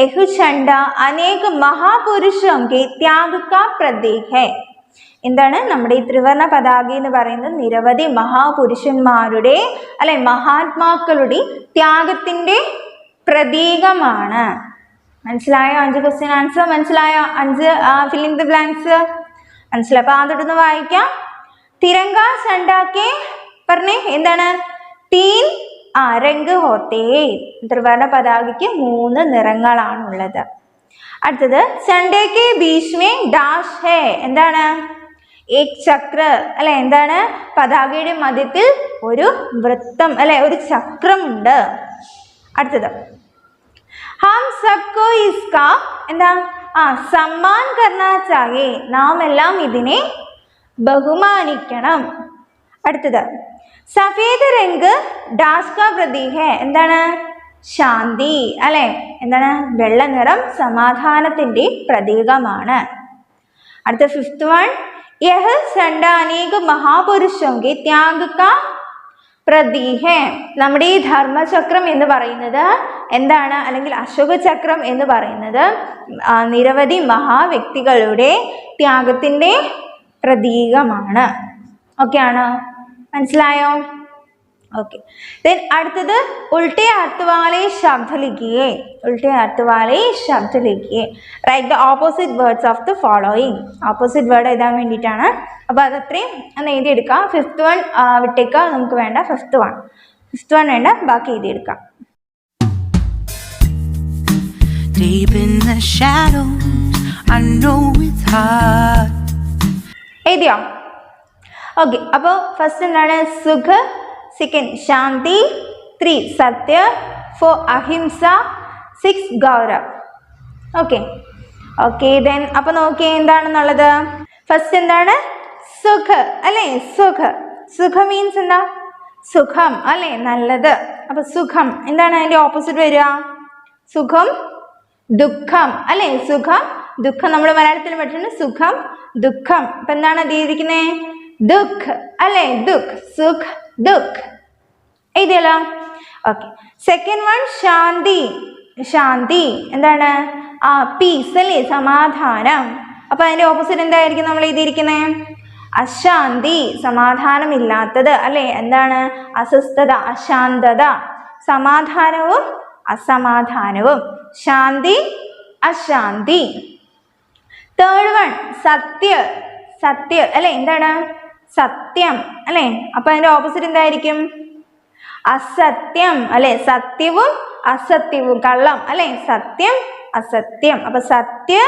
ഏഹു झंडा अनेक महापुरुषों के त्याग का प्रतीक है. എന്താണ്? നമ്മുടെ ഈ ത്രിവർണ്ണ പതാക എന്ന് പറയുന്നത് നിരവധി മഹാപുരുഷന്മാരുടെ അല്ലെ മഹാത്മാക്കളുടെ ത്യാഗത്തിന്റെ പ്രതീകമാണ്. മനസ്സിലായോ? 5 ക്വസ്റ്റ്യൻ ആൻസർ മനസ്സിലായോ? 5 ഫിൽ ഇൻ ദ ബ്ലാങ്ക്സ് മനസ്സിലായോ? അപ്പൊ ആദ്യം വായിക്കാം. തിരങ്ക झंडा के പറഞ്ഞേ എന്താണ്? 3 രംഗ് ഹോത്തേ. ത്രിവർണ്ണ പതാകയ്ക്ക് 3 നിറങ്ങളാണുള്ളത്. അടുത്തത് झंडे के बीच में डैश है. എന്താണ്? ഏക് ചക്ര അല്ലെ, എന്താണ് പതാകയുടെ മധ്യത്തിൽ ഒരു വൃത്തം അല്ലെ, ഒരു ചക്രമുണ്ട്. അടുത്തത് ഹം സബ്കോ ഇസ്കാ എന്താ സമ്മാൻ കർണാ ചാഹിയേ, നാം എല്ലാം ഇതിനെ ബഹുമാനിക്കണം. അടുത്തത് സഫേദ് രംഗ് ഡാഷ് കാ പ്രതീക് ഹൈ, എന്താണ് ശാന്തി അല്ലെ, എന്താണ് വെള്ള നിറം സമാധാനത്തിന്റെ പ്രതീകമാണ്. അടുത്ത ഫിഫ്ത്ത് വൺ യഹ് झंडा अनेक महापुरुषों के त्याग का പ്രതീക് ഹൈ, നമ്മുടെ ഈ ധർമ്മചക്രം എന്ന് പറയുന്നത് എന്താണ്, അല്ലെങ്കിൽ അശോക ചക്രം എന്ന് പറയുന്നത് നിരവധി മഹാവ്യക്തികളുടെ ത്യാഗത്തിന്റെ പ്രതീകമാണ്. ഓക്കെ ആണോ, മനസ്സിലായോ? ओके देन അടുത്തത് उल्टे अर्थ वाले शब्द लिखिए, उल्टे अर्थ वाले शब्द लिखिए, right the opposite words of the following. Opposite word എഴുതാൻ വേണ്ടിയിട്ടാണ്. അപ്പോൾ അതത്രയും ഒന്ന് എഴുതിയെടുക്കാം. ഫിഫ്ത്ത് വൺ വിട്ടേക്കാം, നമുക്ക് വേണ്ട ഫിഫ്ത്ത് വൺ വേണ്ട, ബാക്കി എഴുതിയെടുക്കാം. Deep in the shadows, I know it's hard. എഴുതിയോ? ഓക്കെ, അപ്പോൾ ഫസ്റ്റ് എന്താണ് സുഖ, സെക്കൻഡ് ശാന്തി, 3 സത്യ, 4 അഹിംസ, 6 ഗൗരവ്. ഓക്കെ ഓക്കെ ദെൻ അപ്പോൾ നോക്കിയേ എന്താണെന്നുള്ളത്. ഫസ്റ്റ് എന്താണ് സുഖ അല്ലേ, സുഖ മീൻസ് എന്താ സുഖം അല്ലേ, നല്ലത്. അപ്പോൾ സുഖം എന്താണ് അതിൻ്റെ ഓപ്പോസിറ്റ് വരിക, സുഖം ദുഃഖം അല്ലേ, സുഖം ദുഃഖം നമ്മൾ മലയാളത്തിൽ പഠിച്ചിട്ടുണ്ട്, സുഖം ദുഃഖം. അപ്പം എന്താണ് അത് എഴുതിയിരിക്കുന്നത്, ദുഃഖ് അല്ലേ, ദുഃഖ് സുഖ് ദുഃഖ് എഴുതിയല്ലോ. ഓക്കെ സെക്കൻഡ് വൺ ശാന്തി എന്താണ് പീസ് അല്ലേ, സമാധാനം. അപ്പം അതിൻ്റെ ഓപ്പോസിറ്റ് എന്തായിരിക്കും നമ്മൾ എഴുതിയിരിക്കുന്നത്, അശാന്തി സമാധാനമില്ലാത്തത് അല്ലേ, എന്താണ് അസ്വസ്ഥത, അശാന്തത. സമാധാനവും അസമാധാനവും, ശാന്തി അശാന്തി. തേർഡ് വൺ സത്യ അല്ലെ, എന്താണ് സത്യം അല്ലെ. അപ്പൊ അതിന്റെ ഓപ്പോസിറ്റ് എന്തായിരിക്കും, അസത്യം അല്ലെ, സത്യവും അസത്യവും, കള്ളം അല്ലെ, സത്യം അസത്യം. അപ്പൊ സത്യ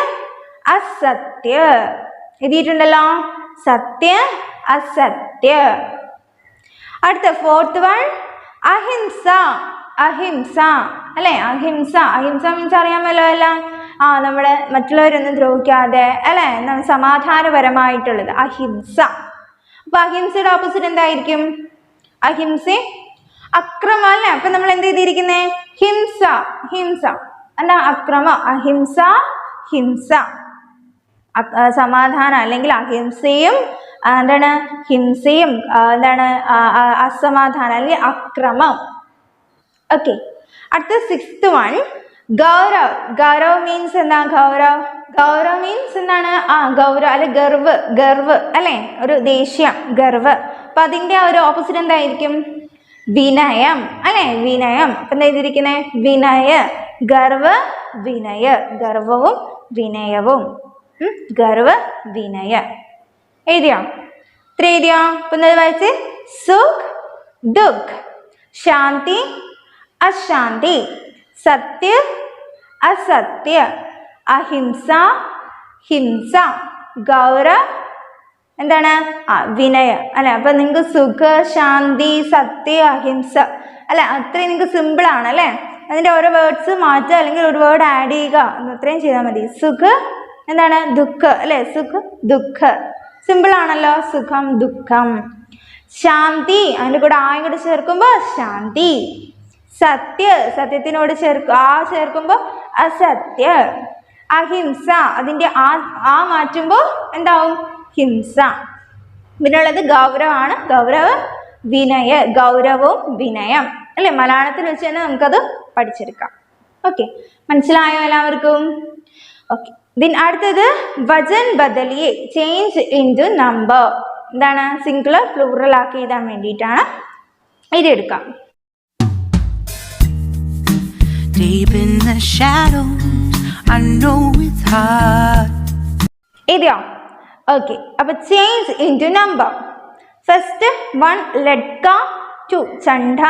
അസത്യ എഴുതിയിട്ടുണ്ടല്ലോ, സത്യ അസത്യ. അടുത്ത ഫോർത്ത് വൺ അഹിംസ അല്ലെ, അഹിംസ മീൻസ് അറിയാമല്ലോ എല്ലാം, നമ്മുടെ മറ്റുള്ളവരൊന്നും ദ്രോഹിക്കാതെ അല്ലെ, സമാധാനപരമായിട്ടുള്ളത് അഹിംസ. അപ്പൊ അഹിംസയുടെ ഓപ്പോസിറ്റ് എന്തായിരിക്കും, അഹിംസ അക്രമം അല്ലെ. അപ്പൊ നമ്മൾ എന്ത് ചെയ്തിരിക്കുന്നേ, ഹിംസ എന്താ അക്രമം, അഹിംസ ഹിംസ. സമാധാനം അല്ലെങ്കിൽ അഹിംസയും എന്താണ് ഹിംസയും എന്താണ് അസമാധാനം അല്ലെങ്കിൽ അക്രമം. ഓക്കെ അടുത്ത സിക്സ്ത് വൺ ഗൗരവ് മീൻസ് എന്താ, ഗൗരവ് മീൻസ് എന്താണ് ഗൗരവ് അല്ലെ, ഗർവ് അല്ലെ, ഒരു ദേഷ്യം, ഗർവ്. അപ്പൊ അതിന്റെ ഒരു ഓപ്പോസിറ്റ് എന്തായിരിക്കും, വിനയം അല്ലെ, വിനയം. അപ്പൊ എന്താ ചെയ്തിരിക്കുന്നത്, വിനയ ഗർവ് വിനയ, ഗർവവും വിനയവും, ഗർവ് വിനയ എഴുതിയോ, ഇത്ര എഴുതിയോ. അപ്പൊ എന്താ വായിച്ച്, സുഖ് ദുഃഖ്, ശാന്തി അശാന്തി, സത്യ അസത്യ, അഹിംസ ഹിംസ, ഗൗരവ് എന്താണ് വിനയ അല്ലെ. അപ്പൊ നിങ്ങൾക്ക് സുഖ ശാന്തി സത്യ അഹിംസ അല്ലെ, അത്രയും നിങ്ങൾക്ക് സിമ്പിൾ ആണ് അല്ലെ. അതിന്റെ ഓരോ വേർഡ്സ് മാറ്റുക അല്ലെങ്കിൽ ഒരു വേർഡ് ആഡ് ചെയ്യുക, അത്രയും ചെയ്താൽ മതി. സുഖ എന്താണ് ദുഃഖ അല്ലെ, സുഖ ദുഃഖ സിമ്പിൾ ആണല്ലോ, സുഖം ദുഃഖം. ശാന്തി അതിൻ്റെ കൂടെ കൂടെ ചേർക്കുമ്പോ ശാന്തി. സത്യ സത്യത്തിനോട് ചേർക്കുമ്പോ അസത്യ. അഹിംസ അതിൻ്റെ മാറ്റുമ്പോ എന്താവും, ഹിംസ. പിന്നുള്ളത് ഗൗരവമാണ്, ഗൗരവ വിനയ, ഗൗരവവും വിനയം അല്ലെ. മലയാളത്തിൽ വെച്ച് തന്നെ നമുക്കത് പഠിച്ചെടുക്കാം. ഓക്കെ മനസ്സിലായോ എല്ലാവർക്കും? ഓക്കെ അടുത്തത് വചൻ ബദലിയെ, ചേഞ്ച് ഇൻടു നമ്പർ. എന്താണ് സിംഗുലർ പ്ലൂറൽ ആക്കി എഴുതാൻ വേണ്ടിയിട്ടാണ് ഇതെടുക്കാം. Deep in the shadows, I know it's hard. എഴുതിയോ? ഓക്കെ അപ്പൊ ചേഞ്ച് ഇൻടു നമ്പർ. ഫസ്റ്റ് 1 ലഡ്ക, 2 ചണ്ഡ,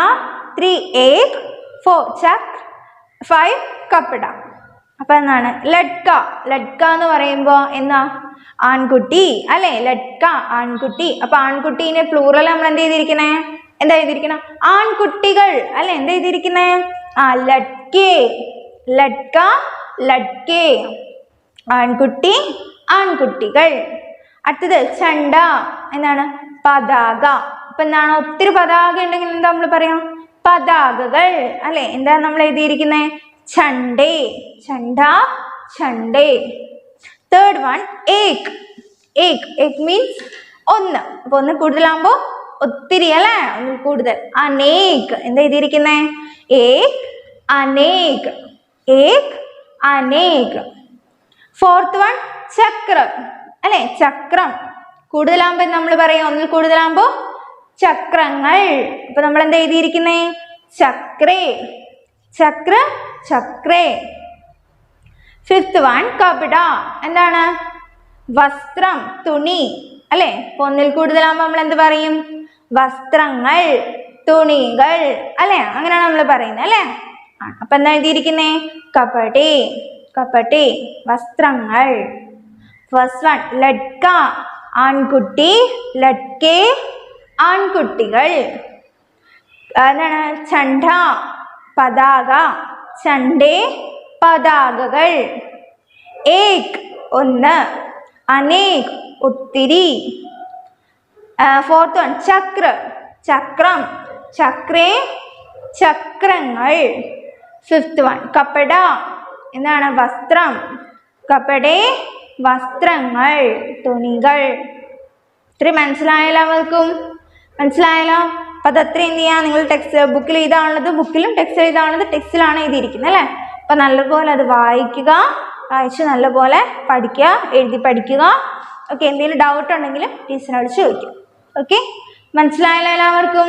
3 ഏക്, 4 ചക്ര, 5 കപ്പട. അപ്പൊ എന്താണ് ലഡ്ക. ലഡ്ക എന്ന് പറയുമ്പോ എന്നാ ആൺകുട്ടി അല്ലെ, ലഡ്ക ആൺകുട്ടി. അപ്പൊ ആൺകുട്ടീനെ പ്ലൂറൽ നമ്മൾ എന്താ എഴുതിയിരിക്കണേ ആൺകുട്ടികൾ അല്ലെ. എന്താ എഴുതിയിരിക്കുന്നേ? ലഡ്കെ. ലഡ്ക ലഡ്കെ, ആൺകുട്ടി ആൺകുട്ടികൾ. അടുത്തത് ചണ്ട, എന്താണ് പതാക. അപ്പൊ എന്താണ് ഒത്തിരി പതാക ഉണ്ടെങ്കിൽ എന്താ നമ്മൾ പറയാം പതാകകൾ അല്ലെ. എന്താ നമ്മൾ എഴുതിയിരിക്കുന്നത്? ചണ്ടേ. ചണ്ട ചണ്ടേ. തേർഡ് വൺ ഏക്. ഏക്. ഏക് മീൻസ് ഒന്ന്. അപ്പൊ ഒന്ന് കൂടുതലാകുമ്പോ ഒത്തിരി അല്ലെ, ഒന്ന് കൂടുതൽ. അനേക്. എന്താ എഴുതിയിരിക്കുന്നേ? ഏക് അനേക്. ഏക് അനേക്. ഫോർത്ത് വൺ ചക്ര അല്ലെ, ചക്രം. കൂടുതലാകുമ്പോ നമ്മൾ പറയാം ഒന്നിൽ കൂടുതലാകുമ്പോ ചക്രങ്ങൾ. അപ്പൊ നമ്മൾ എന്താ എഴുതിയിരിക്കുന്നേ? ചക്രേ. ചക്ര ചക്രേ. ഫിഫ്ത് വൺ കപട. എന്താണ്? വസ്ത്രം, തുണി അല്ലെ. അപ്പൊ ഒന്നിൽ കൂടുതലാകുമ്പോ നമ്മൾ എന്ത് പറയും? വസ്ത്രങ്ങൾ, തുണികൾ അല്ലെ. അങ്ങനെയാണ് നമ്മൾ പറയുന്നത് അല്ലെ. അപ്പൊ എന്താ എഴുതിയിരിക്കുന്നേ? കപടേ. കപടേ വസ്ത്രങ്ങൾ. ഫസ്റ്റ് വൺ ലഡ്ക ആൺകുട്ടി, ലഡ്കെ ആൺകുട്ടികൾ. എന്താണ്? ചണ്ട പതാക, ചണ്ടേ പതാകകൾ. ഏക് ഒന്ന്, അനേക് ഒത്തിരി. ഫോർത്ത് വൺ ചക്ര ചക്രം, ചക്രേ ചക്രങ്ങൾ. ഫിഫ്ത് വൺ കപട, എന്താണ്? വസ്ത്രം, കപടേ വസ്ത്രങ്ങൾ, തുണികൾ. ഇത്രയും മനസ്സിലായല്ലോ അവർക്കും? മനസ്സിലായല്ലോ? അപ്പൊ അതത്ര എന്ത് ചെയ്യാം, നിങ്ങൾ ടെക്സ്റ്റ് ബുക്കിൽ എഴുതാനുള്ളത് ബുക്കിലും ടെക്സ്റ്റ് എഴുതാനുള്ളത് ടെക്സ്റ്റിലാണ് എഴുതിയിരിക്കുന്നത് അല്ലേ. അപ്പൊ നല്ലപോലെ അത് വായിക്കുക, വായിച്ച് നല്ലപോലെ പഠിക്കുക, എഴുതി പഠിക്കുക. ഓക്കെ, എന്തെങ്കിലും ഡൗട്ട് ഉണ്ടെങ്കിൽ ടീച്ചറിനോട് ചോദിക്കും. ഓക്കെ, മനസ്സിലായല്ലോ എല്ലാവർക്കും?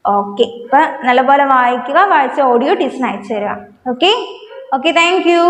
ഓക്കെ, അപ്പൊ നല്ലപോലെ വായിക്കുക, വായിച്ച ഓഡിയോ ടീച്ചറിന് അയച്ചു തരിക. Okay okay, thank you.